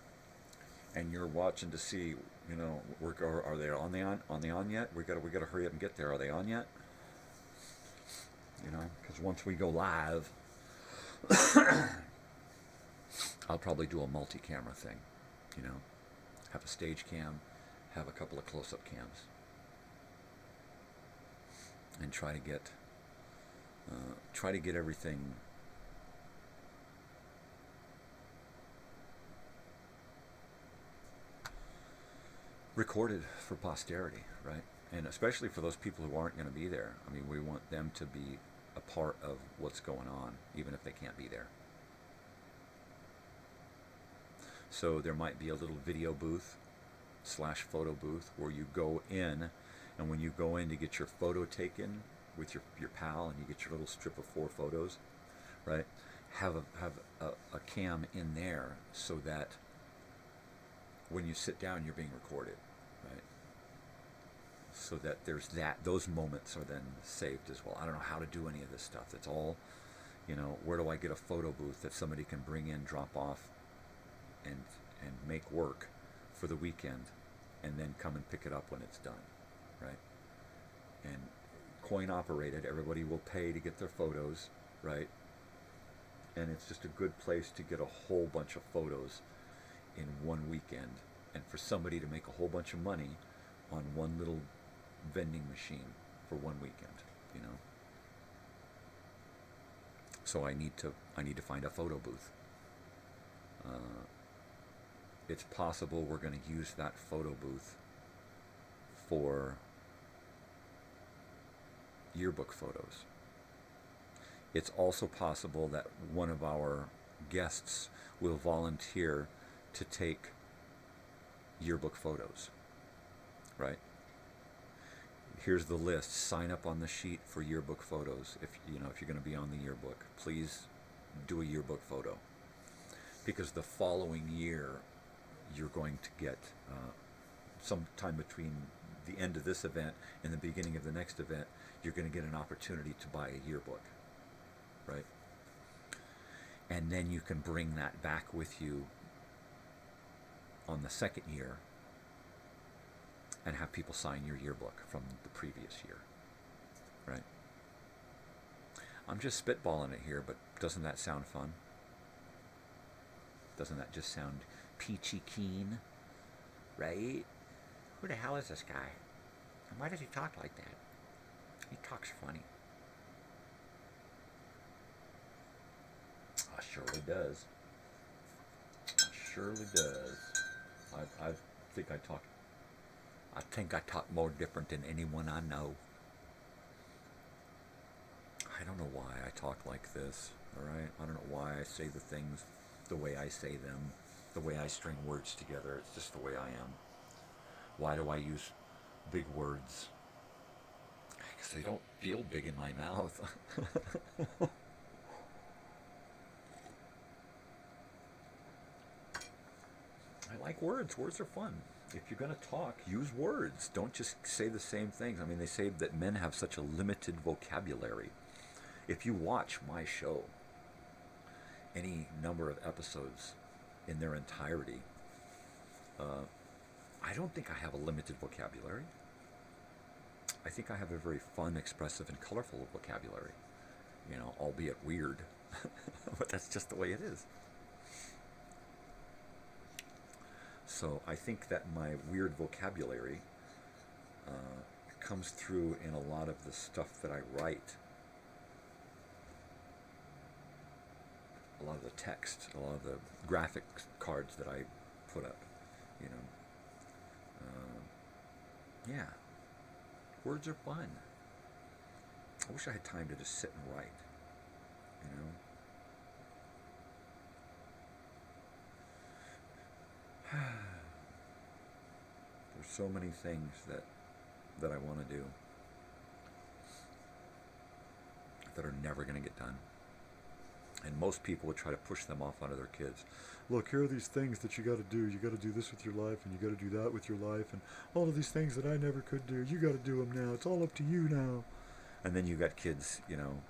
and you're watching to see, are they on yet? We gotta hurry up and get there. Are they on yet? you know, because once we go live, I'll probably do a multi-camera thing, you know, have a stage cam, have a couple of close-up cams, and try to get everything recorded for posterity, right? And especially for those people who aren't going to be there. I mean, we want them to be a part of what's going on, even if they can't be there. So there might be a little video booth / photo booth where you go in, and when you go in to get your photo taken with your pal, and you get your little strip of 4 photos, right? Have a cam in there so that when you sit down, you're being recorded, right? So that those moments are then saved as well. I don't know how to do any of this stuff. It's all, you know, where do I get a photo booth that somebody can bring in, drop off, and make work for the weekend, and then come and pick it up when it's done, right? And coin operated, everybody will pay to get their photos, right? And it's just a good place to get a whole bunch of photos in one weekend, and for somebody to make a whole bunch of money on one little vending machine for one weekend, you know. So I need to find a photo booth. It's possible we're going to use that photo booth for yearbook photos. It's also possible that one of our guests will volunteer to take yearbook photos, right? Here's the list. Sign up on the sheet for yearbook photos. If you're going to be on the yearbook, please do a yearbook photo, because the following year you're going to get sometime between the end of this event and the beginning of the next event, you're going to get an opportunity to buy a yearbook, right? And then you can bring that back with you on the second year and have people sign your yearbook from the previous year, right? I'm just spitballing it here, but doesn't that sound fun? Doesn't that just sound peachy keen, right? Who the hell is this guy? And why does he talk like that? He talks funny. I surely does. Surely does. I think I talk more different than anyone I know. I don't know why I talk like this, all right? I don't know why I say the things the way I say them, the way I string words together. It's just the way I am. Why do I use big words? Because they don't feel big in my mouth. I like words. Words are fun. If you're going to talk, use words. Don't just say the same things. I mean, they say that men have such a limited vocabulary. If you watch my show, any number of episodes in their entirety, I don't think I have a limited vocabulary. I think I have a very fun, expressive, and colorful vocabulary. You know, albeit weird. But that's just the way it is. So I think that my weird vocabulary comes through in a lot of the stuff that I write. A lot of the text, a lot of the graphic cards that I put up, you know. Yeah. Words are fun. I wish I had time to just sit and write, you know. There's so many things that I want to do that are never going to get done. And most people would try to push them off onto their kids. Look, here are these things that you got to do. You got to do this with your life, and you got to do that with your life, and all of these things that I never could do. You got to do them now. It's all up to you now. And then you got kids, you know,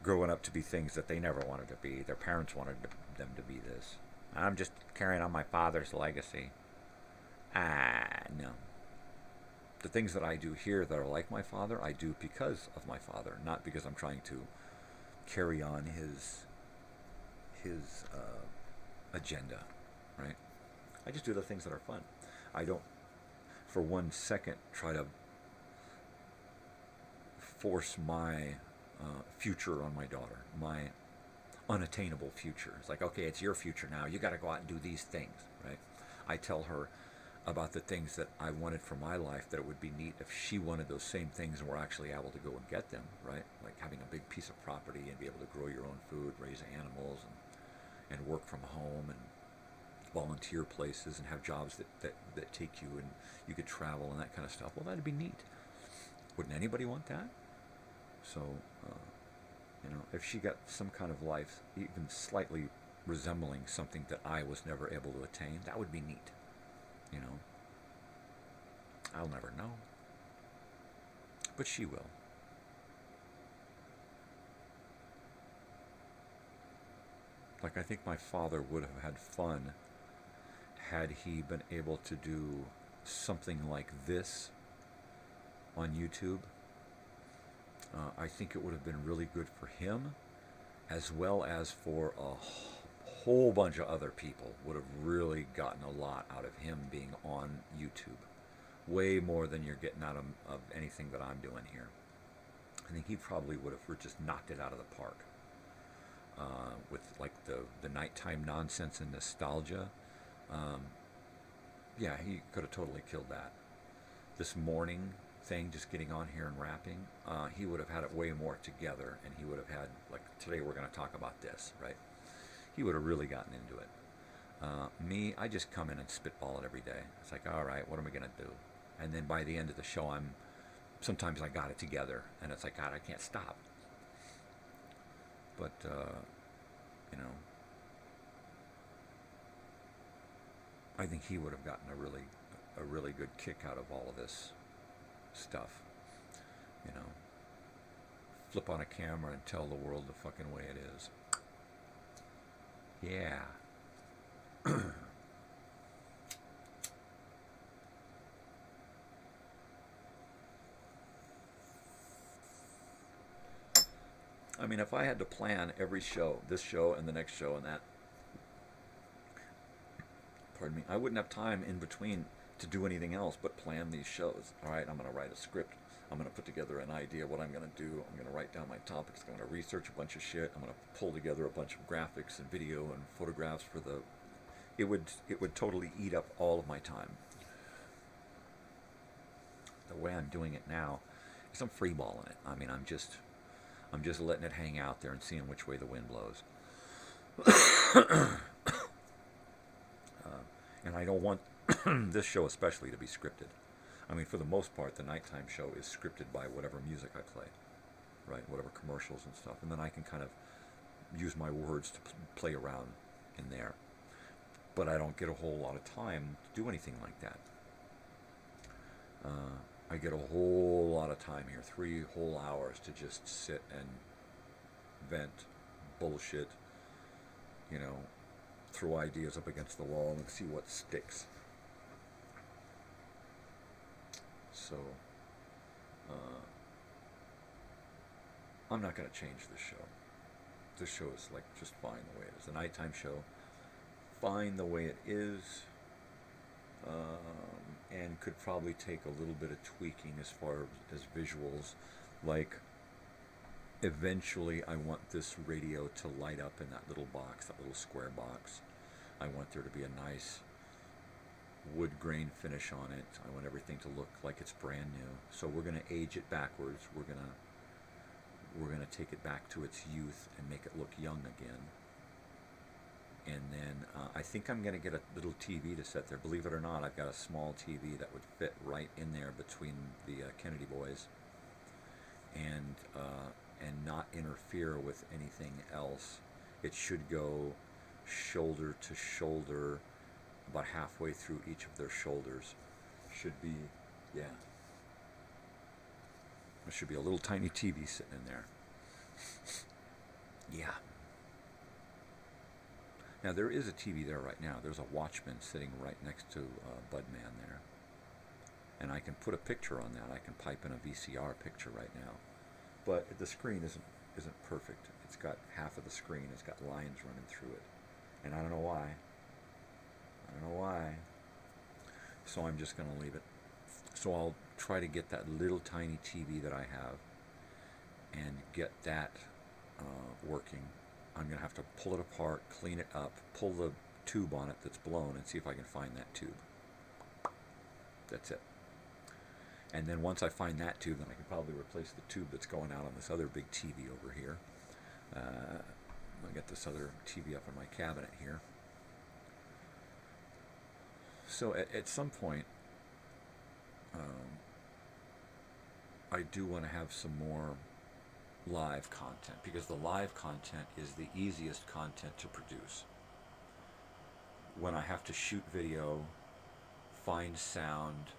growing up to be things that they never wanted to be. Their parents wanted them to be this. I'm just carrying on my father's legacy. No. the things that I do here that are like my father, I do because of my father, not because I'm trying to carry on his agenda, right? I just do the things that are fun. I don't, for 1 second, try to force my future on my daughter, my unattainable future. It's like, okay, it's your future now. You got to go out and do these things, right? I tell her about the things that I wanted for my life, that it would be neat if she wanted those same things and were actually able to go and get them, right? Like having a big piece of property and be able to grow your own food, raise animals, and work from home, and volunteer places, and have jobs that take you, and you could travel and that kind of stuff. Well, that'd be neat. Wouldn't anybody want that? So, if she got some kind of life, even slightly resembling something that I was never able to attain, that would be neat. I'll never know. But she will. Like, I think my father would have had fun had he been able to do something like this on YouTube. I think it would have been really good for him, as well as for a whole bunch of other people. Would have really gotten a lot out of him being on YouTube. Way more than you're getting out of anything that I'm doing here. I think he probably would have just knocked it out of the park. With like the nighttime nonsense and nostalgia. Yeah, he could have totally killed that. This morning thing, just getting on here and rapping, he would have had it way more together, and he would have had, like, today we're going to talk about this, right? He would have really gotten into it. Me, I just come in and spitball it every day. It's like, all right, what am I going to do? And then by the end of the show, sometimes I got it together, and it's like, God, I can't stop. But, I think he would have gotten a really good kick out of all of this stuff. Flip on a camera and tell the world the fucking way it is. Yeah. I mean, if I had to plan every show, this show and the next show and that, pardon me, I wouldn't have time in between to do anything else but plan these shows. All right, I'm going to write a script. I'm going to put together an idea of what I'm going to do. I'm going to write down my topics. I'm going to research a bunch of shit. I'm going to pull together a bunch of graphics and video and photographs for the... It would totally eat up all of my time. The way I'm doing it now is I'm freeballing it. I mean, I'm just letting it hang out there and seeing which way the wind blows. And I don't want this show especially to be scripted. I mean, for the most part, the nighttime show is scripted by whatever music I play, right? Whatever commercials and stuff. And then I can kind of use my words to play around in there. But I don't get a whole lot of time to do anything like that. I get a whole lot of time here, 3 whole hours to just sit and vent, bullshit, throw ideas up against the wall and see what sticks. So, I'm not going to change this show. This show is like just fine the way it is. The nighttime show, fine the way it is, and could probably take a little bit of tweaking as far as visuals. Like, eventually I want this radio to light up in that little box, that little square box. I want there to be a nice wood grain finish on it. I want everything to look like it's brand new. So we're going to age it backwards. We're going to take it back to its youth and make it look young again. And then I think I'm going to get a little TV to set there. Believe it or not, I've got a small TV that would fit right in there between the Kennedy boys, and not interfere with anything else. It should go shoulder to shoulder, about halfway through each of their shoulders. Should be, yeah. There should be a little tiny TV sitting in there. Yeah. Now, there is a TV there right now. There's a Watchman sitting right next to Budman there. and I can put a picture on that. I can pipe in a VCR picture right now, but the screen isn't perfect. It's got half of the screen. It's got lines running through it, and I don't know why. So I'm just going to leave it. So I'll try to get that little tiny TV that I have and get that working. I'm going to have to pull it apart, clean it up, pull the tube on it that's blown, and see if I can find that tube. That's it. And then once I find that tube, then I can probably replace the tube that's going out on this other big TV over here. I'll get this other TV up in my cabinet here. So at some point, I do want to have some more live content, because the live content is the easiest content to produce. When I have to shoot video, find sound,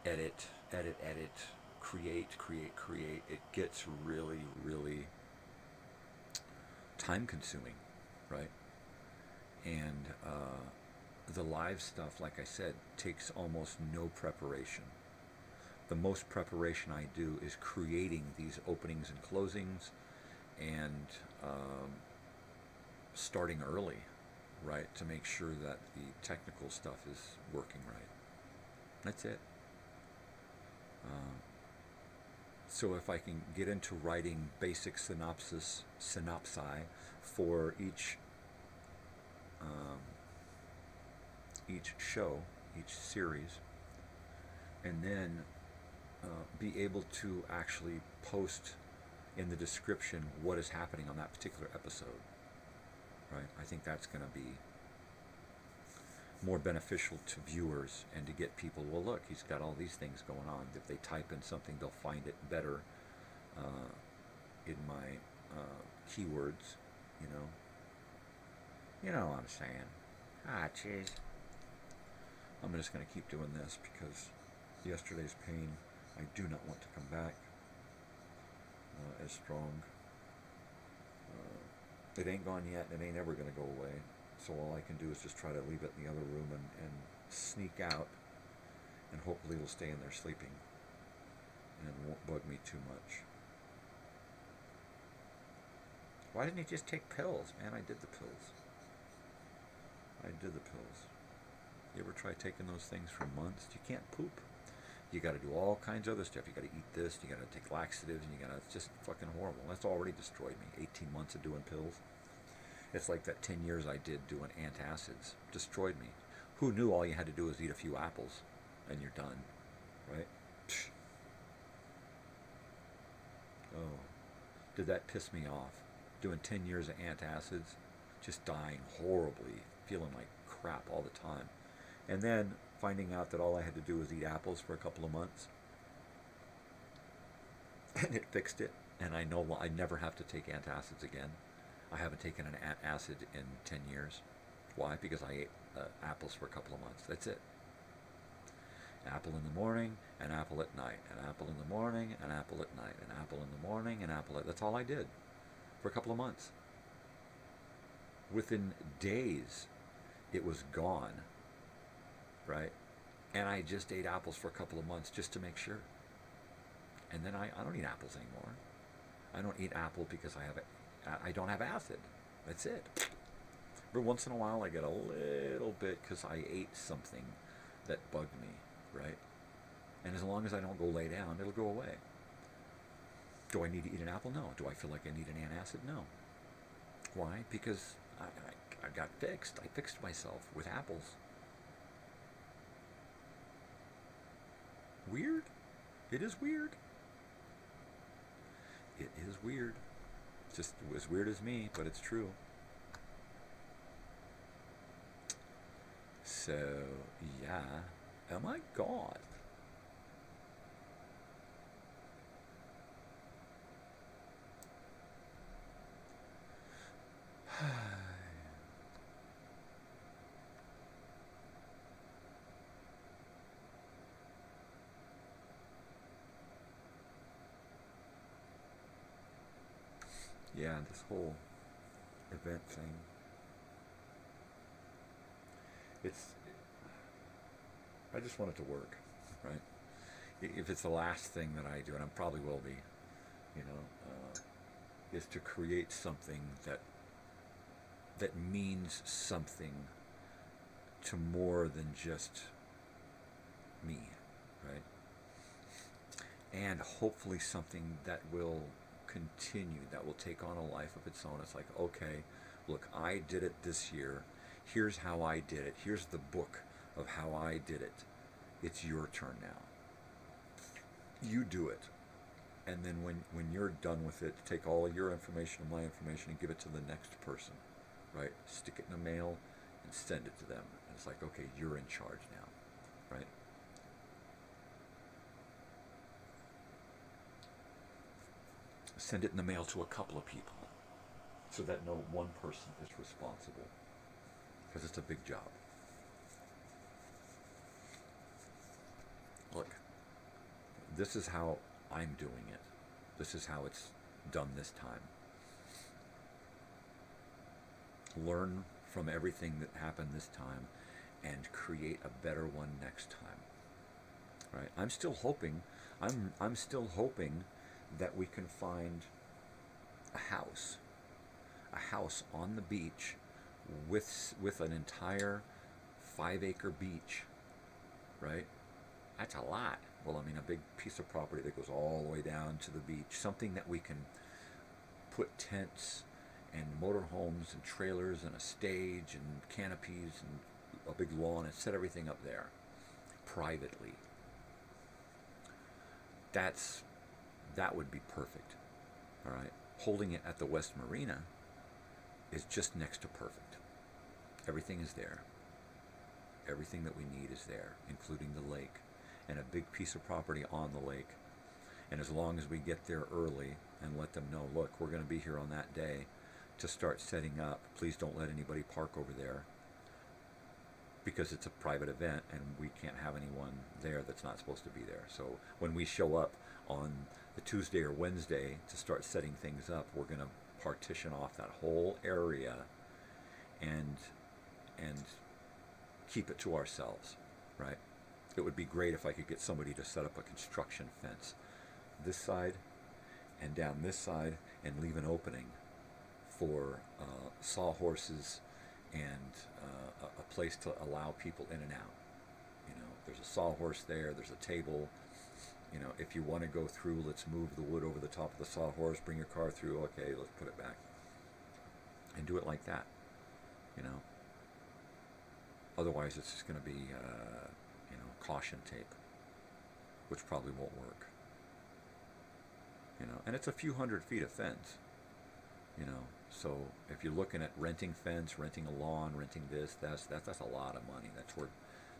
edit, create, it gets really, really time consuming, right? And the live stuff, like I said, takes almost no preparation. The most preparation I do is creating these openings and closings, and starting early, right, to make sure that the technical stuff is working right. That's it. So if I can get into writing basic synopsi for each show, each series, and then be able to actually post in the description what is happening on that particular episode, right? I think that's going to be more beneficial to viewers, and to get people, well, look, he's got all these things going on. If they type in something, they'll find it better in my keywords, you know. You know what I'm saying. Ah, jeez. I'm just going to keep doing this because yesterday's pain, I do not want to come back as strong. It ain't gone yet, and it ain't ever going to go away. So all I can do is just try to leave it in the other room and sneak out, and hopefully it'll stay in there sleeping and won't bug me too much. Why didn't he just take pills? Man, I did the pills. You ever try taking those things for months? You can't poop. You got to do all kinds of other stuff. You got to eat this, you got to take laxatives, and you got to, it's just fucking horrible. That's already destroyed me. 18 months of doing pills. It's like that 10 years I did doing antacids. Destroyed me. Who knew all you had to do was eat a few apples and you're done, right? Psh. Oh, did that piss me off? Doing 10 years of antacids, just dying horribly, feeling like crap all the time. And then finding out that all I had to do was eat apples for a couple of months. And it fixed it. And I know I never have to take antacids again. I haven't taken an acid in 10 years. Why? Because I ate apples for a couple of months. That's it. Apple in the morning, an apple at night. An apple in the morning, an apple at night. An apple in the morning, an apple at... That's all I did for a couple of months. Within days, it was gone. Right? And I just ate apples for a couple of months just to make sure. And then I don't eat apples anymore. I don't eat apple because I don't have acid. That's it. Every once in a while I get a little bit because I ate something that bugged me, right? And as long as I don't go lay down, it'll go away. Do I need to eat an apple? No. Do I feel like I need an antacid? No. Why? Because I got fixed. I fixed myself with apples. Weird? It is weird. It is weird. It's just as weird as me, but it's true. So, yeah. Oh my God. Yeah, this whole event thing. I just want it to work. right? If it's the last thing that I do, and I probably will be, is to create something that means something to more than just me, right? And hopefully something that will continue, that will take on a life of its own. It's like, okay, look, I did it this year. Here's how I did it. Here's the book of how I did it. It's your turn now. You do it. And then when you're done with it, take all of your information and my information and give it to the next person, right? Stick it in the mail and send it to them. And it's like, okay, you're in charge now, right? Send it in the mail to a couple of people so that no one person is responsible, because it's a big job. Look, this is how I'm doing it. This is how it's done this time. Learn from everything that happened this time and create a better one next time. Right? I'm still hoping that we can find a house on the beach with an entire 5-acre beach, right? That's a lot. Well, I mean, a big piece of property that goes all the way down to the beach, something that we can put tents and motorhomes and trailers and a stage and canopies and a big lawn and set everything up there privately. That would be perfect. All right. Holding it at the West Marina is just next to perfect. Everything is there. Everything that we need is there, including the lake and a big piece of property on the lake. And as long as we get there early and let them know, look, we're going to be here on that day to start setting up. Please don't let anybody park over there, because it's a private event and we can't have anyone there that's not supposed to be there. So when we show up on the Tuesday or Wednesday to start setting things up, we're going to partition off that whole area and keep it to ourselves, right? It would be great if I could get somebody to set up a construction fence this side and down this side and leave an opening for sawhorses and a place to allow people in and out. You know, there's a sawhorse there, there's a table. You know, if you want to go through, let's move the wood over the top of the sawhorse, bring your car through, okay, let's put it back. And do it like that, you know. Otherwise, it's just going to be, caution tape, which probably won't work. You know, and it's a few hundred feet of fence, you know. So if you're looking at renting fence, renting a lawn, renting this, that's a lot of money. That's worth.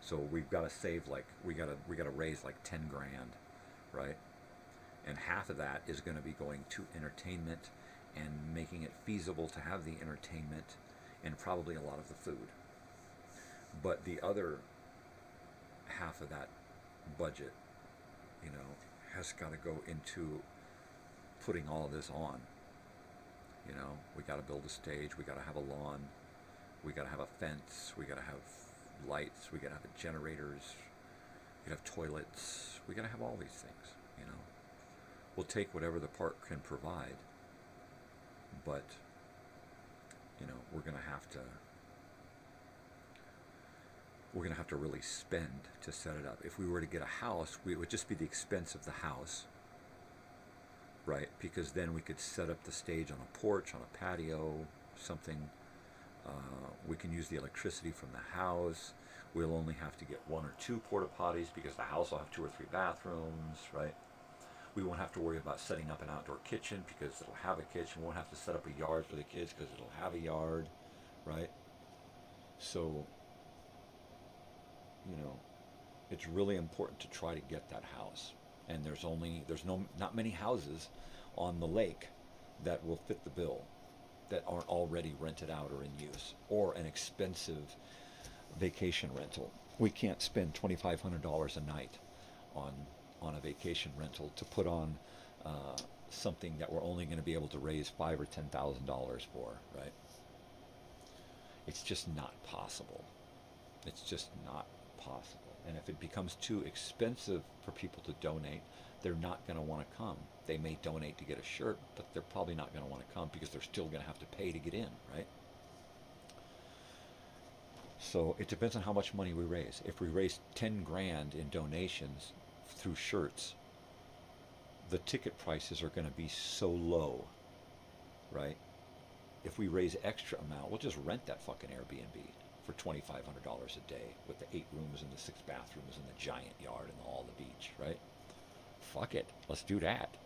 So we've got to save we got to raise like 10 grand, right? And half of that is going to be going to entertainment and making it feasible to have the entertainment and probably a lot of the food. But the other half of that budget, you know, has got to go into putting all of this on. You know, we got to build a stage, we got to have a lawn, we got to have a fence, we got to have lights, we got to have generators, we got to have toilets, we got to have all these things, you know. We'll take whatever the park can provide, but, you know, we're going to have to really spend to set it up. If we were to get a house, it would just be the expense of the house, right? Because then we could set up the stage on a porch, on a patio, something. We can use the electricity from the house. We'll only have to get 1 or 2 porta potties because the house will have 2 or 3 bathrooms, right? We won't have to worry about setting up an outdoor kitchen because it'll have a kitchen. We won't have to set up a yard for the kids because it'll have a yard, right? So, you know, it's really important to try to get that house. And there's not many houses on the lake that will fit the bill, that aren't already rented out or in use, or an expensive vacation rental. We can't spend $2,500 a night on a vacation rental to put on something that we're only going to be able to raise $5,000 or $10,000 for, right? It's just not possible. It's just not possible. And if it becomes too expensive for people to donate, they're not going to want to come. They may donate to get a shirt, but they're probably not going to want to come because they're still going to have to pay to get in, right? So it depends on how much money we raise. If we raise 10 grand in donations through shirts, the ticket prices are going to be so low, right? If we raise extra amount, we'll just rent that fucking Airbnb for $2,500 a day with the 8 rooms and the 6 bathrooms and the giant yard and all the beach, right? Fuck it, let's do that.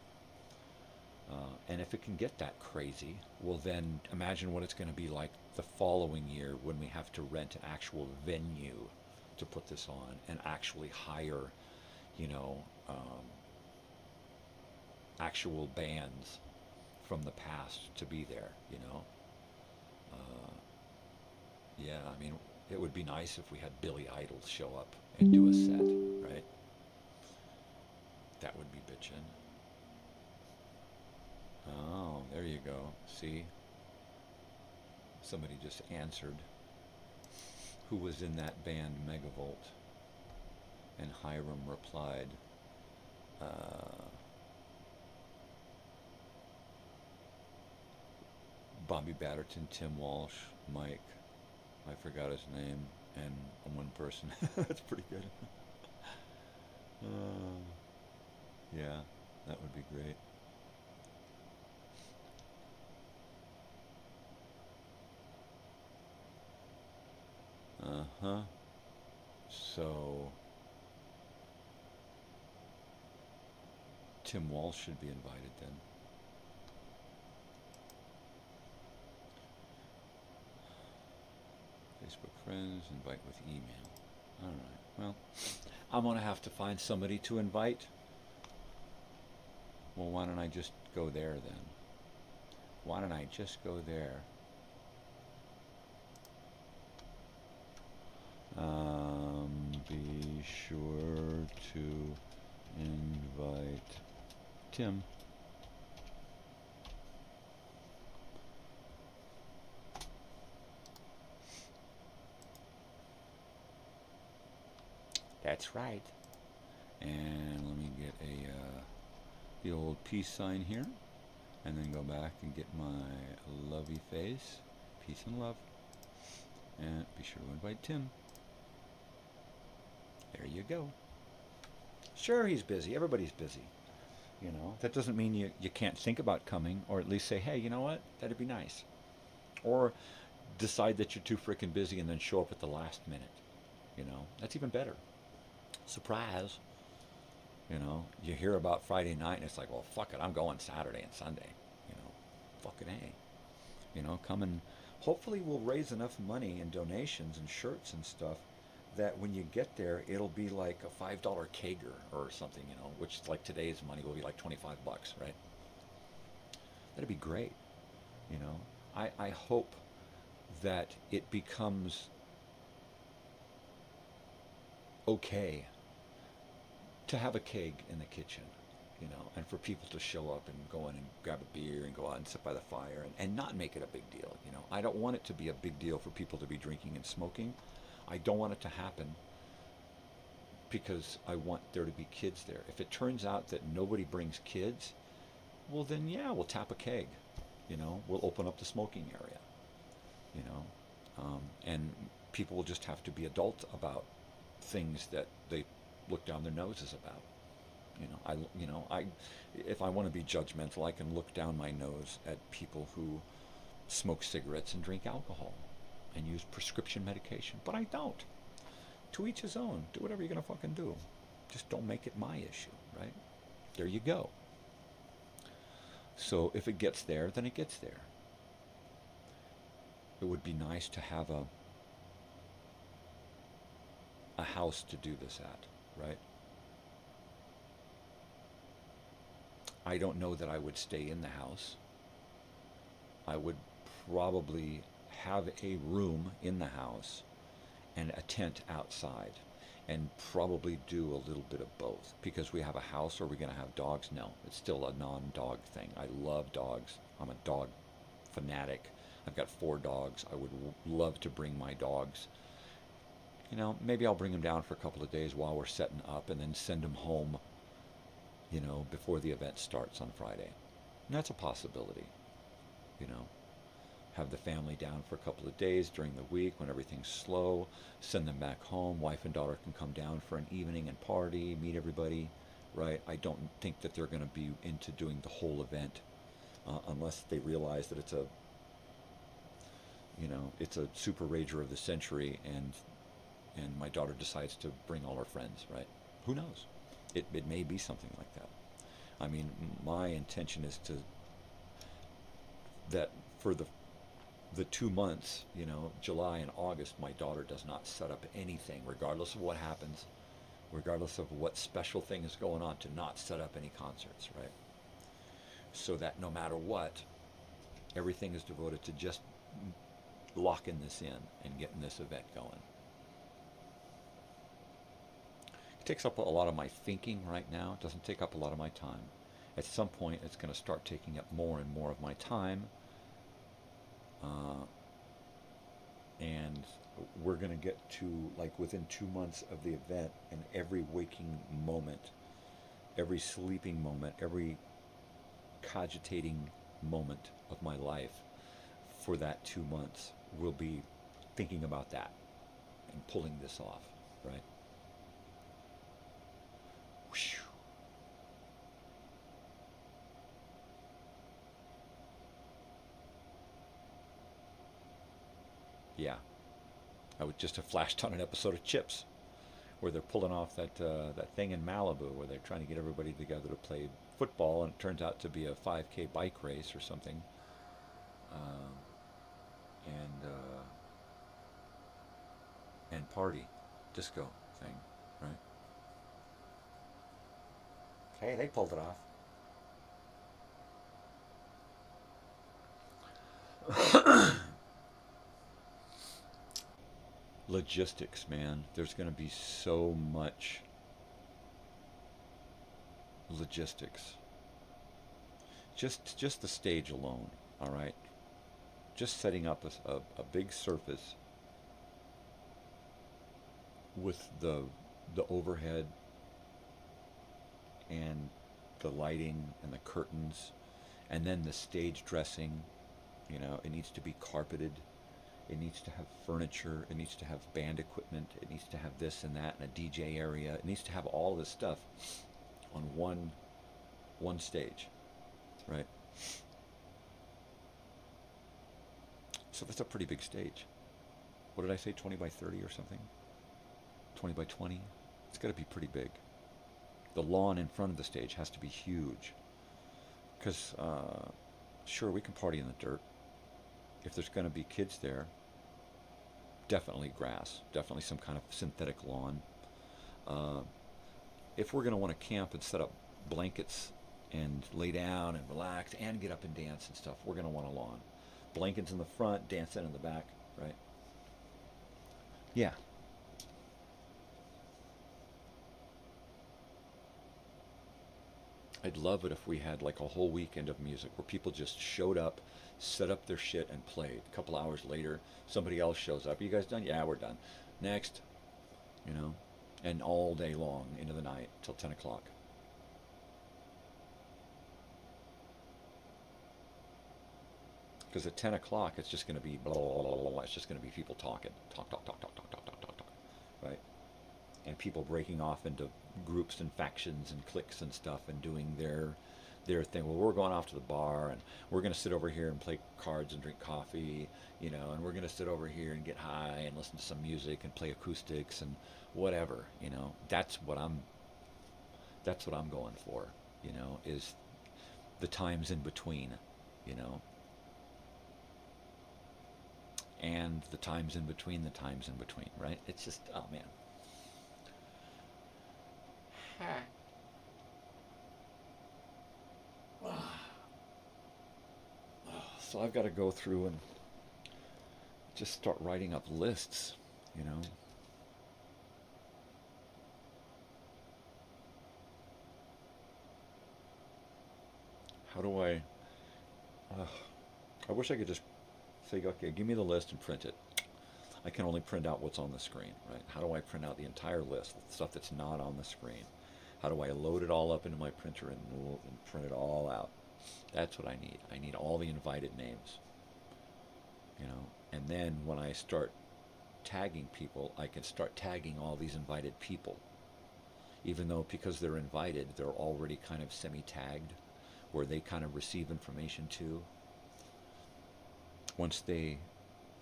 And if it can get that crazy, well then imagine what it's going to be like the following year when we have to rent an actual venue to put this on and actually hire, you know, actual bands from the past to be there, you know. Yeah, I mean, it would be nice if we had Billy Idol show up and do a set, right? That would be bitchin'. Oh, there you go. See? Somebody just answered who was in that band Megavolt. And Hiram replied, Bobby Batterton, Tim Walsh, Mike, I forgot his name, and one person. That's pretty good. Yeah, that would be great. Uh-huh. So, Tim Walsh should be invited then. Facebook friends, invite with email. All right, well, I'm going to have to find somebody to invite. Well, why don't I just go there then? Why don't I just go there? Be sure to invite Tim. That's right. And let me get the old peace sign here, and then go back and get my lovey face. Peace and love. And be sure to invite Tim. There you go. Sure, he's busy. Everybody's busy. You know, that doesn't mean you can't think about coming, or at least say, hey, you know what? That'd be nice. Or decide that you're too freaking busy and then show up at the last minute. You know, that's even better. Surprise. You know, you hear about Friday night and it's like, well, fuck it, I'm going Saturday and Sunday. You know, fucking A. You know, come and hopefully we'll raise enough money in donations and shirts and stuff that when you get there, it'll be like a $5 kegger or something, you know, which like today's money will be like 25 bucks, right? That'd be great. You know, I hope that it becomes okay to have a keg in the kitchen, you know, and for people to show up and go in and grab a beer and go out and sit by the fire and not make it a big deal, you know. I don't want it to be a big deal for people to be drinking and smoking. I don't want it to happen because I want there to be kids there. If it turns out that nobody brings kids, well then yeah, we'll tap a keg, you know, we'll open up the smoking area, you know, and people will just have to be adult about things that they look down their noses about. If I want to be judgmental, I can look down my nose at people who smoke cigarettes and drink alcohol and use prescription medication, but I don't. To each his own. Do whatever you're gonna fucking do. Just don't make it my issue, right? There you go. So if it gets there, then it gets there. It would be nice to have a house to do this at, right? I don't know that I would stay in the house. I would probably have a room in the house and a tent outside, and probably do a little bit of both. Because we have a house, are we going to have dogs? No, it's still a non-dog thing. I love dogs. I'm a dog fanatic. I've got 4 dogs. I would love to bring my dogs you know, maybe I'll bring him down for a couple of days while we're setting up and then send him home, you know, before the event starts on Friday. And that's a possibility, you know. Have the family down for a couple of days during the week when everything's slow, send them back home. Wife and daughter can come down for an evening and party, meet everybody, right? I don't think that they're going to be into doing the whole event unless they realize that it's a, you know, it's a super rager of the century, and my daughter decides to bring all her friends, right? Who knows? It may be something like that. I mean, my intention is that for the 2 months, you know, July and August, my daughter does not set up anything, regardless of what happens, regardless of what special thing is going on, to not set up any concerts, right? So that no matter what, everything is devoted to just locking this in and getting this event going. It takes up a lot of my thinking right now. It doesn't take up a lot of my time. At some point, it's going to start taking up more and more of my time. And we're going to get to, like, within 2 months of the event, and every waking moment, every sleeping moment, every cogitating moment of my life for that 2 months will be thinking about that and pulling this off, right? Whew. Yeah, I would just have flashed on an episode of Chips, where they're pulling off that thing in Malibu, where they're trying to get everybody together to play football, and it turns out to be a 5K bike race or something, and party, disco thing, right? Hey, they pulled it off. Logistics, man. There's going to be so much logistics. Just the stage alone, all right? Just setting up a big surface with the overhead and the lighting and the curtains, and then the stage dressing. You know, it needs to be carpeted. It needs to have furniture. It needs to have band equipment. It needs to have this and that, and a DJ area. It needs to have all this stuff on one stage, right? So that's a pretty big stage. What did I say, 20 by 30 or something? 20 by 20? It's got to be pretty big. The lawn in front of the stage has to be huge. Because, sure, we can party in the dirt. If there's going to be kids there, definitely grass, definitely some kind of synthetic lawn. If we're going to want to camp and set up blankets and lay down and relax and get up and dance and stuff, we're going to want a lawn. Blankets in the front, dancing in the back, right? Yeah. I'd love it if we had like a whole weekend of music where people just showed up, set up their shit, and played. A couple hours later, somebody else shows up. Are you guys done? Yeah, we're done. Next, you know, and all day long into the night till 10 o'clock. Because at 10 o'clock, it's just going to be blah, blah, blah, blah. It's just going to be people talking. Talk, right? And people breaking off into groups and factions and cliques and stuff and doing their thing. Well, we're going off to the bar, and we're going to sit over here and play cards and drink coffee, you know, and we're going to sit over here and get high and listen to some music and play acoustics and whatever, you know. That's what I'm going for, you know, is the times in between, you know. And the times in between, right? It's just, oh man. So I've got to go through and just start writing up lists, you know. How do I wish I could just say, okay, give me the list and print it. I can only print out what's on the screen, right? How do I print out the entire list, the stuff that's not on the screen? How do I load it all up into my printer and print it all out? That's what I need. I need all the invited names, you know. And then when I start tagging people, I can start tagging all these invited people, even though because they're invited, they're already kind of semi-tagged, where they kind of receive information too. Once they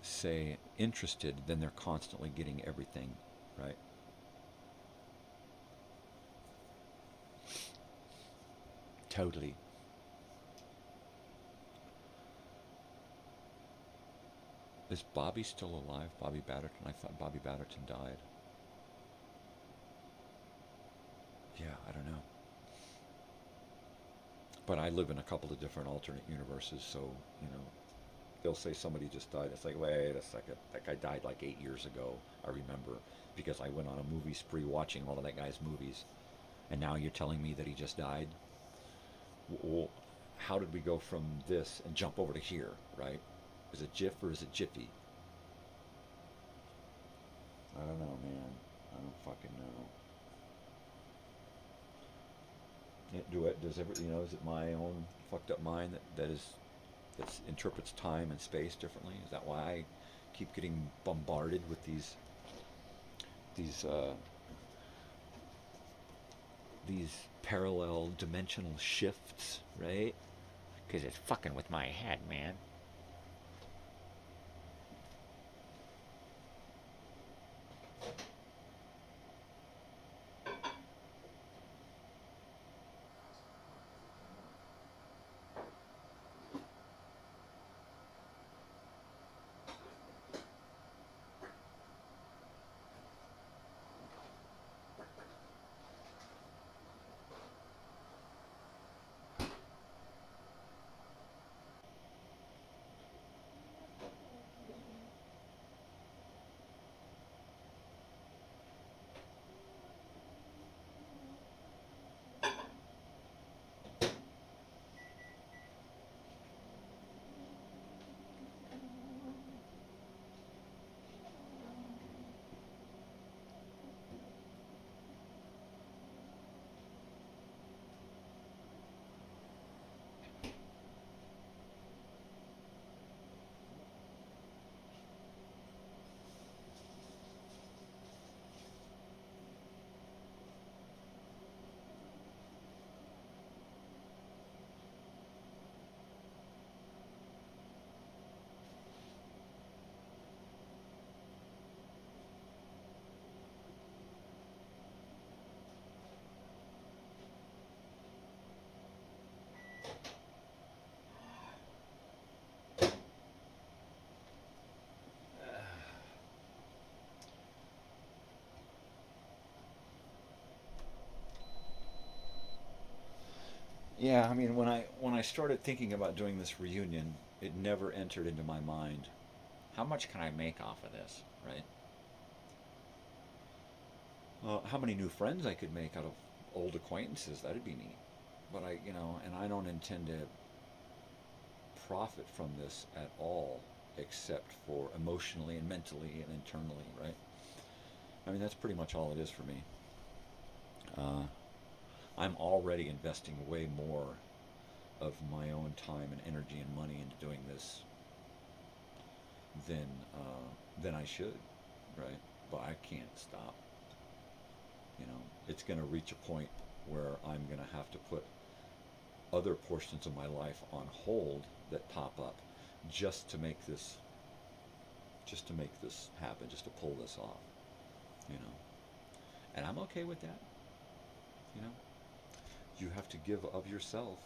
say interested, then they're constantly getting everything, right? Totally. Is Bobby still alive? Bobby Batterton? I thought Bobby Batterton died. Yeah, I don't know. But I live in a couple of different alternate universes, so, you know, they'll say somebody just died. It's like, wait a second. That guy died like 8 years ago, I remember, because I went on a movie spree watching all of that guy's movies. And now you're telling me that he just died? Well, how did we go from this and jump over to here, right? Is it Jiff or is it Jiffy? I don't know, man. I don't fucking know. Is it my own fucked up mind that interprets time and space differently? Is that why I keep getting bombarded with these parallel dimensional shifts, right? Because it's fucking with my head, man. Yeah, I mean, when I started thinking about doing this reunion, it never entered into my mind, how much can I make off of this, right? How many new friends I could make out of old acquaintances, that'd be neat. But and I don't intend to profit from this at all, except for emotionally and mentally and internally, right? I mean, that's pretty much all it is for me. I'm already investing way more of my own time and energy and money into doing this than I should, right? But I can't stop. It's going to reach a point where I'm going to have to put other portions of my life on hold that pop up just to make this happen, just to pull this off, And I'm okay with that, You have to give of yourself,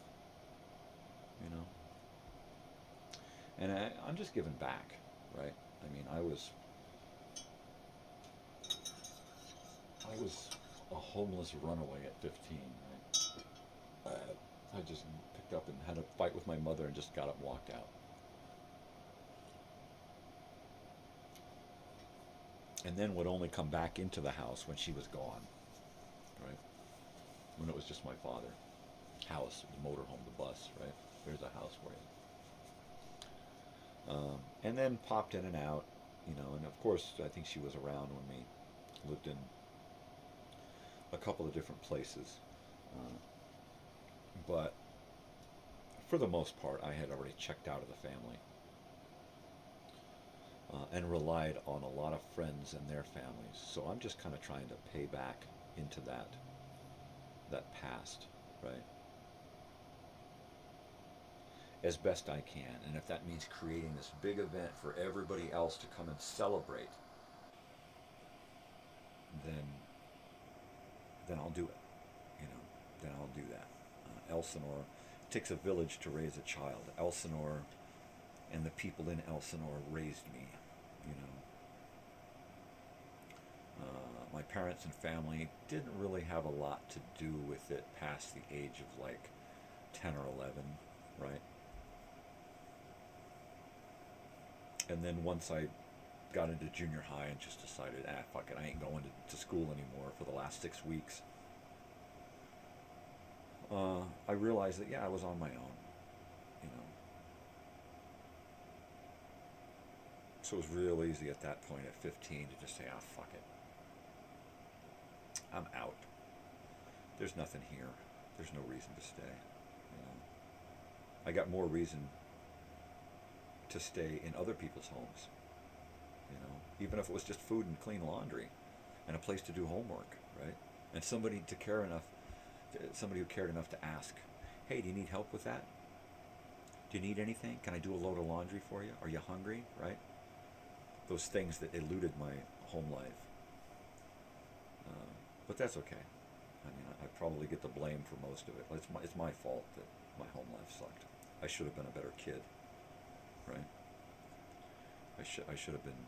And I'm just giving back, right? I mean, I was a homeless runaway at 15, right? I just picked up and had a fight with my mother and just got up and walked out. And then would only come back into the house when she was gone, right? When it was just my father. House, the motorhome, the bus, right? There's a house for you. And then popped in and out, you know, and of course I think she was around when we lived in a couple of different places, but for the most part I had already checked out of the family, and relied on a lot of friends and their families. So I'm just kind of trying to pay back into that past, right, as best I can. And if that means creating this big event for everybody else to come and celebrate, then I'll do it. You know, then I'll do that. Elsinore, it takes a village to raise a child. Elsinore and the people in Elsinore raised me, you know. My parents and family didn't really have a lot to do with it past the age of like 10 or 11, right? And then once I got into junior high and just decided, fuck it, I ain't going to school anymore for the last 6 weeks, I realized that, yeah, I was on my own, you know. So it was real easy at that point at 15 to just say, fuck it. I'm out. There's nothing here. There's no reason to stay, you know. I got more reason to stay in other people's homes, you know, even if it was just food and clean laundry and a place to do homework, right? And somebody who cared enough to ask, hey, do you need help with that? Do you need anything? Can I do a load of laundry for you? Are you hungry, right? Those things that eluded my home life. But that's okay. I mean, I probably get the blame for most of it. It's my fault that my home life sucked. I should have been a better kid, right? I should have been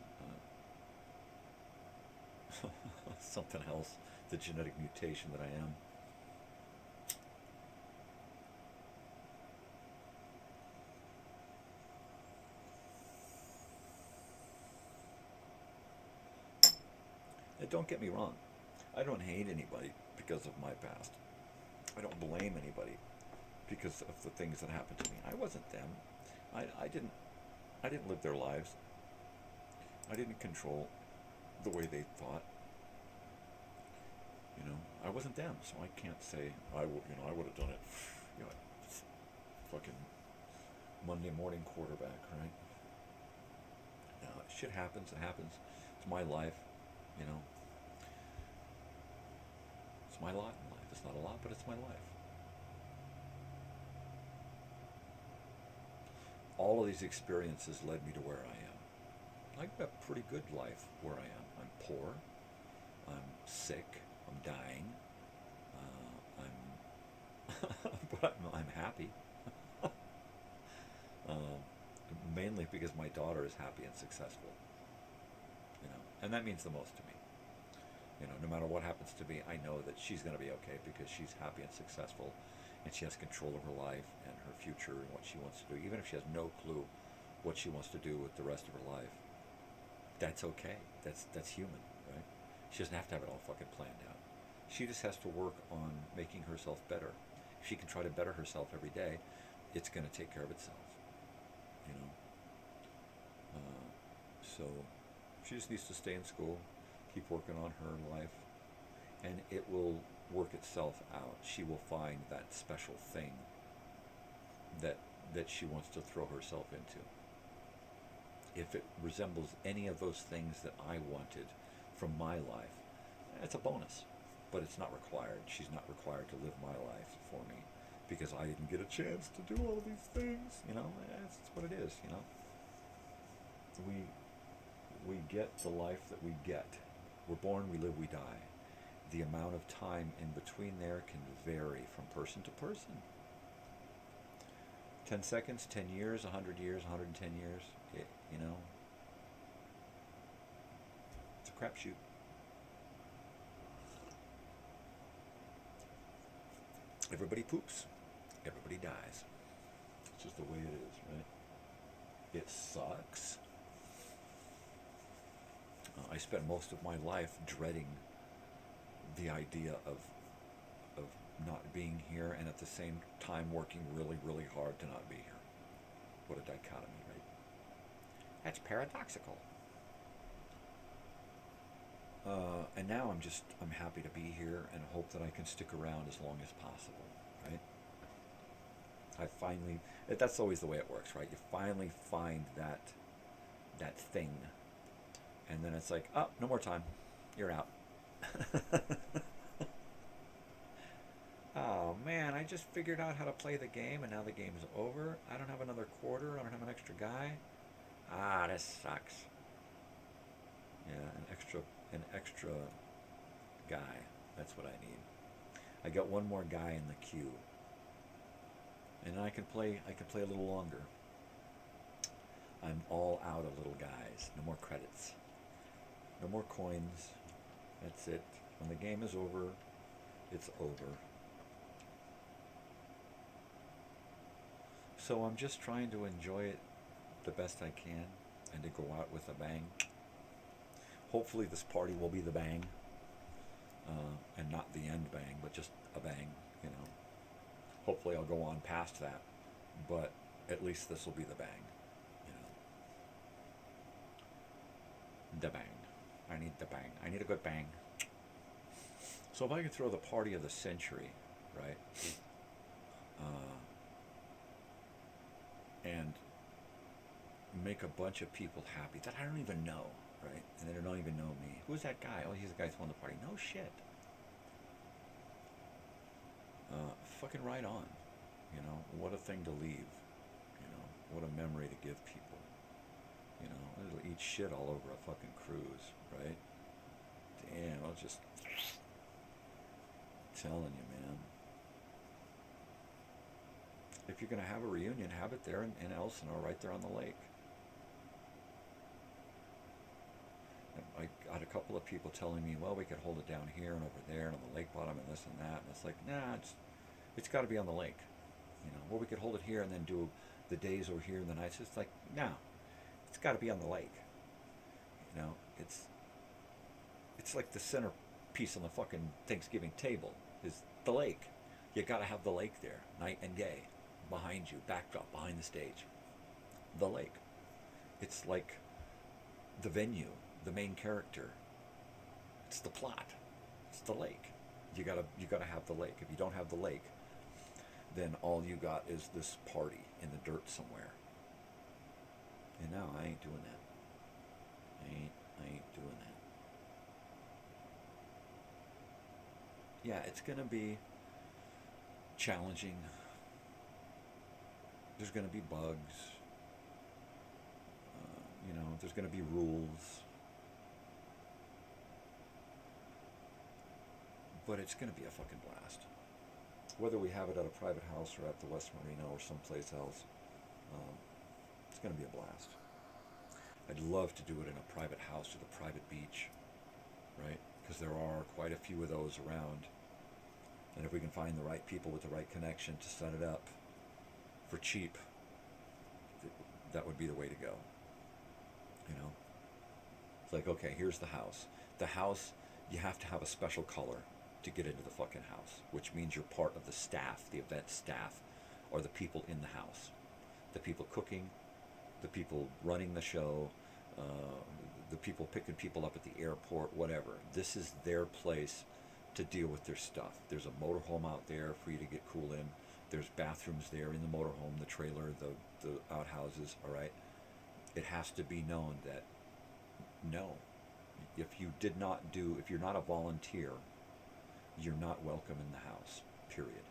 something else, the genetic mutation that I am. And don't get me wrong, I don't hate anybody because of my past. I don't blame anybody because of the things that happened to me. I wasn't them. I didn't live their lives. I didn't control the way they thought. You know, I wasn't them, so I can't say I would have done it. You know, fucking Monday morning quarterback, right? No, shit happens. It happens. It's my life. You know, it's my lot in life. It's not a lot, but it's my life. All of these experiences led me to where I am. I've got a pretty good life where I am. I'm poor. I'm sick. I'm dying. But I'm happy. Mainly because my daughter is happy and successful. You know, and that means the most to me. You know, no matter what happens to me, I know that she's going to be okay because she's happy and successful, and she has control of her life and her future and what she wants to do. Even if she has no clue what she wants to do with the rest of her life, that's okay. That's human, right? She doesn't have to have it all fucking planned out. She just has to work on making herself better. If she can try to better herself every day, it's going to take care of itself. You know. So she just needs to stay in school, keep working on her life, and it will work itself out. She will find that special thing that she wants to throw herself into. If it resembles any of those things that I wanted from my life, it's a bonus, but it's not required. She's not required to live my life for me because I didn't get a chance to do all these things. You know, that's what it is. You know, we get the life that we get. We're born, we live, we die. The amount of time in between there can vary from person to person. 10 seconds, 10 years, 100 years, 110 years, you know. It's a crapshoot. Everybody poops. Everybody dies. It's just the way it is, right? It sucks. I spent most of my life dreading the idea of not being here, and at the same time working really, really hard to not be here. What a dichotomy, right? That's paradoxical. And now I'm happy to be here and hope that I can stick around as long as possible, right? That's always the way it works, right? You finally find that thing, and then it's like, oh, no more time, you're out. Oh man, I just figured out how to play the game, and now the game's over. I don't have another quarter. I don't have an extra guy. Ah, this sucks. Yeah, an extra guy. That's what I need. I got one more guy in the queue, and I can play a little longer. I'm all out of little guys. No more credits. No more coins. That's it. When the game is over, it's over. So I'm just trying to enjoy it the best I can and to go out with a bang. Hopefully this party will be the bang, and not the end bang, but just a bang, you know. Hopefully I'll go on past that, but at least this will be the bang, you know. The bang. I need the bang. I need a good bang. So if I could throw the party of the century, right? And make a bunch of people happy that I don't even know, right? And they don't even know me. Who's that guy? Oh, he's the guy throwing the party. No shit. Fucking right on. You know, what a thing to leave. You know, what a memory to give people. You know, it'll eat shit all over a fucking cruise, right? Damn, I'll just telling you, man. If you're going to have a reunion, have it there in Elsinore, right there on the lake. And I got a couple of people telling me, well, we could hold it down here and over there and on the lake bottom and this and that. And it's like, nah, it's got to be on the lake. You know, well, we could hold it here and then do the days over here and the nights. It's like, no, it's got to be on the lake. You know, it's like the centerpiece on the fucking Thanksgiving table is the lake. You got to have the lake there, night and day. Behind you, backdrop, behind the stage. The lake. It's like the venue, the main character. It's the plot. It's the lake. You gotta have the lake. If you don't have the lake, then all you got is this party in the dirt somewhere. And no, I ain't doing that. I ain't doing that. Yeah, it's gonna be challenging. There's going to be bugs, you know, there's going to be rules, but it's going to be a fucking blast. Whether we have it at a private house or at the West Marina or someplace else, it's going to be a blast. I'd love to do it in a private house with a private beach, right? Because there are quite a few of those around, and if we can find the right people with the right connection to set it up for cheap, that would be the way to go. You know, it's like, okay, here's the house. The house, you have to have a special color to get into the fucking house, which means you're part of the staff, the event staff, or the people in the house, the people cooking, the people running the show, the people picking people up at the airport, whatever. This is their place to deal with their stuff. There's a motorhome out there for you to get cool in. There's bathrooms there in the motorhome, the trailer, the outhouses, all right? It has to be known that, no, if you're not a volunteer, you're not welcome in the house, period.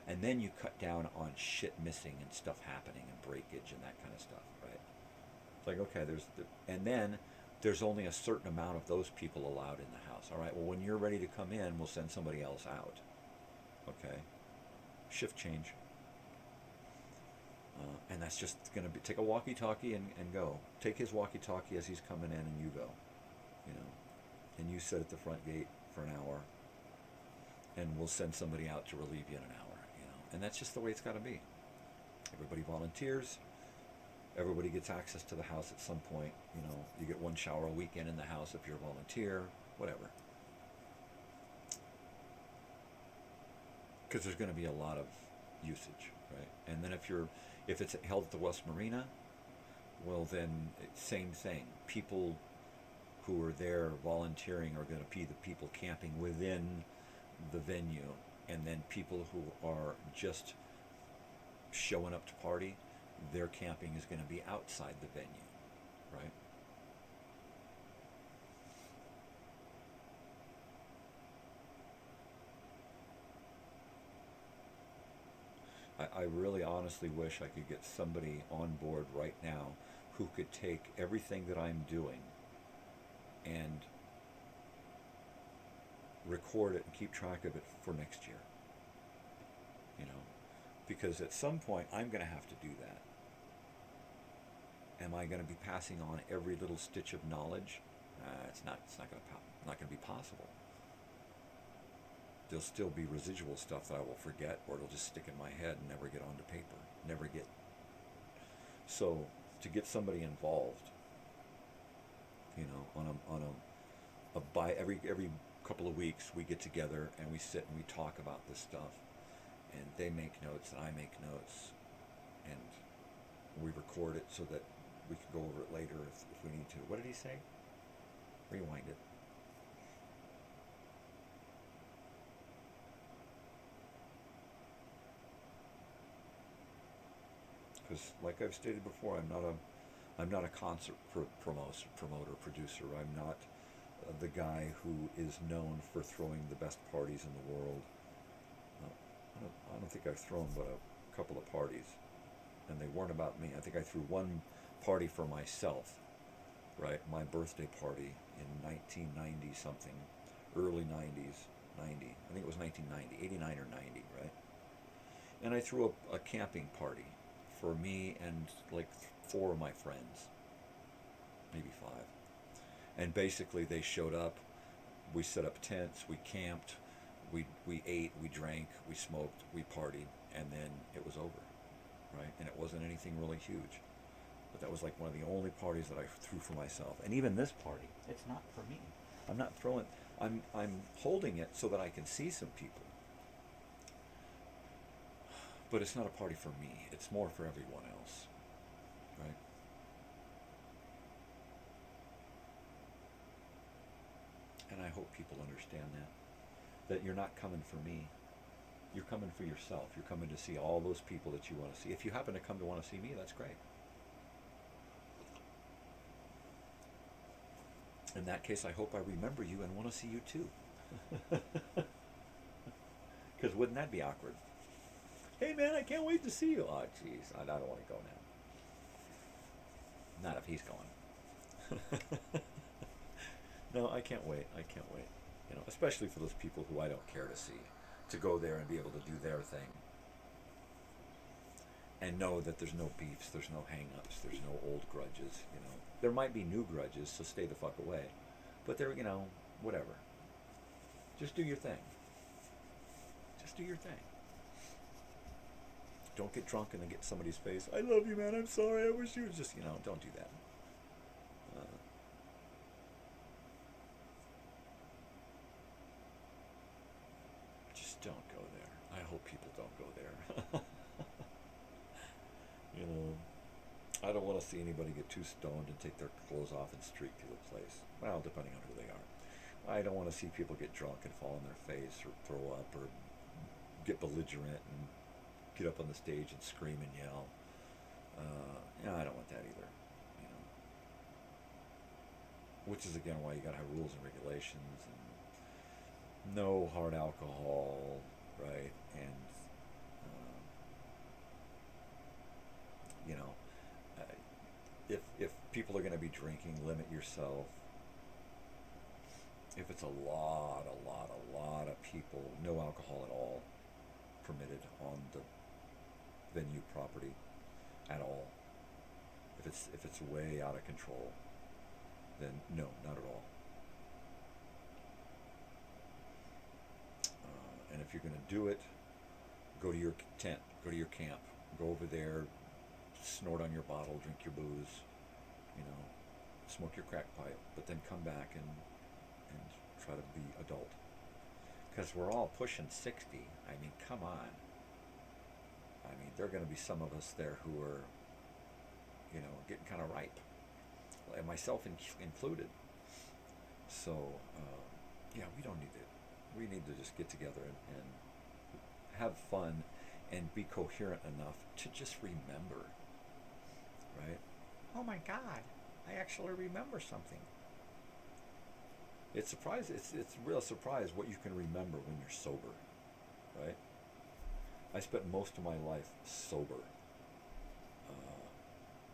And then you cut down on shit missing and stuff happening and breakage and that kind of stuff, right? It's like, okay, and then there's only a certain amount of those people allowed in the house, all right? Well, when you're ready to come in, we'll send somebody else out, okay? Shift change. And that's just going to be, take a walkie-talkie and go. Take his walkie-talkie as he's coming in and you go, you know. And you sit at the front gate for an hour and we'll send somebody out to relieve you in an hour, you know. And that's just the way it's got to be. Everybody volunteers. Everybody gets access to the house at some point, you know. You get 1 shower a weekend in the house if you're a volunteer, whatever. Because there's going to be a lot of usage, right? And then if it's held at the West Marina, well then, same thing. People who are there volunteering are going to be the people camping within the venue, and then people who are just showing up to party, their camping is going to be outside the venue, right? I really honestly wish I could get somebody on board right now who could take everything that I'm doing and record it and keep track of it for next year. You know, because at some point I'm going to have to do that. Am I going to be passing on every little stitch of knowledge? It's not going to be possible. There'll still be residual stuff that I will forget, or it'll just stick in my head and never get onto paper. Never get. So to get somebody involved, you know, on a by every couple of weeks we get together and we sit and we talk about this stuff, and they make notes and I make notes, and we record it so that we can go over it later if we need to. What did he say? Rewind it. Because, like I've stated before, I'm not a concert promoter, producer. I'm not the guy who is known for throwing the best parties in the world. I don't think I've thrown but a couple of parties, and they weren't about me. I think I threw one party for myself, right? My birthday party in 1990 something, early 90s, 90. I think it was 1990, 89 or 90, right? And I threw a camping party for me and like 4 of my friends, maybe 5. And basically they showed up, we set up tents, we camped, we ate, we drank, we smoked, we partied, and then it was over, right? And it wasn't anything really huge. But that was like one of the only parties that I threw for myself. And even this party, it's not for me. I'm not throwing, I'm holding it so that I can see some people. But it's not a party for me. It's more for everyone else, right? And I hope people understand that you're not coming for me. You're coming for yourself. You're coming to see all those people that you want to see. If you happen to come to want to see me, that's great. In that case, I hope I remember you and want to see you too. Because wouldn't that be awkward? Hey man, I can't wait to see you. Oh jeez, I don't want to go now. Not if he's going. No, I can't wait. I can't wait. You know, especially for those people who I don't care to see, to go there and be able to do their thing, and know that there's no beefs, there's no hang-ups, there's no old grudges. You know, there might be new grudges, so stay the fuck away. But there, you know, whatever. Just do your thing. Just do your thing. Don't get drunk and then get in somebody's face. I love you, man. I'm sorry. I wish you would just, you know, don't do that. Just don't go there. I hope people don't go there. You know, I don't want to see anybody get too stoned and take their clothes off and streak through the place. Well, depending on who they are. I don't want to see people get drunk and fall on their face or throw up or get belligerent and get up on the stage and scream and yell. Yeah, I don't want that either. You know, which is again why you got to have rules and regulations and no hard alcohol, right? And you know, if people are going to be drinking, limit yourself. If it's a lot of people, no alcohol at all permitted on the venue property at all. If it's way out of control, then no, not at all. And if you're going to do it, go to your tent, go to your camp, go over there, snort on your bottle, drink your booze, you know, smoke your crack pipe, but then come back and try to be adult. Because we're all pushing 60. I mean, come on. I mean, there are going to be some of us there who are, you know, getting kind of ripe, and myself included. So, yeah, we don't need it. We need to just get together and have fun and be coherent enough to just remember, right? Oh my God, I actually remember something. It's a real surprise what you can remember when you're sober, right? I spent most of my life sober,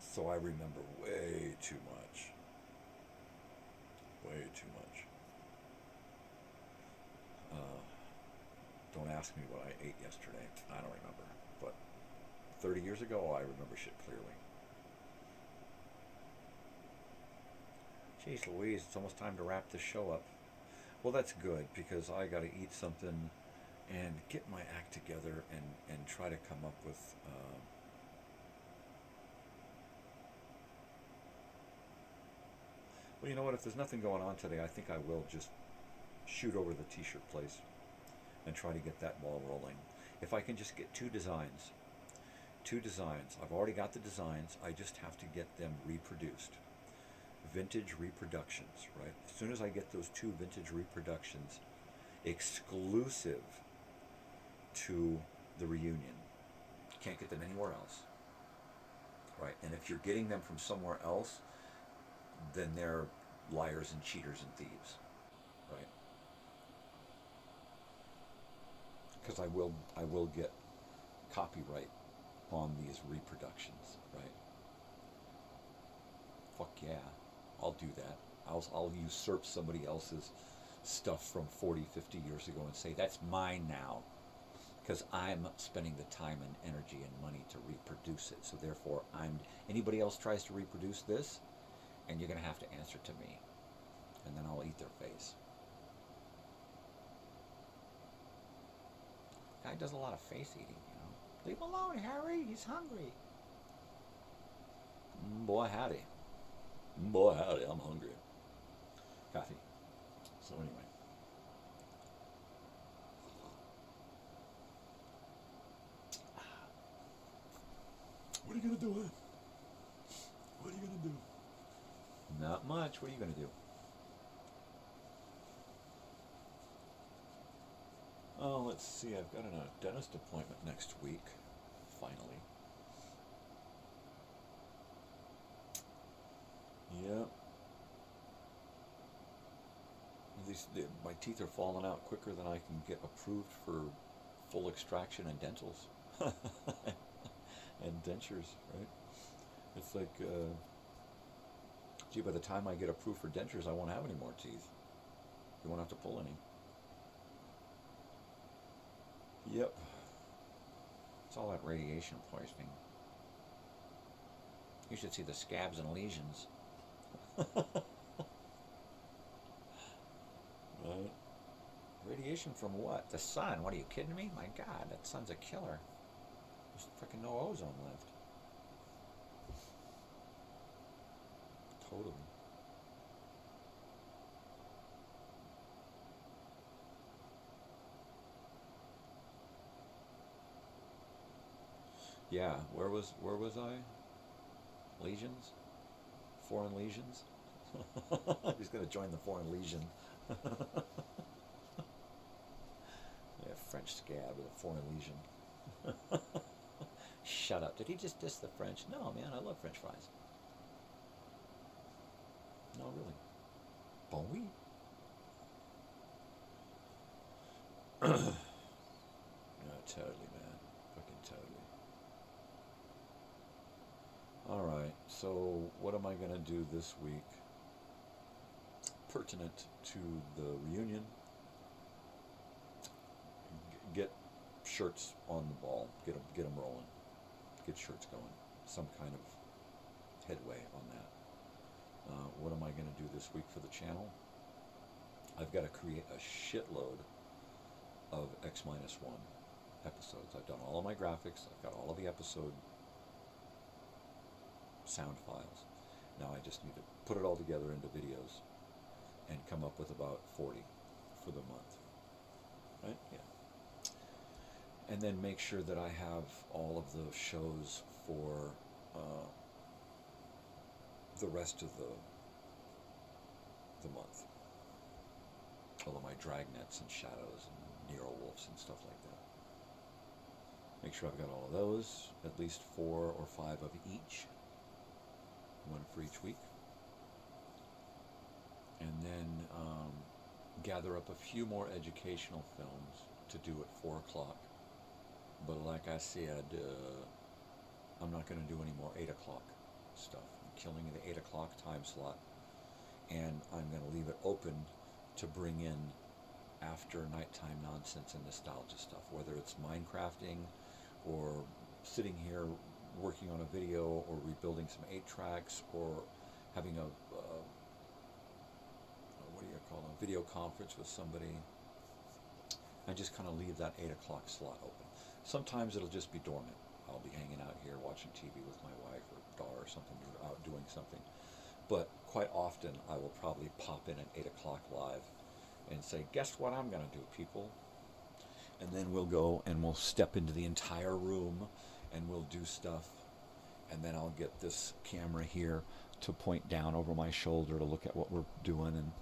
so I remember way too much. Way too much. Don't ask me what I ate yesterday. I don't remember. But 30 years ago, I remember shit clearly. Jeez Louise, it's almost time to wrap this show up. Well, that's good, because I got to eat something and get my act together and try to come up with... Well, you know what? If there's nothing going on today, I think I will just shoot over the t-shirt place and try to get that ball rolling. If I can just get two designs. I've already got the designs. I just have to get them reproduced. Vintage reproductions, right? As soon as I get those two vintage reproductions exclusive to the reunion, you can't get them anywhere else, right? And if you're getting them from somewhere else, then they're liars and cheaters and thieves, right? Because I will get copyright on these reproductions, right? Fuck yeah, I'll do that. I'll usurp somebody else's stuff from 40, 50 years ago and say, that's mine now, because I'm spending the time and energy and money to reproduce it. So therefore, anybody else tries to reproduce this, and you're going to have to answer to me. And then I'll eat their face. Guy does a lot of face eating, you know. Leave him alone, Harry. He's hungry. Boy, howdy. Boy, howdy, I'm hungry. Coffee. So anyway. What are you going to do, huh? What are you going to do? Not much. What are you going to do? Oh, let's see. I've got a dentist appointment next week, finally. Yeah. My teeth are falling out quicker than I can get approved for full extraction and dentals. And dentures, right? It's like, gee, by the time I get approved for dentures, I won't have any more teeth. You won't have to pull any. Yep. It's all that radiation poisoning. You should see the scabs and lesions. Right. Radiation from what? The sun? What, are you kidding me? My God, that sun's a killer. There's freaking no ozone left. Totally. Yeah, where was I? Legions? Foreign legions? He's going to join the Foreign Legion. Yeah, French scab with a Foreign Legion. Shut up. Did he just diss the French? No, man, I love French fries. No, really. Bon oui. No, totally, man. Fucking totally. Alright, so what am I going to do this week pertinent to the reunion? Get shirts on the ball. Get them rolling. Get shirts going. Some kind of headway on that. What am I going to do this week for the channel? I've got to create a shitload of X-1 episodes. I've done all of my graphics. I've got all of the episode sound files. Now I just need to put it all together into videos and come up with about 40 for the month. Right? Yeah. And then make sure that I have all of the shows for the rest of the month. control of my dragnets and shadows and Nero wolves and stuff like that. Make sure I've got all of those, at least 4 or 5 of each, one for each week. And then gather up a few more educational films to do at 4 o'clock. But like I said, I'm not going to do any more 8 o'clock stuff. I'm killing the 8 o'clock time slot, and I'm going to leave it open to bring in after nighttime nonsense and nostalgia stuff, whether it's Minecrafting or sitting here working on a video or rebuilding some 8-tracks or having a video conference with somebody. I just kind of leave that 8 o'clock slot open. Sometimes it'll just be dormant. I'll be hanging out here watching TV with my wife or daughter or something, or out doing something. But quite often I will probably pop in at 8 o'clock live and say, guess what I'm going to do, people? And then we'll go and we'll step into the entire room and we'll do stuff. And then I'll get this camera here to point down over my shoulder to look at what we're doing,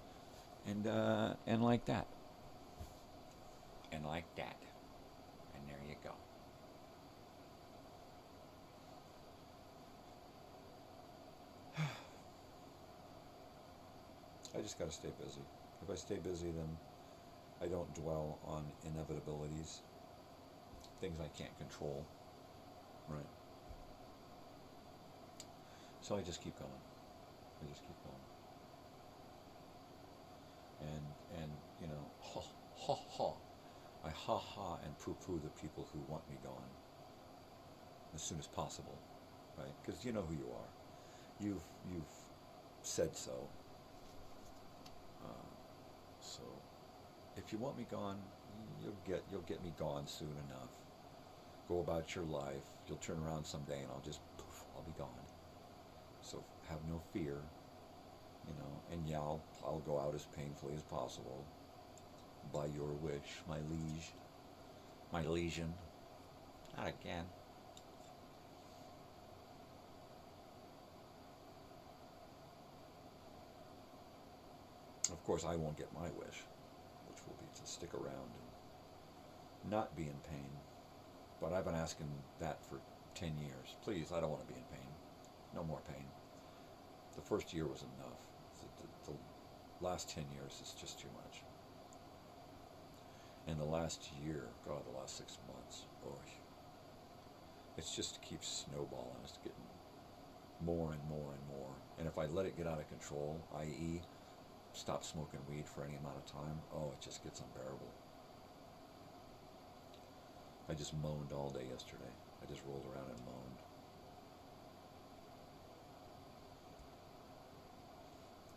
and like that. And like that. And there you go. I just gotta stay busy. If I stay busy, then I don't dwell on inevitabilities, things I can't control, right? So I just keep going. I just keep going. And you know, I ha and poo-poo the people who want me gone as soon as possible, right? Because you know who you are. You've said so. So if you want me gone, you'll get me gone soon enough. Go about your life. You'll turn around someday, and I'll just poof, I'll be gone. So have no fear, you know. And yeah, I'll go out as painfully as possible. By your wish, my liege, my legion. Not again. Of course, I won't get my wish, which will be to stick around and not be in pain. But I've been asking that for 10 years. Please, I don't want to be in pain. No more pain. The first year was enough. The last 10 years is just too much. And the last year, God, the last 6 months, boy, it's just keeps snowballing. It's getting more and more and more. And if I let it get out of control, i.e., stop smoking weed for any amount of time, oh, it just gets unbearable. I just moaned all day yesterday. I just rolled around and moaned.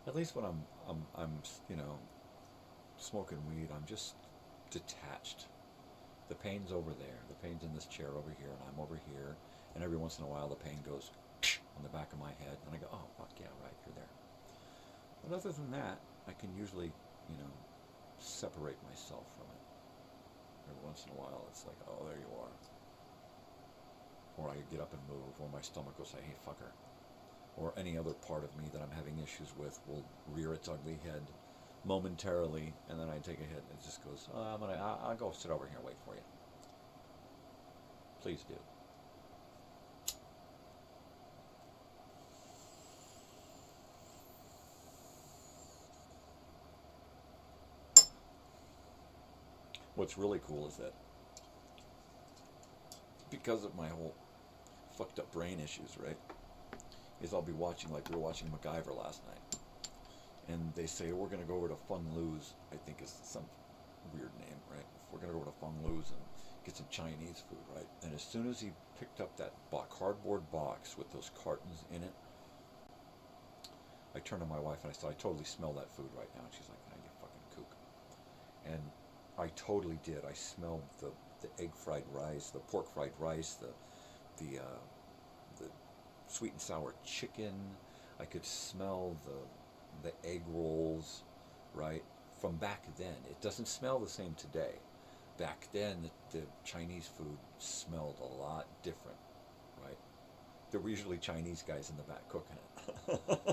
At least when I'm you know, smoking weed, I'm just detached. The pain's over there. The pain's in this chair over here, and I'm over here. And every once in a while, the pain goes on the back of my head, and I go, oh, fuck yeah, right, you're there. But other than that, I can usually, you know, separate myself from it. Every once in a while, it's like, oh, there you are. Or I get up and move, or my stomach will say, hey, fucker. Or any other part of me that I'm having issues with will rear its ugly head momentarily, and then I take a hit, and it just goes, oh, I'll go sit over here and wait for you. Please do. What's really cool is that because of my whole fucked up brain issues, right, is I'll be watching, like we were watching MacGyver last night, and they say, we're going to go over to Fung Lu's, I think is some weird name, right? We're going to go over to Fung Lu's and get some Chinese food, right? And as soon as he picked up that cardboard box with those cartons in it, I turned to my wife and I said, I totally smell that food right now. And she's like, ah, you fucking kook. And I totally did. I smelled the egg fried rice, the pork fried rice, the sweet and sour chicken. I could smell the egg rolls, right? From back then. It doesn't smell the same today. Back then, the Chinese food smelled a lot different, right? There were usually Chinese guys in the back cooking it.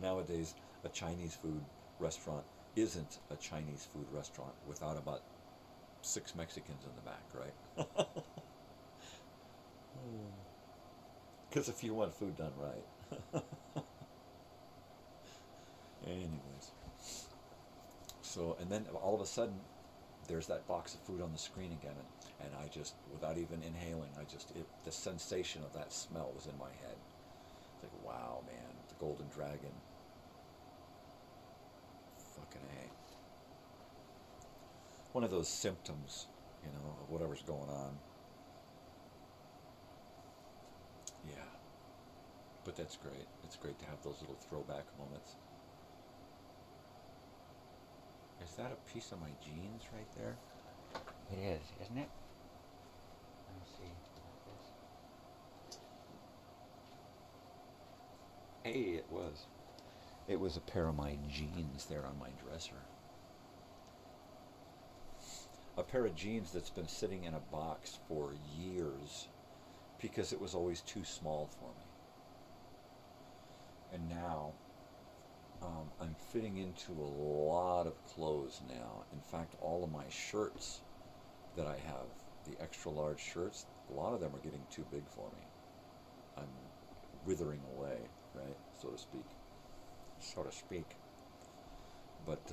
Nowadays, a Chinese food restaurant isn't a Chinese food restaurant without about 6 Mexicans in the back, right? Because if you want food done right. Anyways. So, and then all of a sudden, there's that box of food on the screen again, and I just, without even inhaling, the sensation of that smell was in my head. It's like, wow, man, the Golden Dragon. Fucking A. One of those symptoms, of whatever's going on. Yeah. But that's great. It's great to have those little throwback moments. Is that a piece of my jeans right there? It is, isn't it? Let me see. Hey, it was. It was a pair of my jeans there on my dresser. A pair of jeans that's been sitting in a box for years because it was always too small for me. And now, I'm fitting into a lot of clothes now. In fact, all of my shirts that I have, the extra large shirts, a lot of them are getting too big for me. I'm withering away, right, so to speak. But,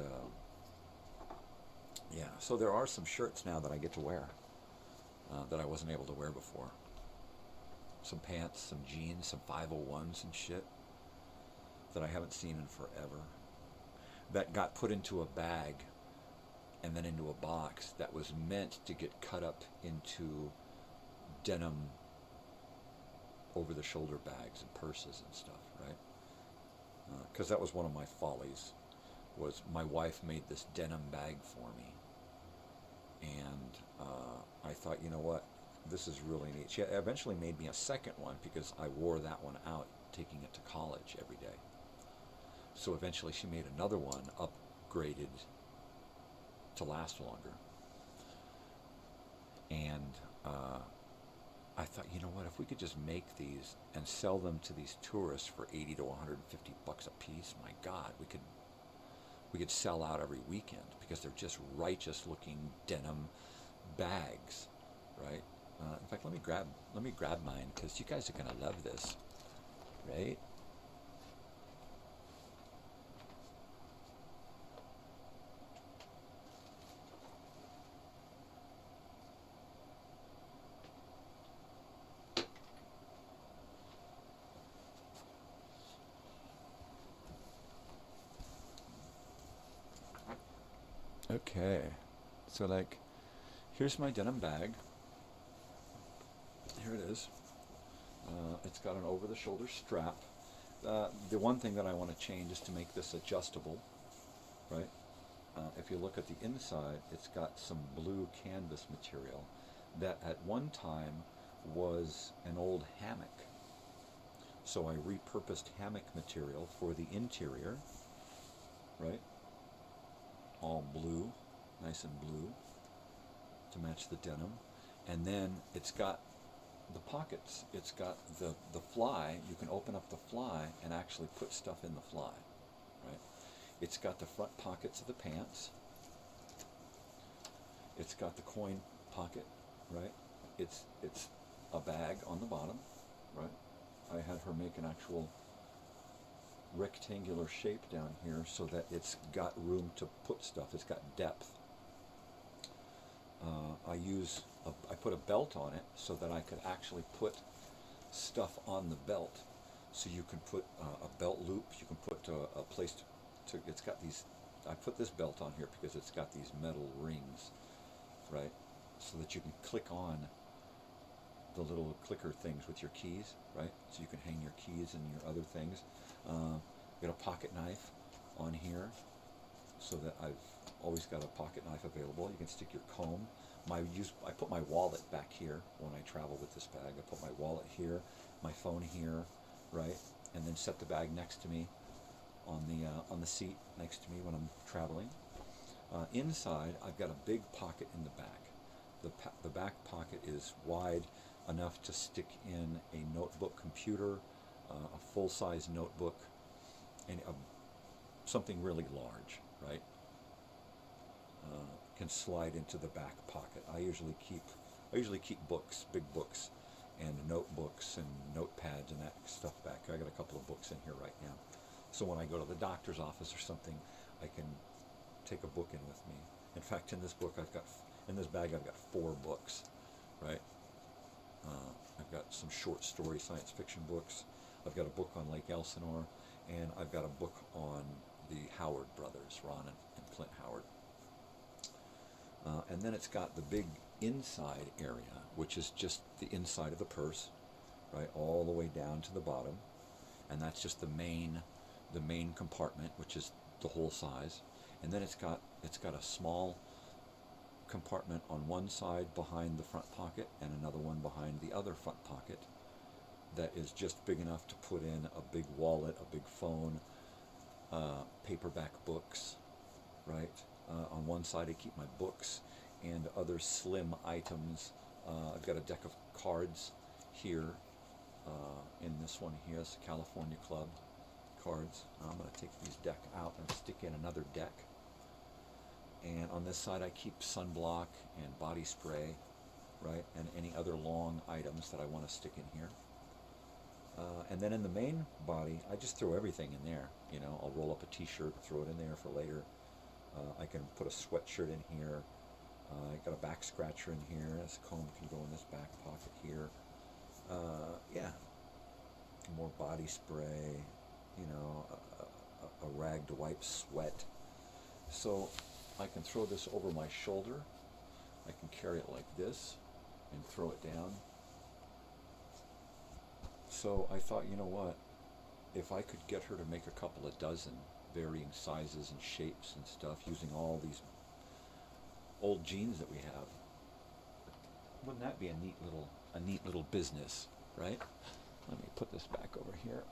yeah, so there are some shirts now that I get to wear that I wasn't able to wear before. Some pants, some jeans, some 501s and shit that I haven't seen in forever, that got put into a bag and then into a box that was meant to get cut up into denim over-the-shoulder bags and purses and stuff, right? Because that was one of my follies, was my wife made this denim bag for me, and I thought, you know what, this is really neat. She eventually made me a second one because I wore that one out taking it to college every day. So eventually she made another one upgraded to last longer. And I thought, you know what, if we could just make these and sell them to these tourists for $80 to $150 a piece, my God, we could sell out every weekend because they're just righteous looking denim bags, right? In fact, let me grab mine because you guys are gonna love this, right? Okay, so like, here's my denim bag. Here it is. It's got an over-the-shoulder strap. The one thing that I want to change is to make this adjustable, right? If you look at the inside, it's got some blue canvas material that at one time was an old hammock. So I repurposed hammock material for the interior, right? All blue, nice and blue, to match the denim. And then it's got the pockets. It's got the fly. You can open up the fly and actually put stuff in the fly, right? It's got the front pockets of the pants. It's got the coin pocket, right? It's a bag on the bottom, right? I had her make an actual rectangular shape down here so that it's got room to put stuff. It's got depth. I put a belt on it so that I could actually put stuff on the belt. So you can put a belt loop. You can put a place to. It's got these. I put this belt on here because it's got these metal rings, right? So that you can click on the little clicker things with your keys, right? So you can hang your keys and your other things. Got a pocket knife on here, so that I've always got a pocket knife available. You can stick your comb. I put my wallet back here when I travel with this bag. I put my wallet here, my phone here, right, and then set the bag next to me on the seat next to me when I'm traveling. Inside, I've got a big pocket in the back. The back pocket is wide enough to stick in a notebook computer, a full-size notebook, and something really large, right? Can slide into the back pocket. I usually keep books, big books, and notebooks and notepads and that stuff back. I got a couple of books in here right now. So when I go to the doctor's office or something, I can take a book in with me. In fact, in this bag I've got 4 books, right? I've got some short story science fiction books. I've got a book on Lake Elsinore, and I've got a book on the Howard brothers, Ron and Clint Howard. And then it's got the big inside area, which is just the inside of the purse, right, all the way down to the bottom, and that's just the main compartment, which is the whole size. And then it's got a small compartment on one side behind the front pocket and another one behind the other front pocket that is just big enough to put in a big wallet, a big phone, paperback books, right? On one side I keep my books and other slim items. I've got a deck of cards here in this one here. It's California Club cards. I'm going to take these deck out and stick in another deck. And on this side I keep sunblock and body spray, right, and any other long items that I want to stick in here. And then in the main body, I just throw everything in there. You know, I'll roll up a t-shirt, throw it in there for later. I can put a sweatshirt in here. I got a back scratcher in here. This comb can go in this back pocket here. Yeah, more body spray. You know, a rag to wipe sweat. So I can throw this over my shoulder. I can carry it like this and throw it down. So I thought, you know what, if I could get her to make a couple of dozen varying sizes and shapes and stuff using all these old jeans that we have, wouldn't that be a neat little business, right? Let me put this back over here.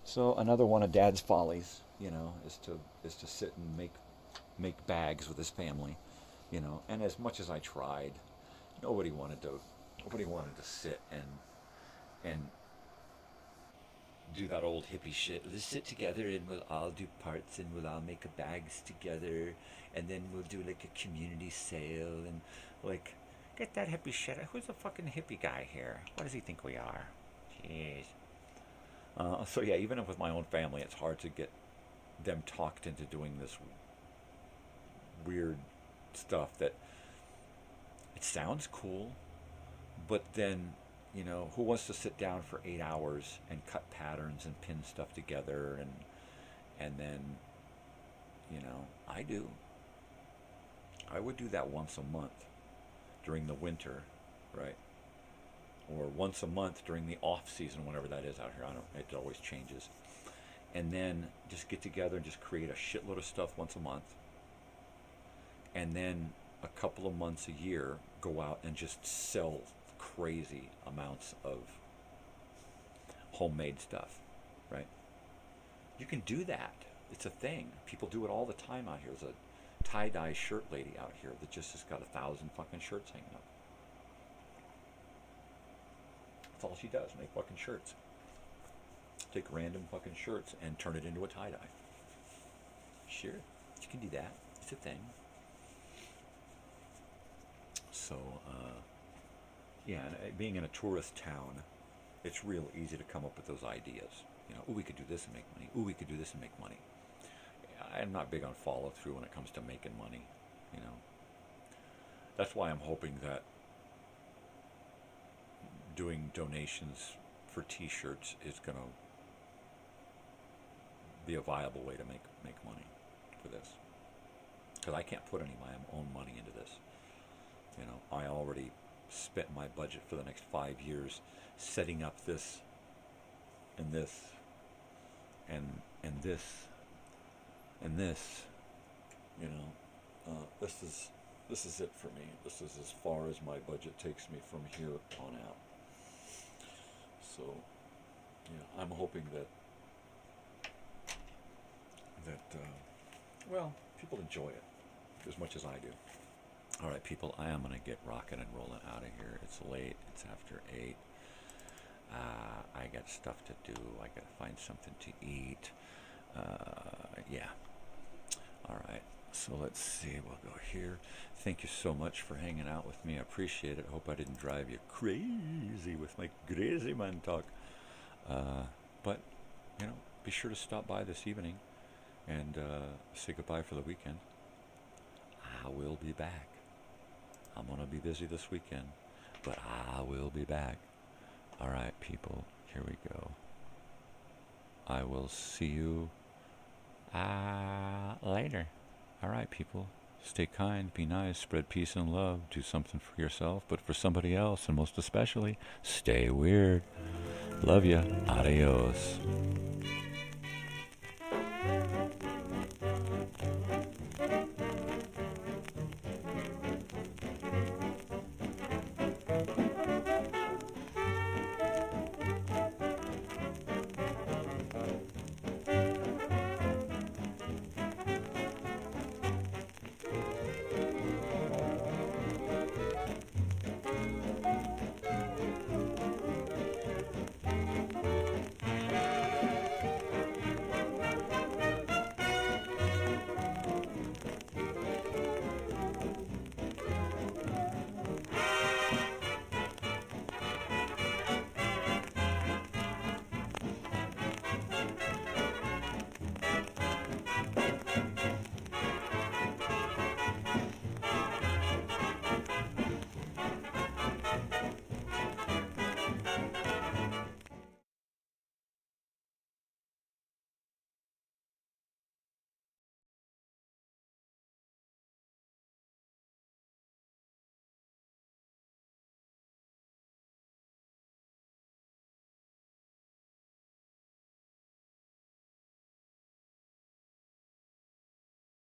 So another one of Dad's follies, you know, is to sit and make bags with his family, you know. And as much as I tried, nobody wanted to sit and do that old hippie shit. Let's sit together and we'll all do parts and we'll all make bags together, and then we'll do like a community sale and like get that hippie shit. Who's the fucking hippie guy here? What does he think we are? Jeez. So yeah, even with my own family, it's hard to get them talked into doing this weird stuff that it sounds cool, but then, you know, who wants to sit down for 8 hours and cut patterns and pin stuff together and then, you know, I do. I would do that once a month during the winter, right? Or once a month during the off season, whenever that is out here. It always changes. And then just get together and just create a shitload of stuff once a month. And then a couple of months a year, go out and just sell crazy amounts of homemade stuff, right? You can do that. It's a thing. People do it all the time out here. There's a tie-dye shirt lady out here that just has got 1,000 fucking shirts hanging up. That's all she does, make fucking shirts. Take random fucking shirts and turn it into a tie-dye. Sure, you can do that. It's a thing. So, yeah, and being in a tourist town, it's real easy to come up with those ideas. You know, ooh, we could do this and make money. Ooh, we could do this and make money. I'm not big on follow-through when it comes to making money, you know. That's why I'm hoping that doing donations for t-shirts is going to be a viable way to make money for this, because I can't put any of my own money into this. You know, I already spent my budget for the next 5 years setting up this and this and this and this. You know, this is it for me. This is as far as my budget takes me from here on out. So, yeah, I'm hoping that well, people enjoy it. as much as I do. All right, people, I am going to get rocking and rolling out of here. It's late. It's after 8. I got stuff to do. I got to find something to eat. Yeah. All right. So let's see. We'll go here. Thank you so much for hanging out with me. I appreciate it. I hope I didn't drive you crazy with my crazy man talk. But, you know, be sure to stop by this evening and say goodbye for the weekend. I will be back. I'm going to be busy this weekend, but I will be back. All right, people, here we go. I will see you later. All right, people, stay kind, be nice, spread peace and love, do something for yourself, but for somebody else, and most especially, stay weird. Love ya. Adios.